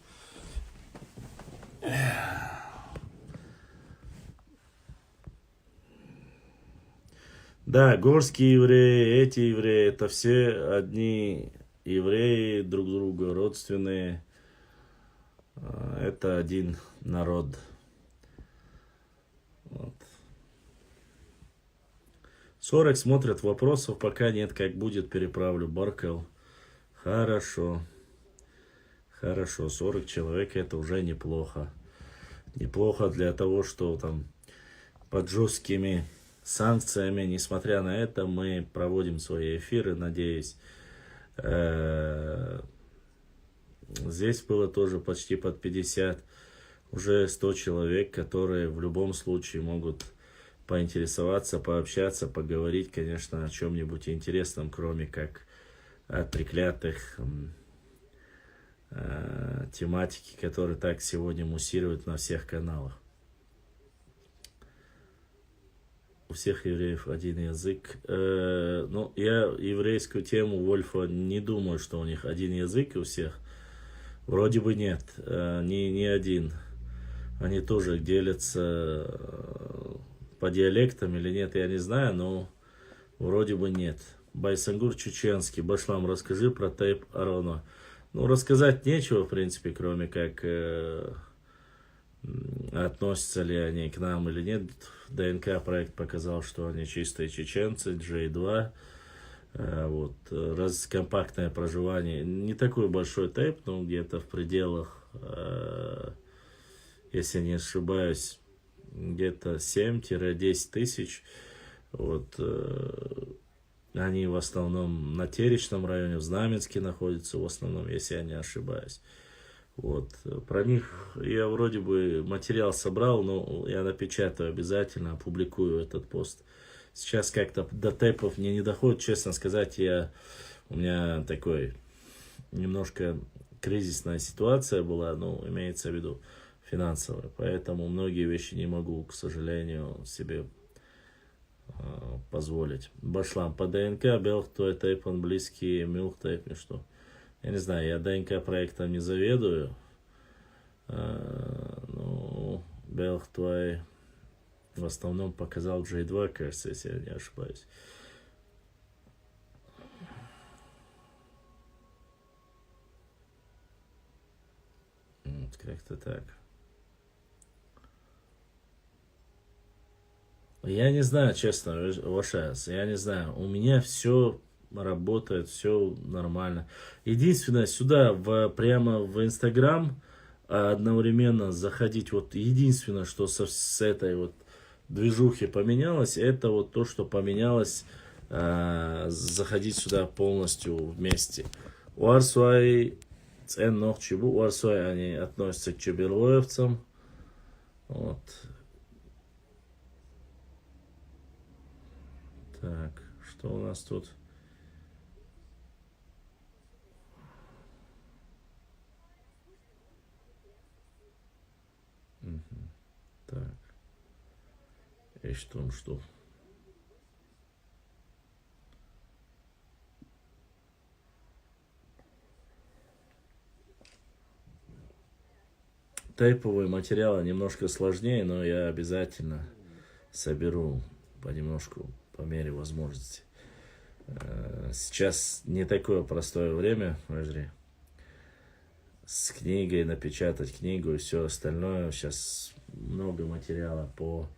Speaker 2: Да, горские евреи, эти евреи, это все одни евреи, друг друга родственные. Это один народ. Вот. 40 смотрят, вопросов пока нет, как будет, переправлю. Баркал. Хорошо. Хорошо, 40 человек это уже неплохо. Неплохо для того, что там под жесткими санкциями, несмотря на это, мы проводим свои эфиры, надеюсь. Здесь было тоже почти под 50, уже 100 человек, которые в любом случае могут поинтересоваться, пообщаться, поговорить, конечно, о чем-нибудь интересном, кроме как о треклятых тематики, которые так сегодня муссируют на всех каналах. У всех евреев один язык. Ну, я еврейскую тему Вольфа не думаю, что у них один язык у всех. Вроде бы нет, не один. Они тоже делятся по диалектам или нет, я не знаю, но вроде бы нет. Байсангур чеченский. Башлам, расскажи про тейп Арона. Ну, рассказать нечего, в принципе, кроме как относятся ли они к нам или нет. ДНК проект показал, что они чистые чеченцы, J2. Вот, компактное проживание, не такой большой тейп, но где-то в пределах, если не ошибаюсь, где-то 7-10 тысяч. Вот, они в основном на Теречном районе, в Знаменске находятся в основном, если я не ошибаюсь. Вот, про них я вроде бы материал собрал, но я напечатаю обязательно, опубликую этот пост. Сейчас как-то до тэпов мне не доходит, честно сказать, у меня такой немножко кризисная ситуация была, ну, имеется в виду финансовая, поэтому многие вещи не могу, к сожалению, себе позволить. Башлам, по ДНК, белх, твой тэп, он близкий, милх тэп, и что? Я не знаю, я ДНК проектом не заведую, ну, белх, твой... В основном показал J2, кажется, если я не ошибаюсь. Вот, как-то так. Я не знаю, честно, Вашас, я не знаю. У меня все работает, все нормально. Единственное, сюда прямо в Инстаграм одновременно заходить, вот единственное, что с этой вот движухи поменялось, это вот то, что поменялось, заходить сюда полностью вместе. Уарсуай, Ценнохчибу, Уарсуай, они относятся к чеберлоевцам. Вот. Так, что у нас тут? Так. И что? тейповые материалы немножко сложнее, но я обязательно соберу понемножку, по мере возможности. Сейчас не такое простое время, Вожри. С книгой, напечатать книгу и все остальное. Сейчас много материала по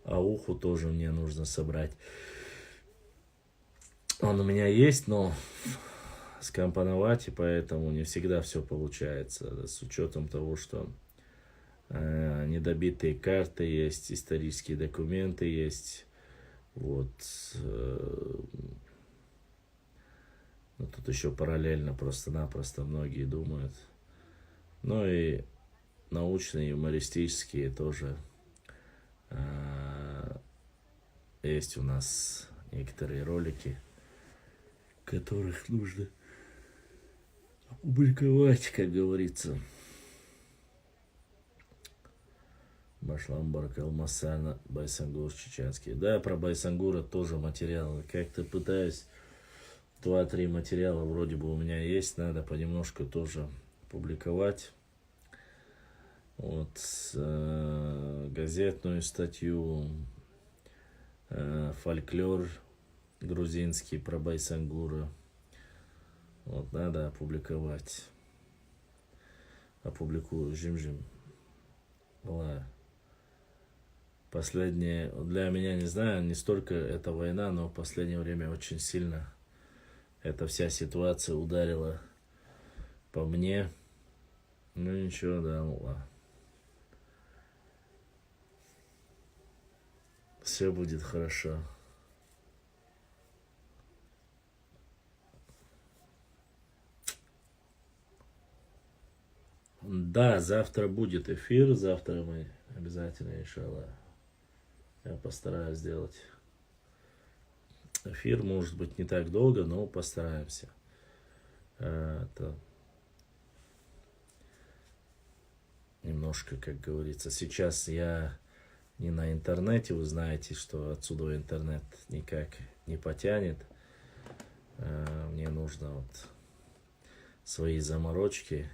Speaker 2: ауху тоже мне нужно собрать. Он у меня есть, но скомпоновать, и поэтому не всегда все получается. С учетом того, что недобитые карты есть, исторические документы есть. Вот. Но тут еще параллельно просто-напросто многие думают. Ну и научные, юмористические тоже есть у нас некоторые ролики, которых нужно опубликовать, как говорится. Башлам Баракал Масана, Байсангур чеченский. Да, про Байсангура тоже материалы. Как-то пытаюсь 2-3 материала вроде бы у меня есть. Надо понемножку тоже публиковать. Вот газетную статью, фольклор грузинский про Байсангура. Вот надо опубликовать. Опубликую. Жим-жим. Была последняя, для меня, не знаю, не столько эта война, но в последнее время очень сильно эта вся ситуация ударила по мне. Ну ничего, да, ладно. Все будет хорошо. Да, завтра будет эфир, завтра мы обязательно, иншаллах, я постараюсь сделать эфир, может быть не так долго, но постараемся. Это немножко, как говорится, сейчас я не на интернете, вы знаете, что отсюда интернет никак не потянет. Мне нужно вот свои заморочки.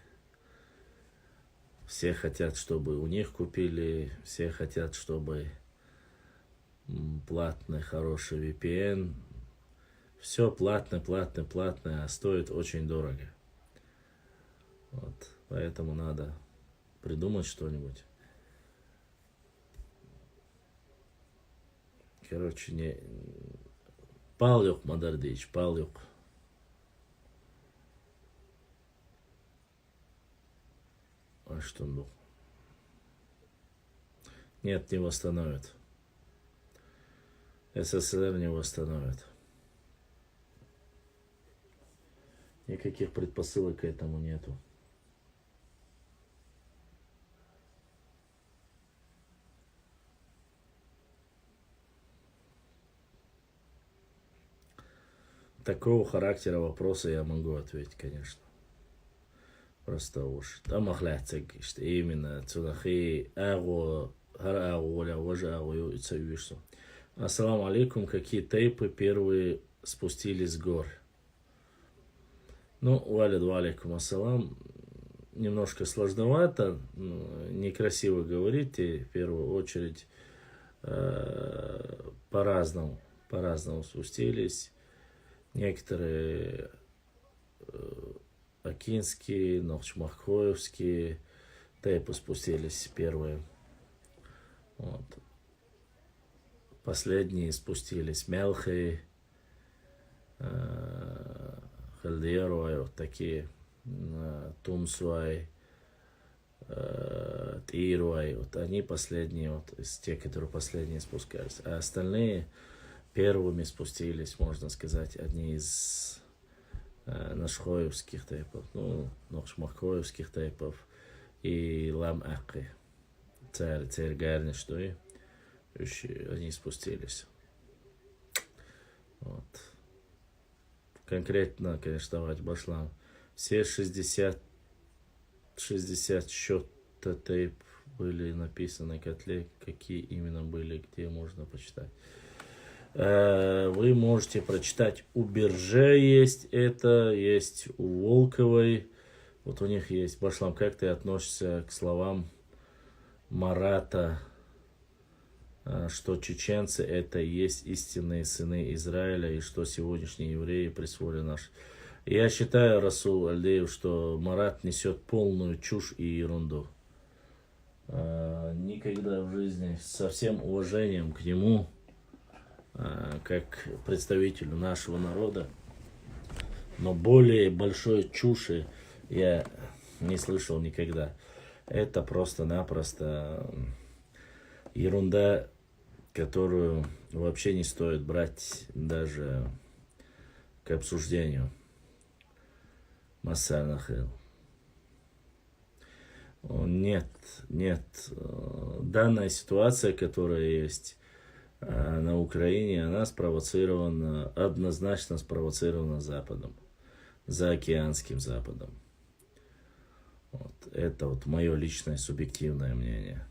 Speaker 2: Все хотят, чтобы у них купили, все хотят, чтобы платный, хороший VPN. Все платное, платное, платное, а стоит очень дорого. Вот, поэтому надо придумать что-нибудь. Короче, не... Палюк, Мадардич, палюк. А что он был? Нет, не восстановит. СССР не восстановит. Никаких предпосылок к этому нету. Такого характера вопроса я могу ответить, конечно. Просто уж. Там ахляцек, что именно цунахи агу, хар агу, ля вожа агу, и цавишься. Ассаламу алейкум, какие тейпы первые спустились с гор? Ну, валиду алейкум ассалам. Немножко сложновато, некрасиво говорить, и в первую очередь по-разному спустились. Некоторые акинские, нохчмахоевские тейпы спустились первые. Вот. Последние спустились Мелхи, Хальдеруай, вот такие, Тумсуай, Тируай, вот они последние, вот из тех, которые последние спускались. А остальные первыми спустились, можно сказать, одни из нашхоевских тейпов, ну, нохшмахоевских тейпов и лам-акы, царь гарни, что и они спустились. Вот. Конкретно, конечно, давать башлам. Все 60 счета тейп были написаны котле, какие именно были, где можно почитать. Вы можете прочитать у Берже есть это, есть у Волковой, Вот у них есть. Башлам, как ты относишься к словам Марата, что чеченцы это и есть истинные сыны Израиля, и что сегодняшние евреи присвоили наш. Я считаю, Расул Альдеев, что Марат несет полную чушь и ерунду. Никогда в жизни, со всем уважением к нему, как представителю нашего народа, но более большой чуши я не слышал никогда. Это просто-напросто ерунда, которую вообще не стоит брать даже к обсуждению. Масса нахил. Нет. Данная ситуация, которая есть на Украине, она спровоцирована, однозначно спровоцирована Западом, заокеанским Западом. Вот. Это вот мое личное субъективное мнение.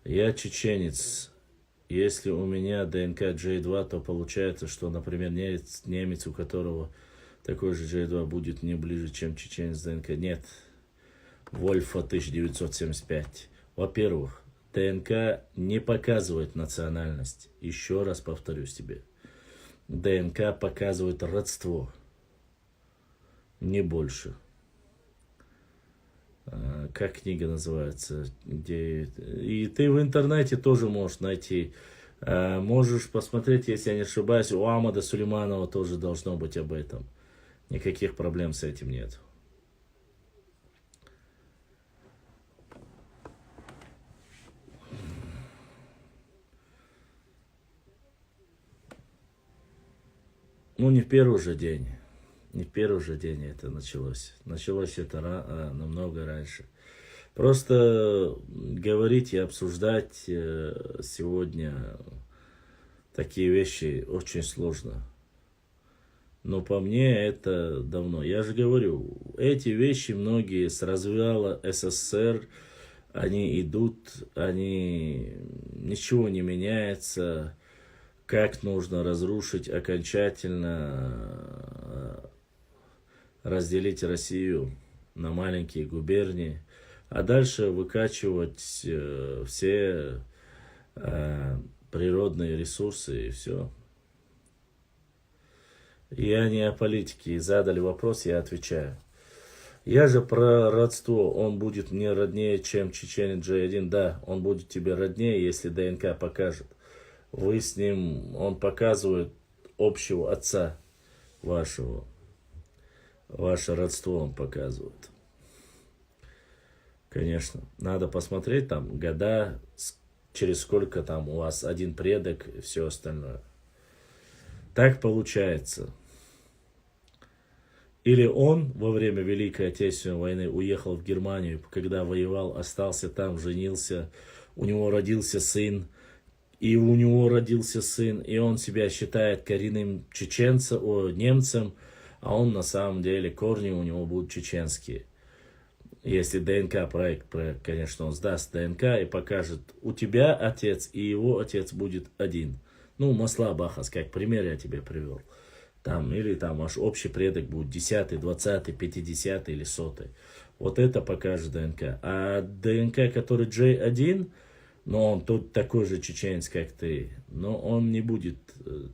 Speaker 2: Я чеченец. Если у меня ДНК J2, то получается, что, например, немец, у которого такой же J2 будет не ближе, чем чеченец ДНК. Нет. Вольфа 1975. Во-первых, ДНК не показывает национальность. Еще раз повторюсь тебе. ДНК показывает родство. Не больше. Как книга называется? Где... И ты в интернете тоже можешь найти. Можешь посмотреть, если я не ошибаюсь, у Амада Сулейманова тоже должно быть об этом. Никаких проблем с этим нет. Ну, не в первый же день. Не в первый же день это началось. Началось это намного раньше. Просто говорить и обсуждать сегодня такие вещи очень сложно. Но по мне это давно. Я же говорю, эти вещи многие с развала СССР, они идут, ничего не меняется. Как нужно разрушить окончательно, разделить Россию на маленькие губернии, а дальше выкачивать все природные ресурсы и все. Я не о политике. Задали вопрос, я отвечаю. Я же про родство. Он будет мне роднее, чем чеченец J1. Да, он будет тебе роднее, если ДНК покажет. Вы с ним, он показывает общего отца вашего. Ваше родство он показывает. Конечно, надо посмотреть там года, через сколько там у вас один предок и все остальное. Так получается. Или он во время Великой Отечественной войны уехал в Германию, когда воевал, остался там, женился, у него родился сын, и он себя считает коренным немцем, а он на самом деле корни у него будут чеченские. Если ДНК-проект, конечно, он сдаст ДНК и покажет, у тебя отец и его отец будет один. Ну, Масла Бахас, как пример я тебе привел. Там, или там ваш общий предок будет 10-й, 20-й, 50-й или 100-й. Вот это покажет ДНК. А ДНК, который J1, но он тут такой же чеченец, как ты, но он не будет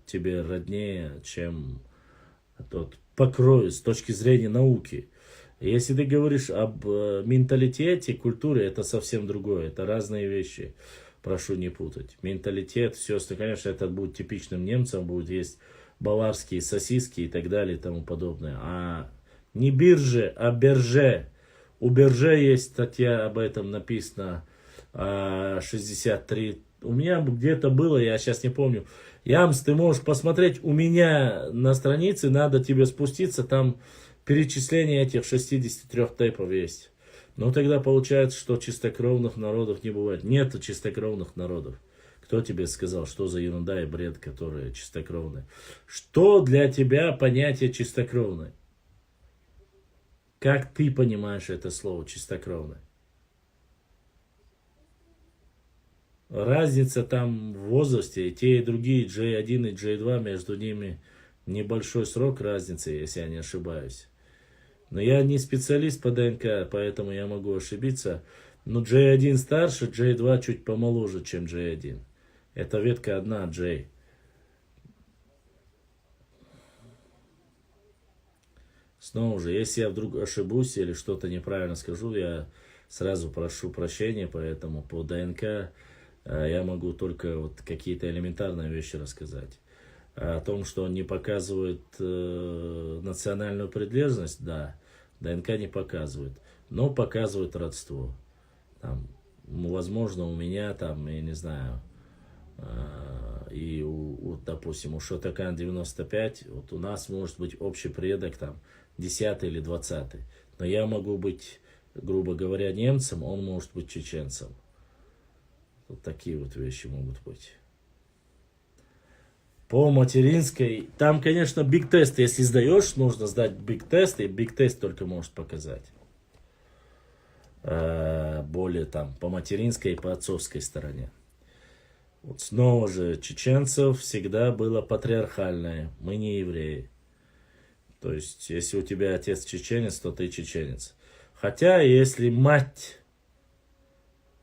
Speaker 2: тебе роднее, чем тот покрой с точки зрения науки. Если ты говоришь об менталитете, культуре, это совсем другое, это разные вещи. Прошу не путать. Менталитет, все, конечно, это будет типичным немцем, будет есть баварские сосиски и так далее и тому подобное. А не бирже, а берже. У берже есть статья об этом написано 63. У меня где-то было, я сейчас не помню. Ямс, ты можешь посмотреть, у меня на странице, надо тебе спуститься, там перечисление этих 63 тейпов есть. Но тогда получается, что чистокровных народов не бывает. Нет чистокровных народов. Кто тебе сказал, что за ерунда и бред, которые чистокровные? Что для тебя понятие чистокровное? Как ты понимаешь это слово чистокровное? Разница там в возрасте, и те и другие, J1 и J2, между ними небольшой срок разницы, если я не ошибаюсь. Но я не специалист по ДНК, поэтому я могу ошибиться. Но J1 старше, J2 чуть помоложе, чем J1. Это ветка одна, J. Снова же, если я вдруг ошибусь или что-то неправильно скажу, я сразу прошу прощения, поэтому по ДНК я могу только вот какие-то элементарные вещи рассказать. А о том, что он не показывает национальную принадлежность, да, ДНК не показывает, но показывает родство. Там, возможно, у меня там, я не знаю, и допустим, у Шотакан 95, вот у нас может быть общий предок там 10 или 20. Но я могу быть, грубо говоря, немцем, он может быть чеченцем. Вот такие вот вещи могут быть. По материнской, там, конечно, биг-тест, если сдаешь, нужно сдать биг-тест, и биг-тест только может показать. Более там по материнской и по отцовской стороне. Вот снова же, чеченцев всегда было патриархальное. Мы не евреи. То есть, если у тебя отец чеченец, то ты чеченец. Хотя, если мать,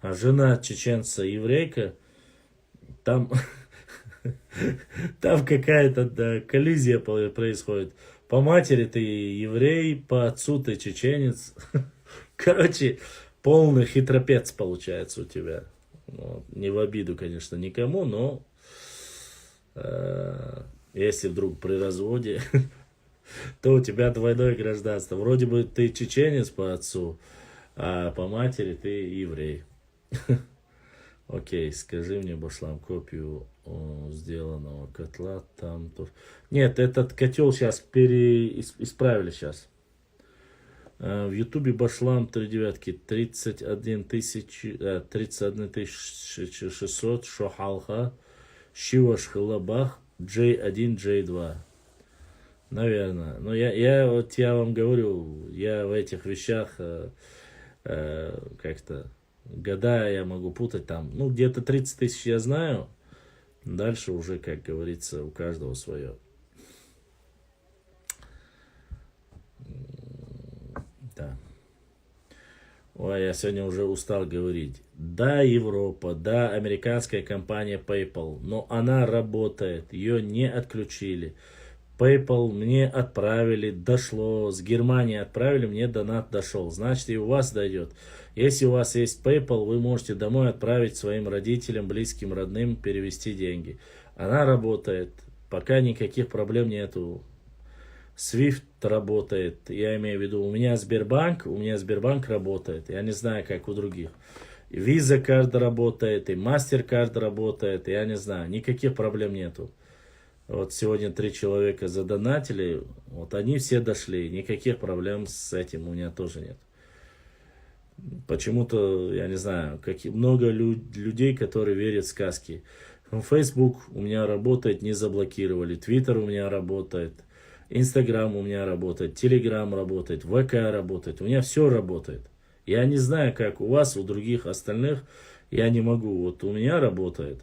Speaker 2: а жена чеченца еврейка, там, там какая-то коллизия происходит. По матери ты еврей, по отцу ты чеченец. Короче, полный хитропец получается у тебя. Ну, не в обиду, конечно, никому, но если вдруг при разводе, то у тебя двойное гражданство. Вроде бы ты чеченец по отцу, а по матери ты еврей. Окей, скажи мне, Башлам, копию сделанного котла там. Нет, этот котел сейчас исправили сейчас. В Ютубе Башлам 39 31 600 Шохалха Шиваш Халабах J1 J2. Наверное. Но я вам говорю, я в этих вещах как-то года я могу путать там. Ну, где-то 30 тысяч я знаю. Дальше уже, как говорится, у каждого свое. Да. Ой, я сегодня уже устал говорить. Да, Европа, да, американская компания PayPal, но она работает, ее не отключили. PayPal мне отправили, дошло, с Германии отправили, мне донат дошел, значит и у вас дойдет. Если у вас есть PayPal, вы можете домой отправить своим родителям, близким, родным, перевести деньги. Она работает, пока никаких проблем нету. Swift работает, я имею в виду, у меня Сбербанк работает, я не знаю, как у других. Visa карта работает, и MasterCard работает, я не знаю, никаких проблем нету. Вот сегодня 3 человека задонатили, вот они все дошли, никаких проблем с этим у меня тоже нет. Почему-то, я не знаю, много людей, которые верят в сказки. Facebook у меня работает, не заблокировали, Twitter у меня работает. Инстаграм у меня работает, Телеграм работает, ВК работает, у меня все работает. Я не знаю, как у вас, у других остальных, я не могу, вот у меня работает.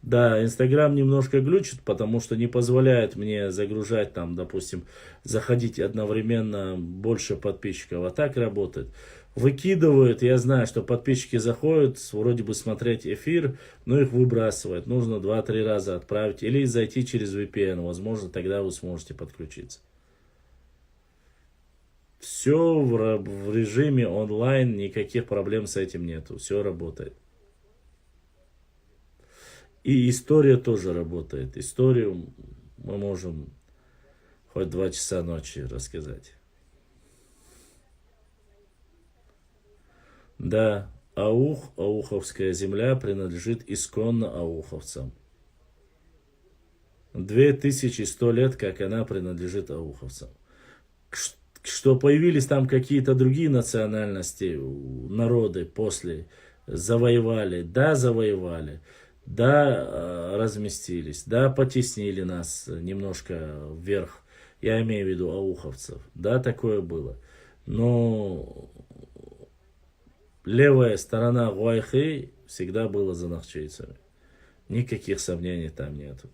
Speaker 2: Да, Инстаграм немножко глючит, потому что не позволяет мне загружать там, допустим, заходить одновременно больше подписчиков, а так работает. Выкидывают, я знаю, что подписчики заходят, вроде бы смотреть эфир, но их выбрасывают. Нужно 2-3 раза отправить или зайти через VPN, возможно, тогда вы сможете подключиться. Все в режиме онлайн, никаких проблем с этим нету, все работает. И история тоже работает. Историю мы можем хоть 2 часа ночи рассказать. Да, Ауховская земля принадлежит исконно ауховцам. 2100 лет, как она принадлежит ауховцам. Что появились там какие-то другие национальности, народы после, завоевали, да, разместились, да, потеснили нас немножко вверх, я имею в виду ауховцев, да, такое было. Но левая сторона Гуайхи всегда была за нахчейцами. Никаких сомнений там нету.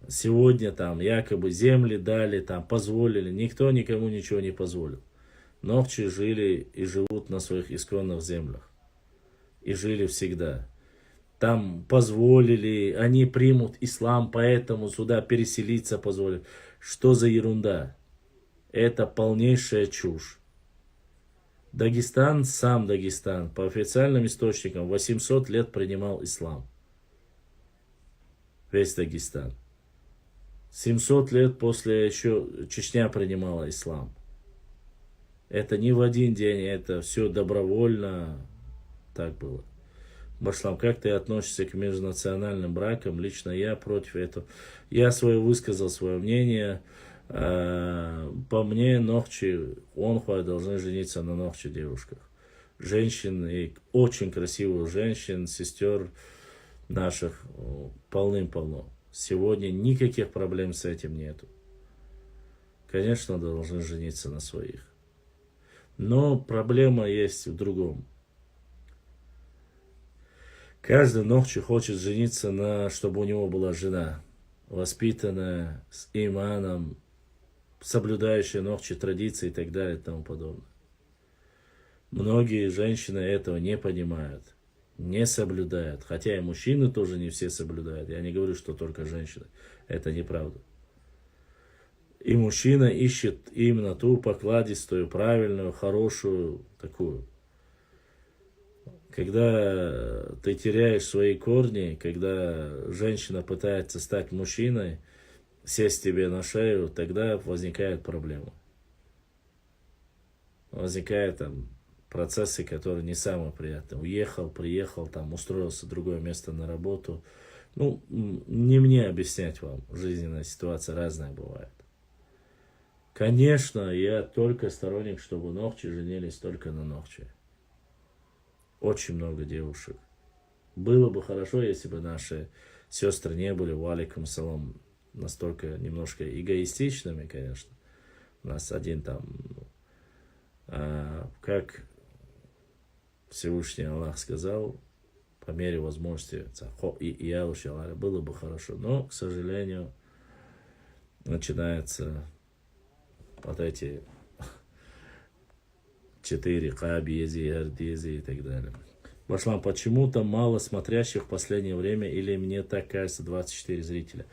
Speaker 2: Сегодня там якобы земли дали, там позволили. Никто никому ничего не позволил. Нохчи жили и живут на своих исконных землях. И жили всегда. Там позволили, они примут ислам, поэтому сюда переселиться позволят. Что за ерунда? Это полнейшая чушь. Дагестан, сам Дагестан, по официальным источникам, 800 лет принимал ислам. Весь Дагестан. 700 лет после еще Чечня принимала ислам. Это не в один день, это все добровольно так было. Башлам, как ты относишься к межнациональным бракам? Лично я против этого. Я высказал свое мнение. По мне, нохчи, онхуа должны жениться на нохчи девушках. Женщин, и очень красивых женщин, сестер наших полным-полно. Сегодня никаких проблем с этим нету. Конечно, должны жениться на своих. Но проблема есть в другом. Каждый нохчи хочет жениться на, чтобы у него была жена, воспитанная, с иманом, соблюдающая нохчи традиции и так далее и тому подобное. Многие женщины этого не понимают, не соблюдают. Хотя и мужчины тоже не все соблюдают. Я не говорю, что только женщины. Это неправда. И мужчина ищет именно ту покладистую, правильную, хорошую такую. Когда ты теряешь свои корни, когда женщина пытается стать мужчиной, сесть тебе на шею, тогда возникает проблема. Возникают там процессы, которые не самые приятные. Уехал, приехал, там устроился в другое место на работу. Ну, не мне объяснять вам, жизненная ситуация разная бывает. Конечно, я только сторонник, чтобы нохчи женились только на нохчи. Очень много девушек. Было бы хорошо, если бы наши сестры не были, валикум салам, настолько немножко эгоистичными, конечно. У нас один там, как Всевышний Аллах сказал, по мере возможности, и я учил, было бы хорошо. Но, к сожалению, начинается вот эти 4 кабиези, ардези и так далее. Башлам, почему-то мало смотрящих в последнее время, или мне так кажется, 24 зрителя.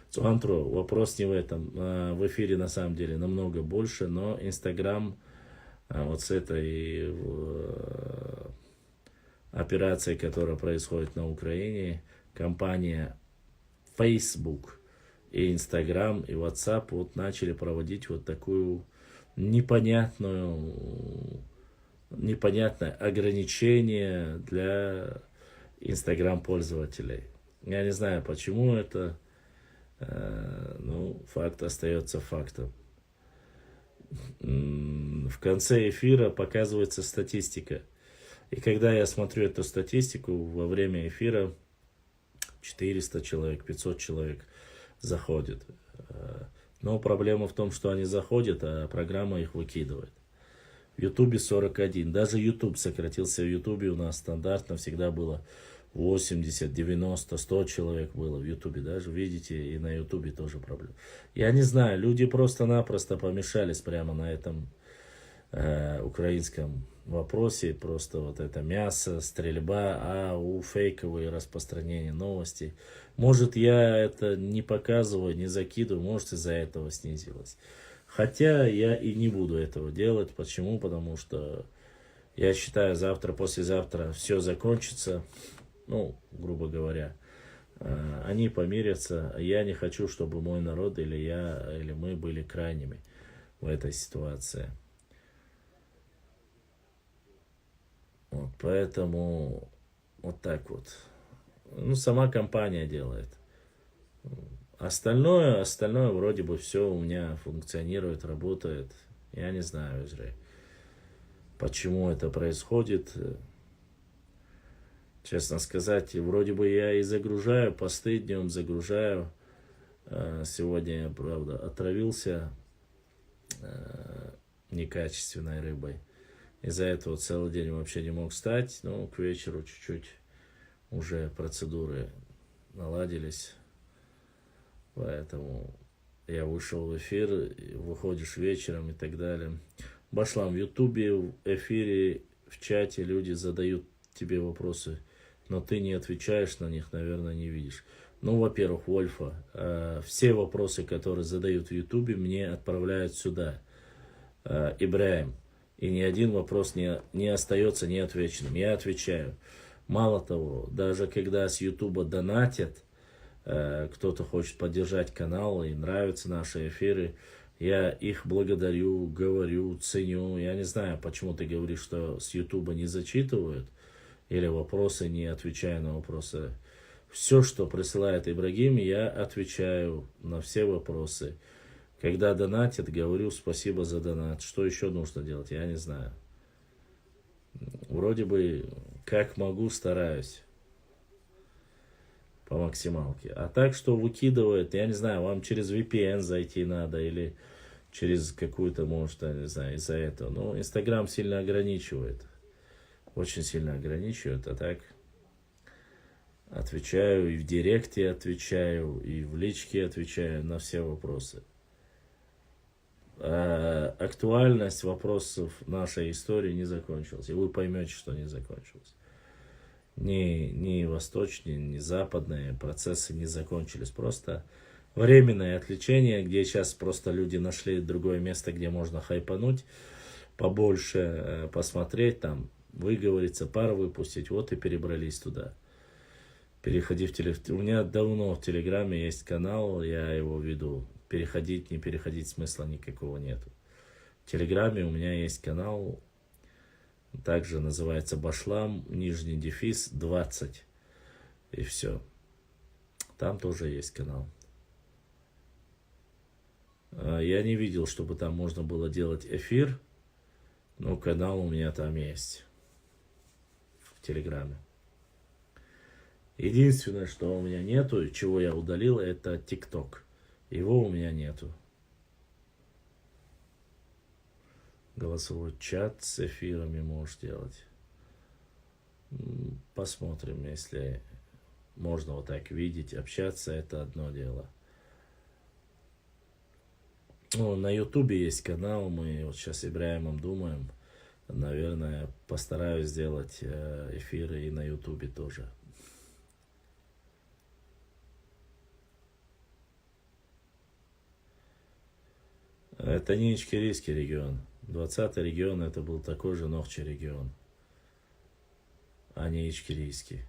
Speaker 2: Цуантро, вопрос не в этом. В эфире на самом деле намного больше, но Инстаграм вот с этой операцией, которая происходит на Украине, компания Facebook и Инстаграм и WhatsApp вот начали проводить вот такую непонятное ограничение для Инстаграм пользователей. Я не знаю, почему это, но факт остается фактом. В конце эфира показывается статистика. И когда я смотрю эту статистику, во время эфира 400 человек, 500 человек заходит. Но проблема в том, что они заходят, а программа их выкидывает. В Ютубе 41. Даже Ютуб сократился. В Ютубе у нас стандартно всегда было 80, 90, 100 человек было в Ютубе. Даже видите, и на Ютубе тоже проблема. Я не знаю, люди просто-напросто помешались прямо на этом украинском вопросе. Просто вот это мясо, стрельба, фейковые распространения новостей. Может, я это не показываю, не закидываю, может, из-за этого снизилось. Хотя я и не буду этого делать. Почему? Потому что я считаю, завтра, послезавтра все закончится. Ну, грубо говоря, они помирятся. Я не хочу, чтобы мой народ или я, или мы были крайними в этой ситуации. Вот, поэтому вот так вот. Ну, сама компания делает. Остальное вроде бы все у меня функционирует, работает. Я не знаю, почему это происходит. Честно сказать, вроде бы я и загружаю, посты днем загружаю. Сегодня я, правда, отравился некачественной рыбой. Из-за этого целый день вообще не мог встать. Но к вечеру чуть-чуть уже процедуры наладились. Поэтому я вышел в эфир, выходишь вечером и так далее. Башлам, в Ютубе, в эфире, в чате люди задают тебе вопросы, но ты не отвечаешь на них, наверное, не видишь. Ну, во-первых, Вольфа, все вопросы, которые задают в Ютубе, мне отправляют сюда, Ибраим. И ни один вопрос не остается неотвеченным. Я отвечаю. Мало того, даже когда с Ютуба донатят, кто-то хочет поддержать канал и нравятся наши эфиры, я их благодарю, говорю, ценю. Я не знаю, почему ты говоришь, что с Ютуба не зачитывают, или вопросы, не отвечаю на вопросы. Все, что присылает Ибрагим, я отвечаю на все вопросы. Когда донатят, говорю спасибо за донат. Что еще нужно делать, я не знаю. Вроде бы, как могу, стараюсь. По максималке. А так, что выкидывает, я не знаю, вам через VPN зайти надо, или через какую-то, может, я не знаю, из-за этого. Но Инстаграм сильно ограничивает. Очень сильно ограничивает, а так отвечаю, и в директе отвечаю, и в личке отвечаю на все вопросы. Актуальность вопросов нашей истории не закончилась. И вы поймете, что не закончилась. Ни восточные, ни западные процессы не закончились. Просто временное отвлечение, где сейчас просто люди нашли другое место, где можно хайпануть, побольше посмотреть, там, выговориться, пар выпустить. Вот и перебрались туда. Переходи в Телеграм. У меня давно в Телеграме есть канал, я его веду. Переходить, не переходить, смысла никакого нету. В Телеграме у меня есть канал, также называется Башлам, нижний дефис 20. И все. Там тоже есть канал. Я не видел, чтобы там можно было делать эфир, но канал у меня там есть. В Телеграме. Единственное, что у меня нету, чего я удалил, это ТикТок. Его у меня нету. Голосовой чат с эфирами можешь делать. Посмотрим, если можно вот так видеть, общаться, это одно дело. Ну, на Ютубе есть канал, мы вот сейчас с Ибраимом думаем. Наверное, постараюсь сделать эфиры и на Ютубе тоже. Это не Ичкерийский регион. 20-й регион это был такой же Нохчи регион, а не Ичкерийский.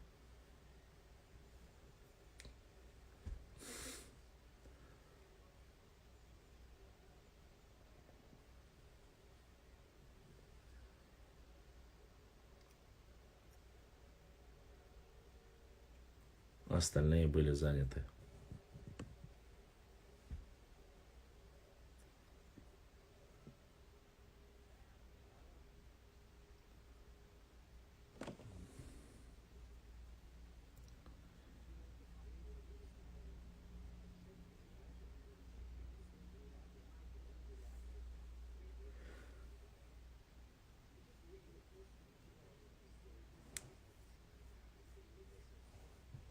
Speaker 2: Остальные были заняты.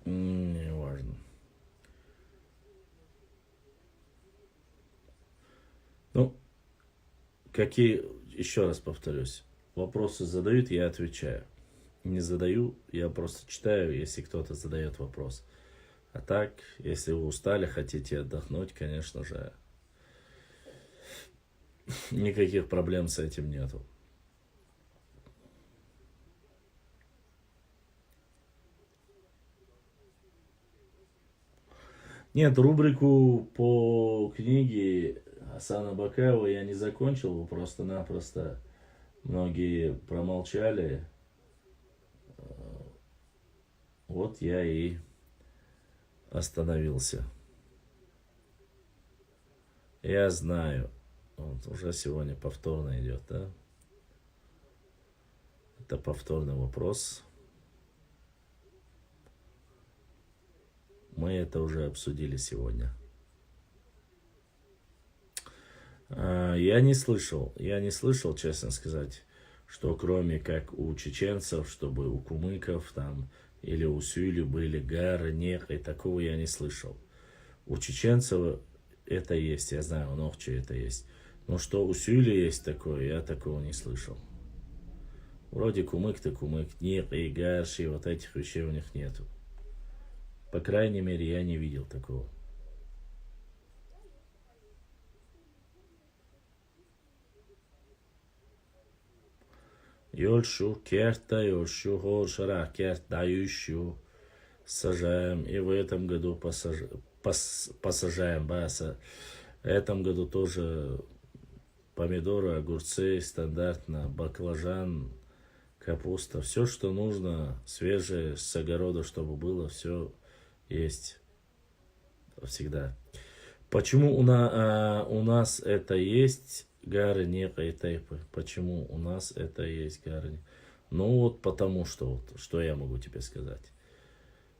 Speaker 2: Не важно. Ну, какие, еще раз повторюсь, вопросы задают, я отвечаю. Не задаю, я просто читаю, если кто-то задает вопрос. А так, если вы устали, хотите отдохнуть, конечно же, никаких проблем с этим нету. Нет, рубрику по книге Асана Бакаева я не закончил, просто-напросто многие промолчали. Вот я и остановился. Я знаю, вот уже сегодня повторно идет, да? Это повторный вопрос. Мы это уже обсудили сегодня. Я не слышал, честно сказать, что кроме как у чеченцев, чтобы у кумыков там или у сюли были гары, нех, и такого я не слышал. У чеченцев это есть, я знаю, у Нохчи это есть. Но что у Сюли есть такое, я такого не слышал. Вроде кумык-то кумык, нет, и гарши, вот этих вещей у них нету. По крайней мере, я не видел такого. Йольшу, керта, йольшу, горшара, керт, дающую. Сажаем. И в этом году посажаем. В этом году тоже помидоры, огурцы, стандартно, баклажан, капуста. Все, что нужно, свежее, с огорода, чтобы было, все есть всегда. Почему у нас это есть, гары, некой тайпы? Почему у нас это есть, гары? Ну вот потому что, что я могу тебе сказать?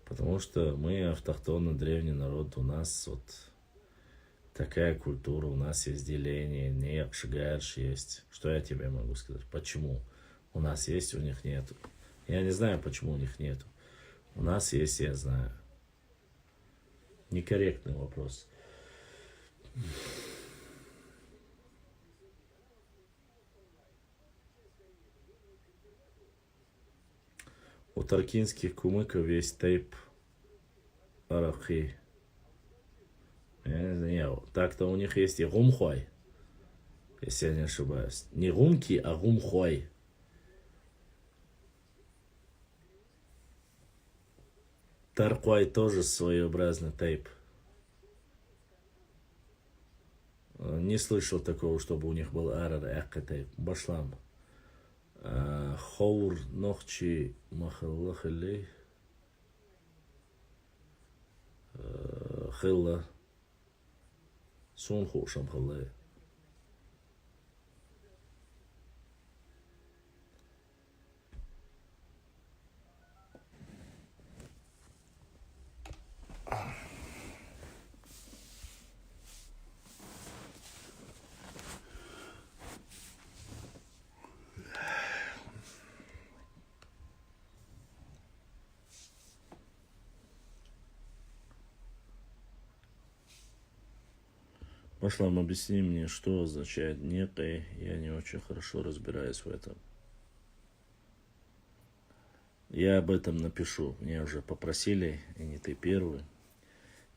Speaker 2: Потому что мы автохтонный древний народ, у нас вот такая культура, у нас есть деление, некш, гарш есть. Что я тебе могу сказать? Почему у нас есть, у них нету? Я не знаю, почему у них нету. У нас есть, я знаю. Некорректный вопрос. У таркинских кумыков есть тейп арахи. Я не знаю, так-то у них есть и гумхуай, если я не ошибаюсь. Не гумки, а гумхуай. Таркуай тоже своеобразный тейп. Не слышал такого, чтобы у них был арар экка тейп. Башлам. Хаур нохчи махаллахали. Хилла. Сунху шамхаллай. Башлам, объясни мне, что означает некое. Я не очень хорошо разбираюсь в этом. Я об этом напишу. Меня уже попросили, и не ты первый.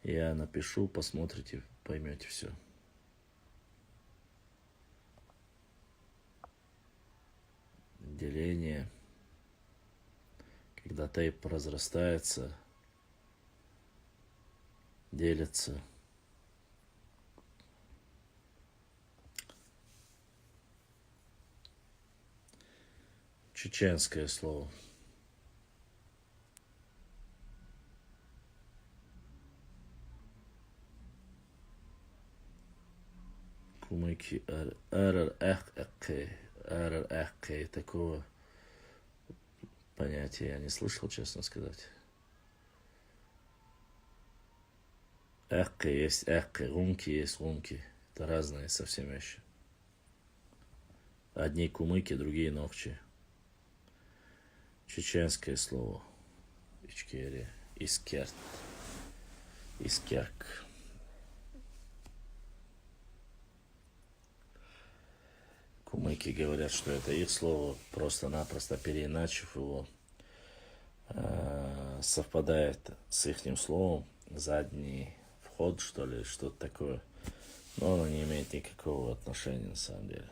Speaker 2: Я напишу, посмотрите, поймете все. Деление. Когда тейп разрастается, делится. Чеченское слово. Кумыки арар эхкэ. Такого понятия я не слышал, честно сказать. Эхкэ есть эхкэ, гумки есть гумки. Это разные совсем вещи. Одни кумыки, другие нохчи. Чеченское слово. Ичкерия. Искерт. Искерк. Кумыки говорят, что это их слово, просто-напросто переиначив его, совпадает с ихним словом. Задний вход, что ли, что-то такое. Но оно не имеет никакого отношения на самом деле.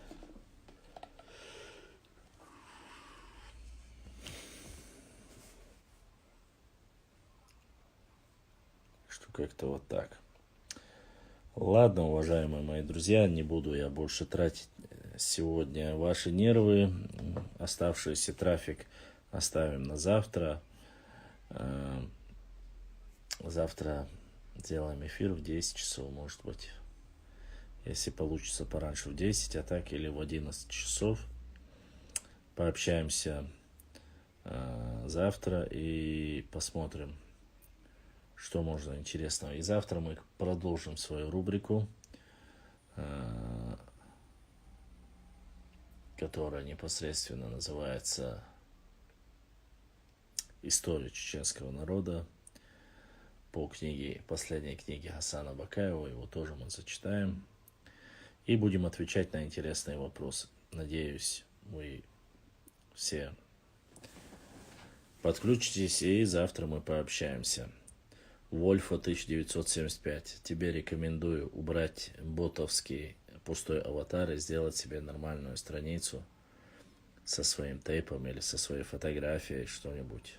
Speaker 2: Как-то вот так. Ладно, уважаемые мои друзья, не буду я больше тратить сегодня ваши нервы. Оставшийся трафик оставим на завтра. Завтра сделаем эфир в 10 часов, может быть. Если получится пораньше в 10, а так или в 11 часов. Пообщаемся завтра и посмотрим, что можно интересного. И завтра мы продолжим свою рубрику, которая непосредственно называется «История чеченского народа». по книге, последней книге Хасана Бакаева, его тоже мы зачитаем. И будем отвечать на интересные вопросы. Надеюсь, вы все подключитесь, и завтра мы пообщаемся. Вольфа 1975. Тебе рекомендую убрать ботовский пустой аватар и сделать себе нормальную страницу со своим тейпом или со своей фотографией, что-нибудь.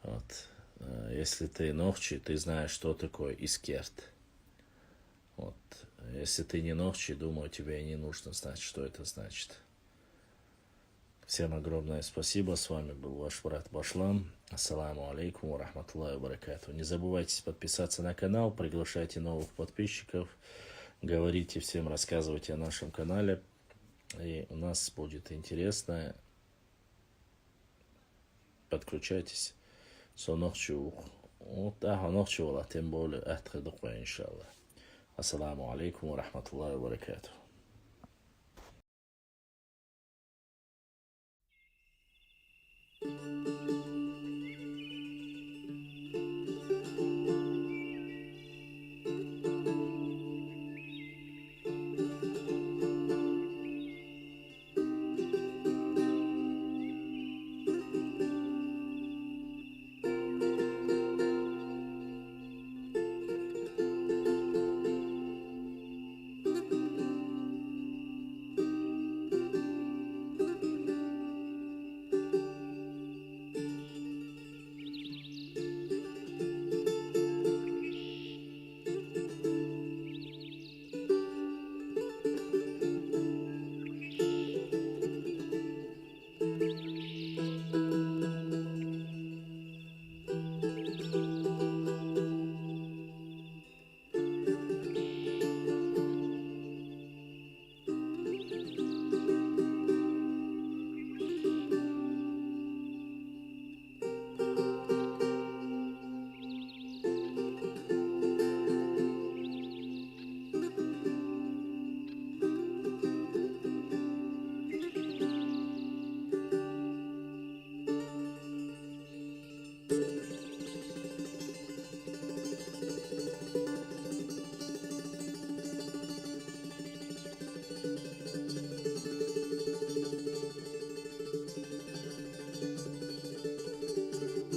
Speaker 2: Вот. Если ты нохчи, ты знаешь, что такое искерт. Вот. Если ты не нохчи, думаю, тебе и не нужно знать, что это значит. Всем огромное спасибо. С вами был ваш брат Башлам. Ассаламу алейкум ва рахматуллахи ва баракату. Не забывайте подписаться на канал, приглашайте новых подписчиков, говорите всем, рассказывайте о нашем канале. И у нас будет интересно. Подключайтесь. Сонохчу. Вот, нохчу, ла тем более, ахтхадуква, иншаллах. Ассаламу алейкум ва рахматуллахи ва баракату.